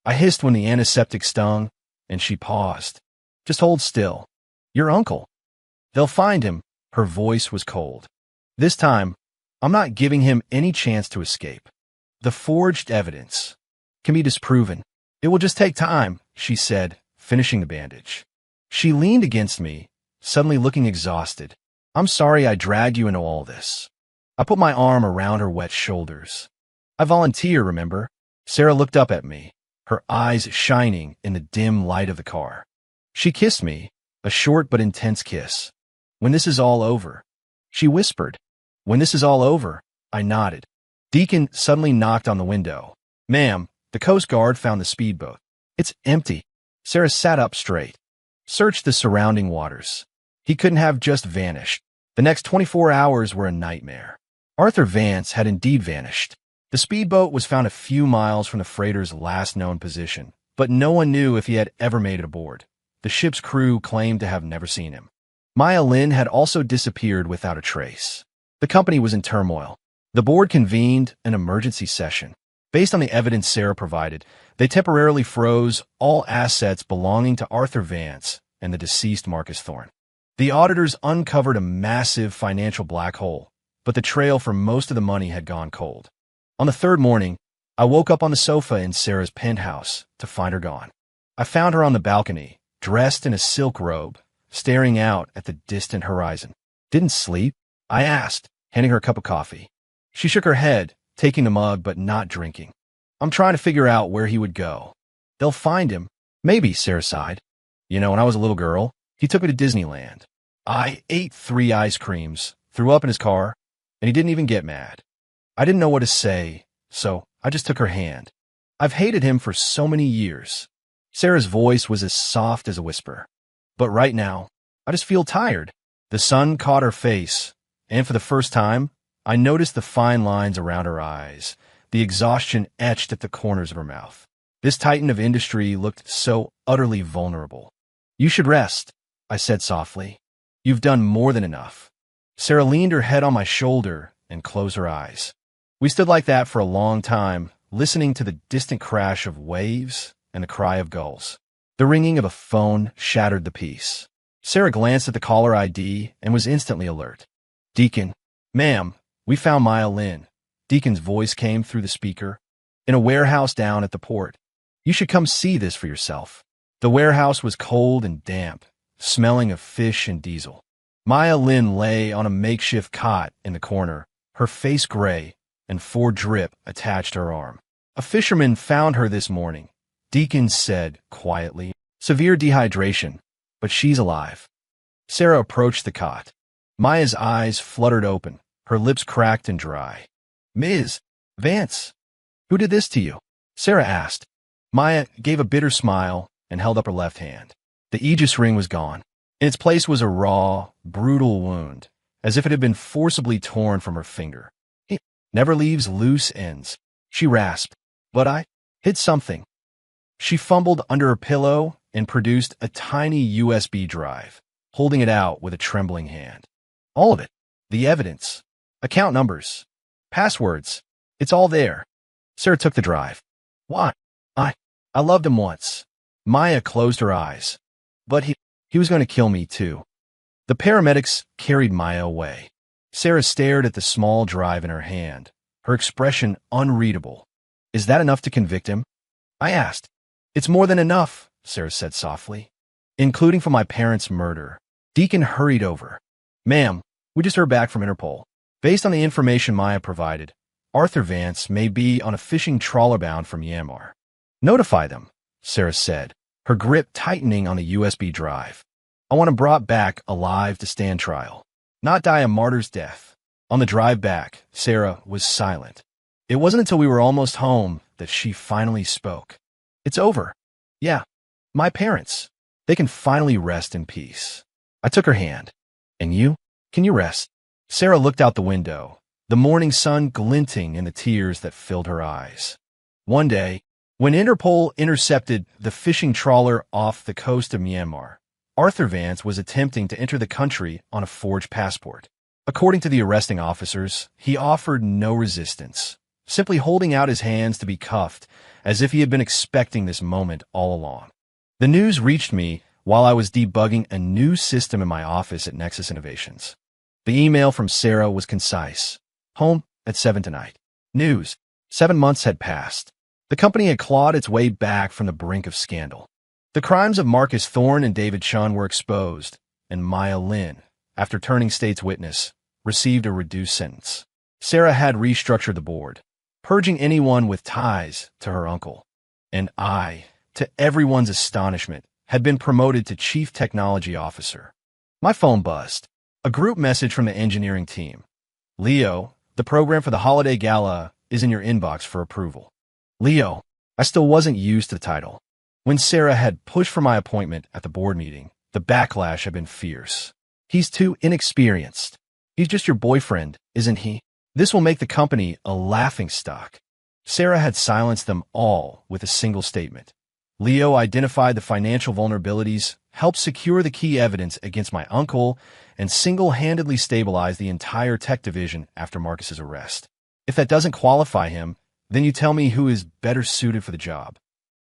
I hissed when the antiseptic stung, and she paused. Just hold still. Your uncle. They'll find him. Her voice was cold. This time, I'm not giving him any chance to escape. The forged evidence can be disproven. It will just take time, she said, finishing the bandage. She leaned against me, suddenly looking exhausted. I'm sorry I dragged you into all this. I put my arm around her wet shoulders. I volunteer, remember? Sarah looked up at me, her eyes shining in the dim light of the car. She kissed me, a short but intense kiss. When this is all over, she whispered. When this is all over, I nodded. Deacon suddenly knocked on the window. Ma'am, the Coast Guard found the speedboat. It's empty. Sarah sat up straight. Searched the surrounding waters. He couldn't have just vanished. The next 24 hours were a nightmare. Arthur Vance had indeed vanished. The speedboat was found a few miles from the freighter's last known position, but no one knew if he had ever made it aboard. The ship's crew claimed to have never seen him. Maya Lin had also disappeared without a trace. The company was in turmoil. The board convened an emergency session. Based on the evidence Sarah provided, they temporarily froze all assets belonging to Arthur Vance and the deceased Marcus Thorne. The auditors uncovered a massive financial black hole, but the trail for most of the money had gone cold. On the third morning, I woke up on the sofa in Sarah's penthouse to find her gone. I found her on the balcony, dressed in a silk robe, staring out at the distant horizon. Didn't sleep? I asked, handing her a cup of coffee. She shook her head, taking the mug but not drinking. I'm trying to figure out where he would go. They'll find him. Maybe, Sarah sighed. When I was a little girl, he took me to Disneyland. I ate 3 ice creams, threw up in his car, and he didn't even get mad. I didn't know what to say, so I just took her hand. I've hated him for so many years. Sarah's voice was as soft as a whisper. But right now, I just feel tired. The sun caught her face, and for the first time, I noticed the fine lines around her eyes, the exhaustion etched at the corners of her mouth. This titan of industry looked so utterly vulnerable. You should rest, I said softly. You've done more than enough. Sarah leaned her head on my shoulder and closed her eyes. We stood like that for a long time, listening to the distant crash of waves and the cry of gulls. The ringing of a phone shattered the peace. Sarah glanced at the caller ID and was instantly alert. Deacon, ma'am, we found Maya Lin. Deacon's voice came through the speaker. In a warehouse down at the port. You should come see this for yourself. The warehouse was cold and damp, smelling of fish and diesel. Maya Lin lay on a makeshift cot in the corner, her face gray, and 4 drip attached to her arm. A fisherman found her this morning, Deacon said quietly. Severe dehydration, but she's alive. Sarah approached the cot. Maya's eyes fluttered open, her lips cracked and dry. Ms. Vance, who did this to you? Sarah asked. Maya gave a bitter smile and held up her left hand. The Aegis ring was gone. In its place was a raw, brutal wound, as if it had been forcibly torn from her finger. It never leaves loose ends, she rasped. But I hid something. She fumbled under her pillow and produced a tiny USB drive, holding it out with a trembling hand. All of it. The evidence. Account numbers. Passwords. It's all there. Sarah took the drive. Why? I loved him once. Maya closed her eyes. But he was going to kill me too. The paramedics carried Maya away. Sarah stared at the small drive in her hand, her expression unreadable. Is that enough to convict him? I asked. It's more than enough, Sarah said softly. Including for my parents' murder. Deacon hurried over. Ma'am, we just heard back from Interpol. Based on the information Maya provided, Arthur Vance may be on a fishing trawler bound for Myanmar. Notify them, Sarah said, her grip tightening on the USB drive. I want him brought back alive to stand trial, not die a martyr's death. On the drive back, Sarah was silent. It wasn't until we were almost home that she finally spoke. It's over. Yeah, my parents. They can finally rest in peace. I took her hand. And you? Can you rest? Sarah looked out the window, the morning sun glinting in the tears that filled her eyes. One day, when Interpol intercepted the fishing trawler off the coast of Myanmar, Arthur Vance was attempting to enter the country on a forged passport. According to the arresting officers, he offered no resistance, simply holding out his hands to be cuffed, as if he had been expecting this moment all along. The news reached me while I was debugging a new system in my office at Nexus Innovations. The email from Sarah was concise. Home at 7 tonight. News. 7 months had passed. The company had clawed its way back from the brink of scandal. The crimes of Marcus Thorne and David Chun were exposed, and Maya Lin, after turning state's witness, received a reduced sentence. Sarah had restructured the board, purging anyone with ties to her uncle. And I, to everyone's astonishment, had been promoted to Chief Technology Officer. My phone buzzed. A group message from the engineering team. Leo, the program for the holiday gala is in your inbox for approval. Leo, I still wasn't used to the title. When Sarah had pushed for my appointment at the board meeting, the backlash had been fierce. He's too inexperienced. He's just your boyfriend, isn't he? This will make the company a laughingstock. Sarah had silenced them all with a single statement. Leo identified the financial vulnerabilities, helped secure the key evidence against my uncle, and single-handedly stabilized the entire tech division after Marcus's arrest. If that doesn't qualify him, then you tell me who is better suited for the job.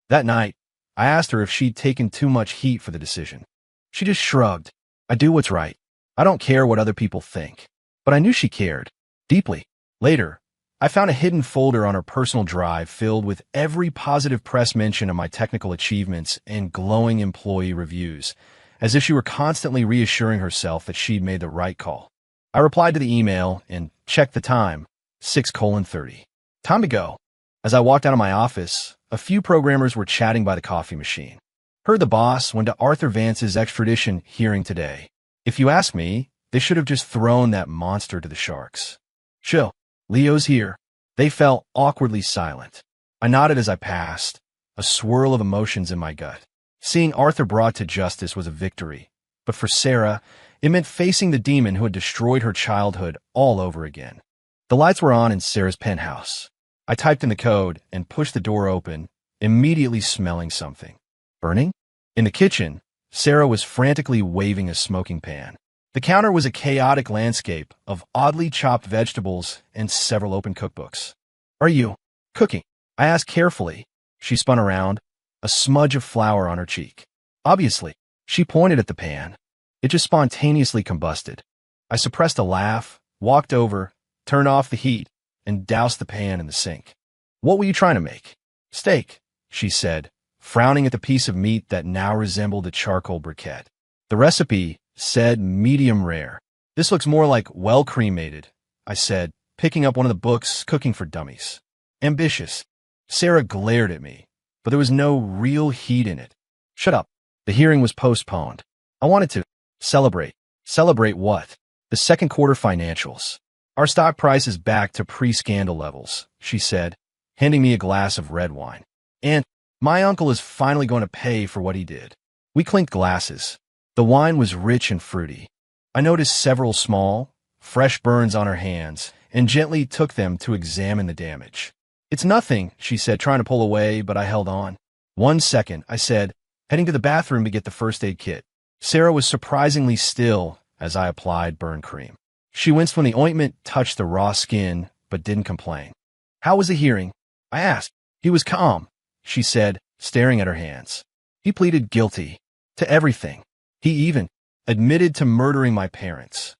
That night, I asked her if she'd taken too much heat for the decision. She just shrugged. I do what's right. I don't care what other people think. But I knew she cared. Deeply. Later, I found a hidden folder on her personal drive filled with every positive press mention of my technical achievements and glowing employee reviews, as if she were constantly reassuring herself that she'd made the right call. I replied to the email and checked the time, 6:30. Time to go. As I walked out of my office, a few programmers were chatting by the coffee machine. Heard the boss went to Arthur Vance's extradition hearing today. If you ask me, they should have just thrown that monster to the sharks. Chill. Leo's here. They fell awkwardly silent. I nodded as I passed, a swirl of emotions in my gut. Seeing Arthur brought to justice was a victory, but for Sarah, it meant facing the demon who had destroyed her childhood all over again. The lights were on in Sarah's penthouse. I typed in the code and pushed the door open, immediately smelling something. Burning? In the kitchen, Sarah was frantically waving a smoking pan. The counter was a chaotic landscape of oddly chopped vegetables and several open cookbooks. Are you cooking? I asked carefully. She spun around, a smudge of flour on her cheek. Obviously, she pointed at the pan. It just spontaneously combusted. I suppressed a laugh, walked over, turned off the heat, and doused the pan in the sink. What were you trying to make? Steak, she said, frowning at the piece of meat that now resembled a charcoal briquette. The recipe said medium rare. This looks more like well cremated, I said, picking up one of the books, Cooking for Dummies. Ambitious. Sarah glared at me, but there was no real heat in it. Shut up. The hearing was postponed. I wanted to celebrate. Celebrate what? The second quarter financials. Our stock price is back to pre-scandal levels, she said, handing me a glass of red wine. And my uncle is finally going to pay for what he did. We clinked glasses. The wine was rich and fruity. I noticed several small, fresh burns on her hands and gently took them to examine the damage. It's nothing, she said, trying to pull away, but I held on. 1 second, I said, heading to the bathroom to get the first aid kit. Sarah was surprisingly still as I applied burn cream. She winced when the ointment touched the raw skin, but didn't complain. How was the hearing? I asked. He was calm, she said, staring at her hands. He pleaded guilty to everything. He even admitted to murdering my parents.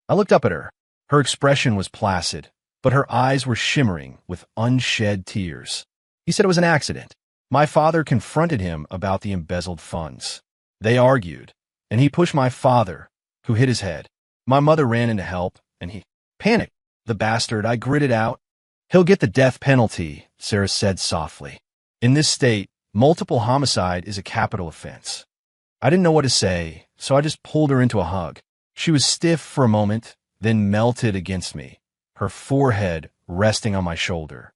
I looked up at her. Her expression was placid, but her eyes were shimmering with unshed tears. He said it was an accident. My father confronted him about the embezzled funds. They argued, and he pushed my father, who hit his head. My mother ran in to help, and he panicked. The bastard, I gritted out. He'll get the death penalty, Sarah said softly. In this state, multiple homicide is a capital offense. I didn't know what to say, so I just pulled her into a hug. She was stiff for a moment, then melted against me, her forehead resting on my shoulder.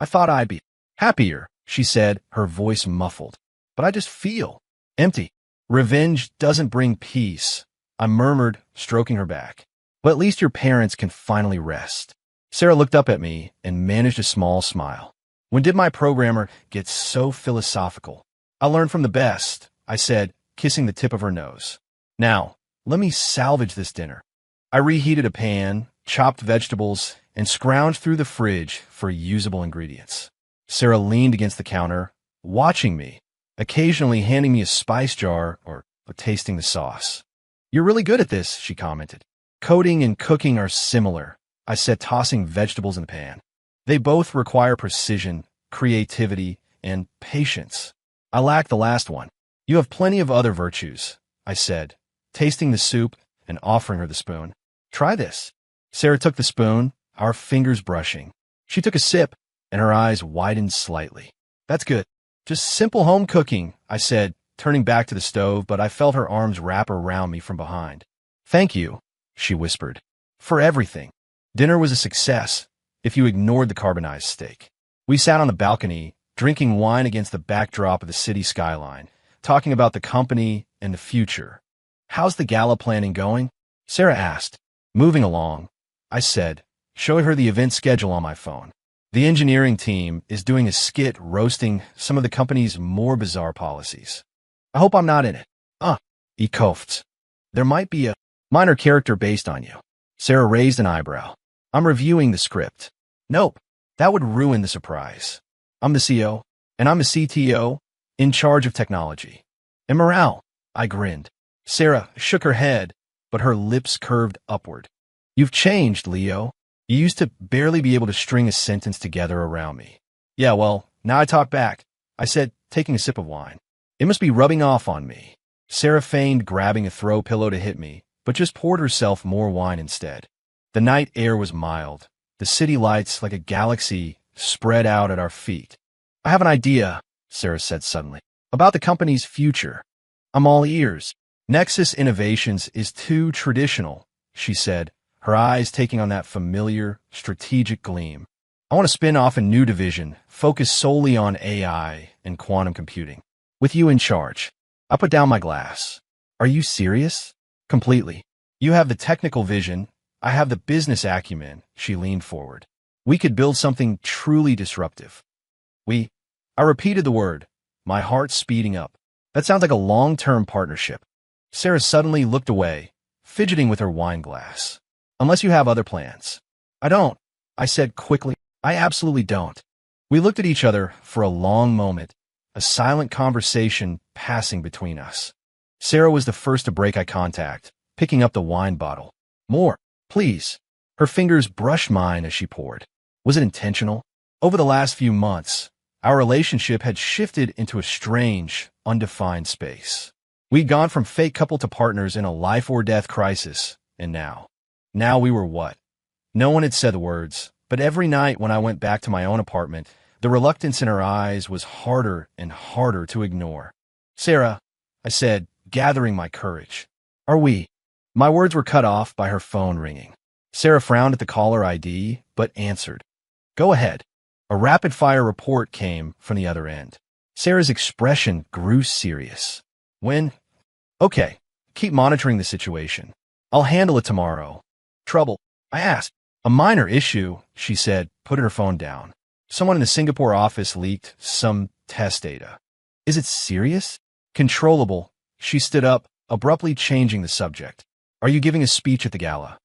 I thought I'd be happier, she said, her voice muffled. But I just feel empty. Revenge doesn't bring peace, I murmured, stroking her back. But at least your parents can finally rest. Sarah looked up at me and managed a small smile. When did my programmer get so philosophical? I learned from the best, I said, kissing the tip of her nose. Now, let me salvage this dinner. I reheated a pan, chopped vegetables, and scrounged through the fridge for usable ingredients. Sarah leaned against the counter, watching me, occasionally handing me a spice jar or tasting the sauce. You're really good at this, she commented. Coding and cooking are similar, I said, tossing vegetables in the pan. They both require precision, creativity, and patience. I lack the last one. You have plenty of other virtues, I said, tasting the soup and offering her the spoon. Try this. Sarah took the spoon, our fingers brushing. She took a sip, and her eyes widened slightly. That's good. Just simple home cooking, I said, turning back to the stove, but I felt her arms wrap around me from behind. Thank you, she whispered, for everything. Dinner was a success, if you ignored the carbonized steak. We sat on the balcony, drinking wine against the backdrop of the city skyline, talking about the company and the future. How's the gala planning going? Sarah asked. Moving along, I said, showing her the event schedule on my phone. The engineering team is doing a skit roasting some of the company's more bizarre policies. I hope I'm not in it. He coughed. There might be a minor character based on you. Sarah raised an eyebrow. I'm reviewing the script. Nope, that would ruin the surprise. I'm the CEO, and I'm the CTO, in charge of technology. And morale, I grinned. Sarah shook her head, but her lips curved upward. You've changed, Leo. You used to barely be able to string a sentence together around me. Yeah, well, now I talk back, I said, taking a sip of wine. It must be rubbing off on me. Sarah feigned grabbing a throw pillow to hit me, but just poured herself more wine instead. The night air was mild, the city lights like a galaxy spread out at our feet. I have an idea, Sarah said suddenly, about the company's future. I'm all ears. Nexus Innovations is too traditional, she said, her eyes taking on that familiar, strategic gleam. I want to spin off a new division, focused solely on AI and quantum computing. With you in charge. I put down my glass. Are you serious? Completely. You have the technical vision. I have the business acumen, she leaned forward. We could build something truly disruptive. I repeated the word, my heart speeding up. That sounds like a long-term partnership. Sarah suddenly looked away, fidgeting with her wine glass. Unless you have other plans. I don't, I said quickly. I absolutely don't. We looked at each other for a long moment, a silent conversation passing between us. Sarah was the first to break eye contact, picking up the wine bottle. More, please. Her fingers brushed mine as she poured. Was it intentional? Over the last few months, our relationship had shifted into a strange, undefined space. We'd gone from fake couple to partners in a life-or-death crisis, and now we were what? No one had said the words, but every night when I went back to my own apartment, the reluctance in her eyes was harder and harder to ignore. Sarah, I said, gathering my courage. Are we? My words were cut off by her phone ringing. Sarah frowned at the caller ID, but answered. Go ahead. A rapid-fire report came from the other end. Sarah's expression grew serious. When? Okay, keep monitoring the situation. I'll handle it tomorrow. Trouble? I asked. A minor issue, she said, putting her phone down. Someone in the Singapore office leaked some test data. Is it serious? Controllable. She stood up, abruptly changing the subject. Are you giving a speech at the gala?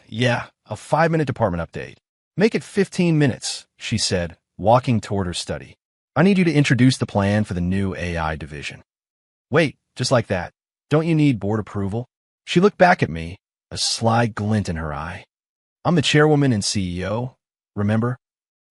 Yeah, a 5-minute department update. Make it 15 minutes, she said, walking toward her study. I need you to introduce the plan for the new AI division. Wait, just like that. Don't you need board approval? She looked back at me, a sly glint in her eye. I'm the chairwoman and CEO, remember?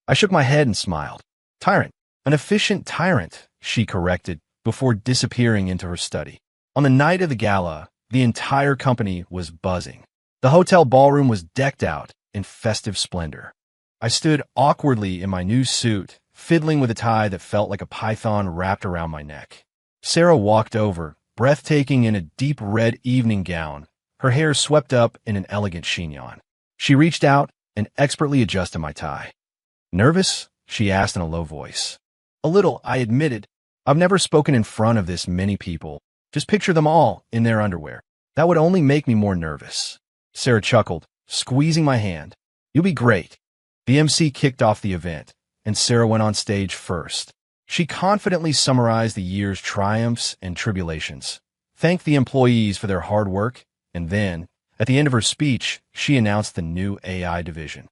I shook my head and smiled. Tyrant. An efficient tyrant, she corrected, before disappearing into her study. On the night of the gala, the entire company was buzzing. The hotel ballroom was decked out in festive splendor. I stood awkwardly in my new suit, fiddling with a tie that felt like a python wrapped around my neck. Sarah walked over, breathtaking in a deep red evening gown, her hair swept up in an elegant chignon. She reached out and expertly adjusted my tie. Nervous? She asked in a low voice. A little, I admitted. I've never spoken in front of this many people. Just picture them all in their underwear. That would only make me more nervous. Sarah chuckled, squeezing my hand. You'll be great. The MC kicked off the event, and Sarah went on stage first. She confidently summarized the year's triumphs and tribulations, thanked the employees for their hard work, and then, at the end of her speech, she announced the new AI division.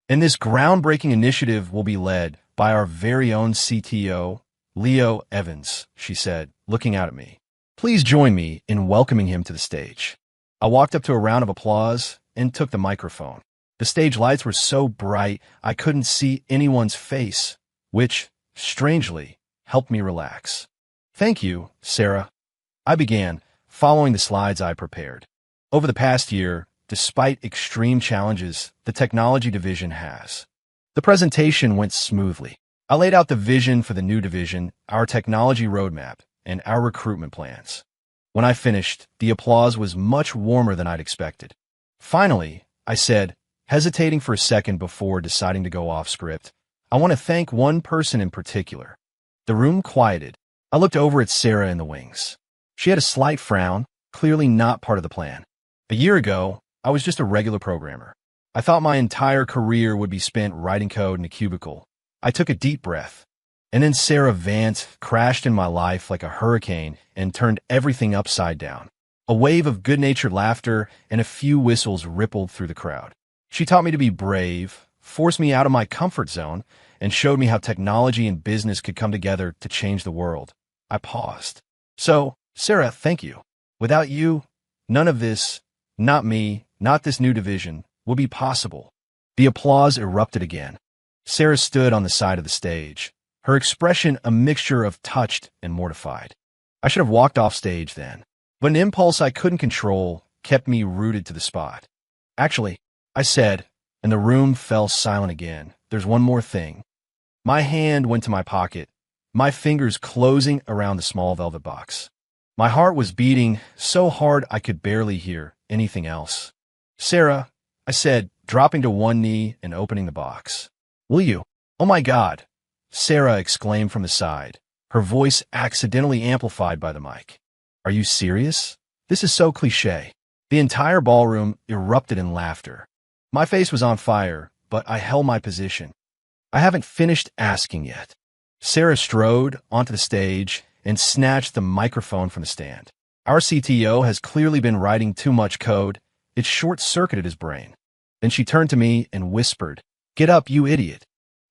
And this groundbreaking initiative will be led by our very own CTO, Leo Evans, she said, looking out at me. Please join me in welcoming him to the stage. I walked up to a round of applause and took the microphone. The stage lights were so bright I couldn't see anyone's face, which, strangely, helped me relax. Thank you, Sarah. I began, following the slides I prepared. Over the past year, despite extreme challenges the technology division has, the presentation went smoothly. I laid out the vision for the new division, our technology roadmap, and our recruitment plans. When I finished, the applause was much warmer than I'd expected. Finally, I said, hesitating for a second before deciding to go off script, I want to thank one person in particular. The room quieted. I looked over at Sarah in the wings. She had a slight frown, clearly not part of the plan. A year ago, I was just a regular programmer. I thought my entire career would be spent writing code in a cubicle. I took a deep breath. And then Sarah Vance crashed in my life like a hurricane and turned everything upside down. A wave of good-natured laughter and a few whistles rippled through the crowd. She taught me to be brave, forced me out of my comfort zone, and showed me how technology and business could come together to change the world. I paused. So, Sarah, thank you. Without you, none of this, not me, not this new division, would be possible. The applause erupted again. Sarah stood on the side of the stage, her expression a mixture of touched and mortified. I should have walked off stage then, but an impulse I couldn't control kept me rooted to the spot. Actually, I said, and the room fell silent again, there's one more thing. My hand went to my pocket, my fingers closing around the small velvet box. My heart was beating so hard I could barely hear anything else. Sarah, I said, dropping to one knee and opening the box. Will you? Oh my God, Sarah exclaimed from the side, her voice accidentally amplified by the mic. Are you serious? This is so cliché. The entire ballroom erupted in laughter. My face was on fire, but I held my position. I haven't finished asking yet. Sarah strode onto the stage and snatched the microphone from the stand. Our CTO has clearly been writing too much code. It short-circuited his brain. Then she turned to me and whispered, "Get up, you idiot."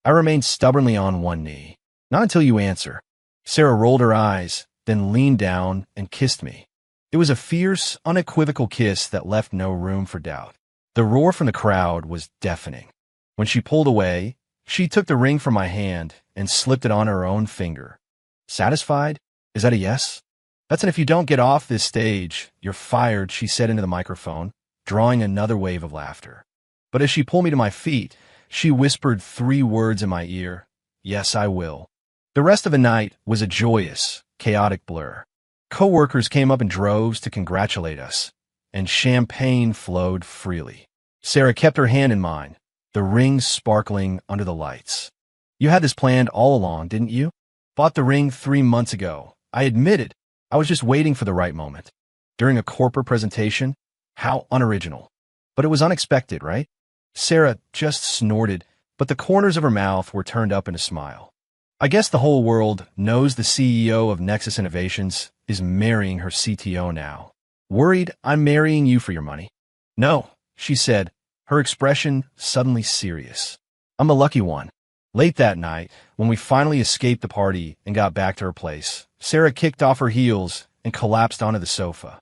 I remained stubbornly on one knee. Not until you answer. Sarah rolled her eyes, then leaned down and kissed me. It was a fierce, unequivocal kiss that left no room for doubt. The roar from the crowd was deafening. When she pulled away, she took the ring from my hand and slipped it on her own finger. Satisfied? Is that a yes? That's an if you don't get off this stage, you're fired, she said into the microphone, drawing another wave of laughter. But as she pulled me to my feet, she whispered 3 words in my ear, "Yes, I will." The rest of the night was a joyous, chaotic blur. Coworkers came up in droves to congratulate us, and champagne flowed freely. Sarah kept her hand in mine, the ring sparkling under the lights. You had this planned all along, didn't you? Bought the ring 3 months ago. I admitted I was just waiting for the right moment. During a corporate presentation? How unoriginal. But it was unexpected, right? Sarah just snorted, but the corners of her mouth were turned up in a smile. I guess the whole world knows the CEO of Nexus Innovations is marrying her CTO now. Worried I'm marrying you for your money? No, she said, her expression suddenly serious. I'm the lucky one. Late that night, when we finally escaped the party and got back to her place, Sarah kicked off her heels and collapsed onto the sofa.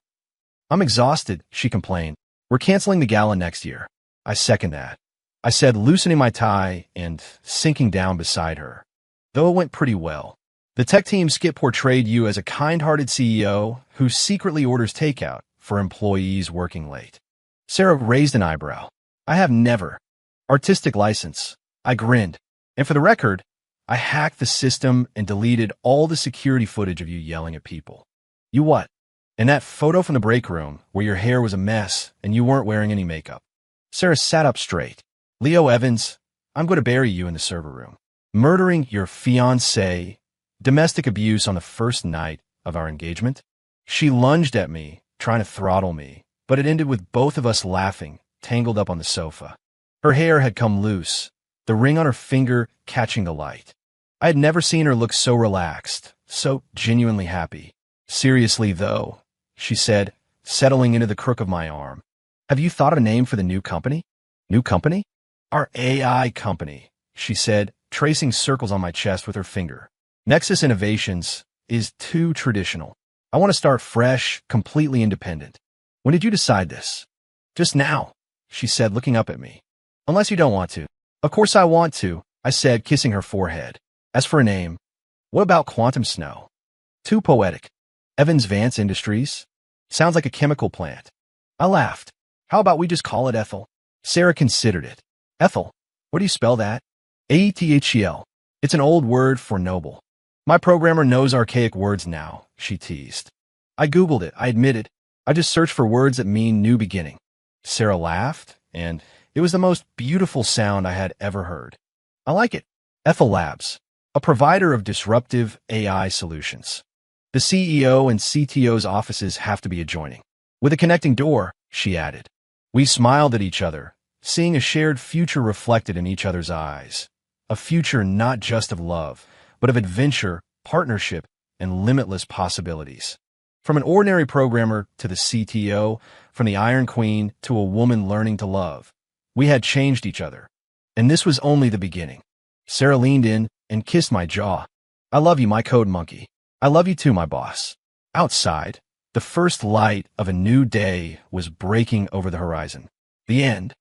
I'm exhausted, she complained. We're canceling the gala next year. I second that. I said, loosening my tie and sinking down beside her. Though it went pretty well. The tech team skip portrayed you as a kind-hearted CEO who secretly orders takeout for employees working late. Sarah raised an eyebrow. I have never. Artistic license. I grinned. And for the record, I hacked the system and deleted all the security footage of you yelling at people. You what? And that photo from the break room where your hair was a mess and you weren't wearing any makeup. Sarah sat up straight. Leo Evans, I'm going to bury you in the server room. Murdering your fiancé, domestic abuse on the first night of our engagement. She lunged at me, trying to throttle me, but it ended with both of us laughing, tangled up on the sofa. Her hair had come loose, the ring on her finger catching the light. I had never seen her look so relaxed, so genuinely happy. Seriously, though, she said, settling into the crook of my arm. Have you thought of a name for the new company? New company? Our AI company, she said, tracing circles on my chest with her finger. Nexus Innovations is too traditional. I want to start fresh, completely independent. When did you decide this? Just now, she said, looking up at me. Unless you don't want to. Of course I want to, I said, kissing her forehead. As for a name, what about Quantum Snow? Too poetic. Evans Vance Industries? Sounds like a chemical plant. I laughed. How about we just call it Ethel? Sarah considered it. Ethel? What do you spell that? A-E-T-H-E-L. It's an old word for noble. My programmer knows archaic words now, she teased. I Googled it, I admitted. I just searched for words that mean new beginning. Sarah laughed, and it was the most beautiful sound I had ever heard. I like it. Ethel Labs, a provider of disruptive AI solutions. The CEO and CTO's offices have to be adjoining. With a connecting door, she added. We smiled at each other, seeing a shared future reflected in each other's eyes. A future not just of love, but of adventure, partnership, and limitless possibilities. From an ordinary programmer to the CTO, from the Iron Queen to a woman learning to love, we had changed each other. And this was only the beginning. Sarah leaned in and kissed my jaw. I love you, my code monkey. I love you too, my boss. Outside, the first light of a new day was breaking over the horizon. The end.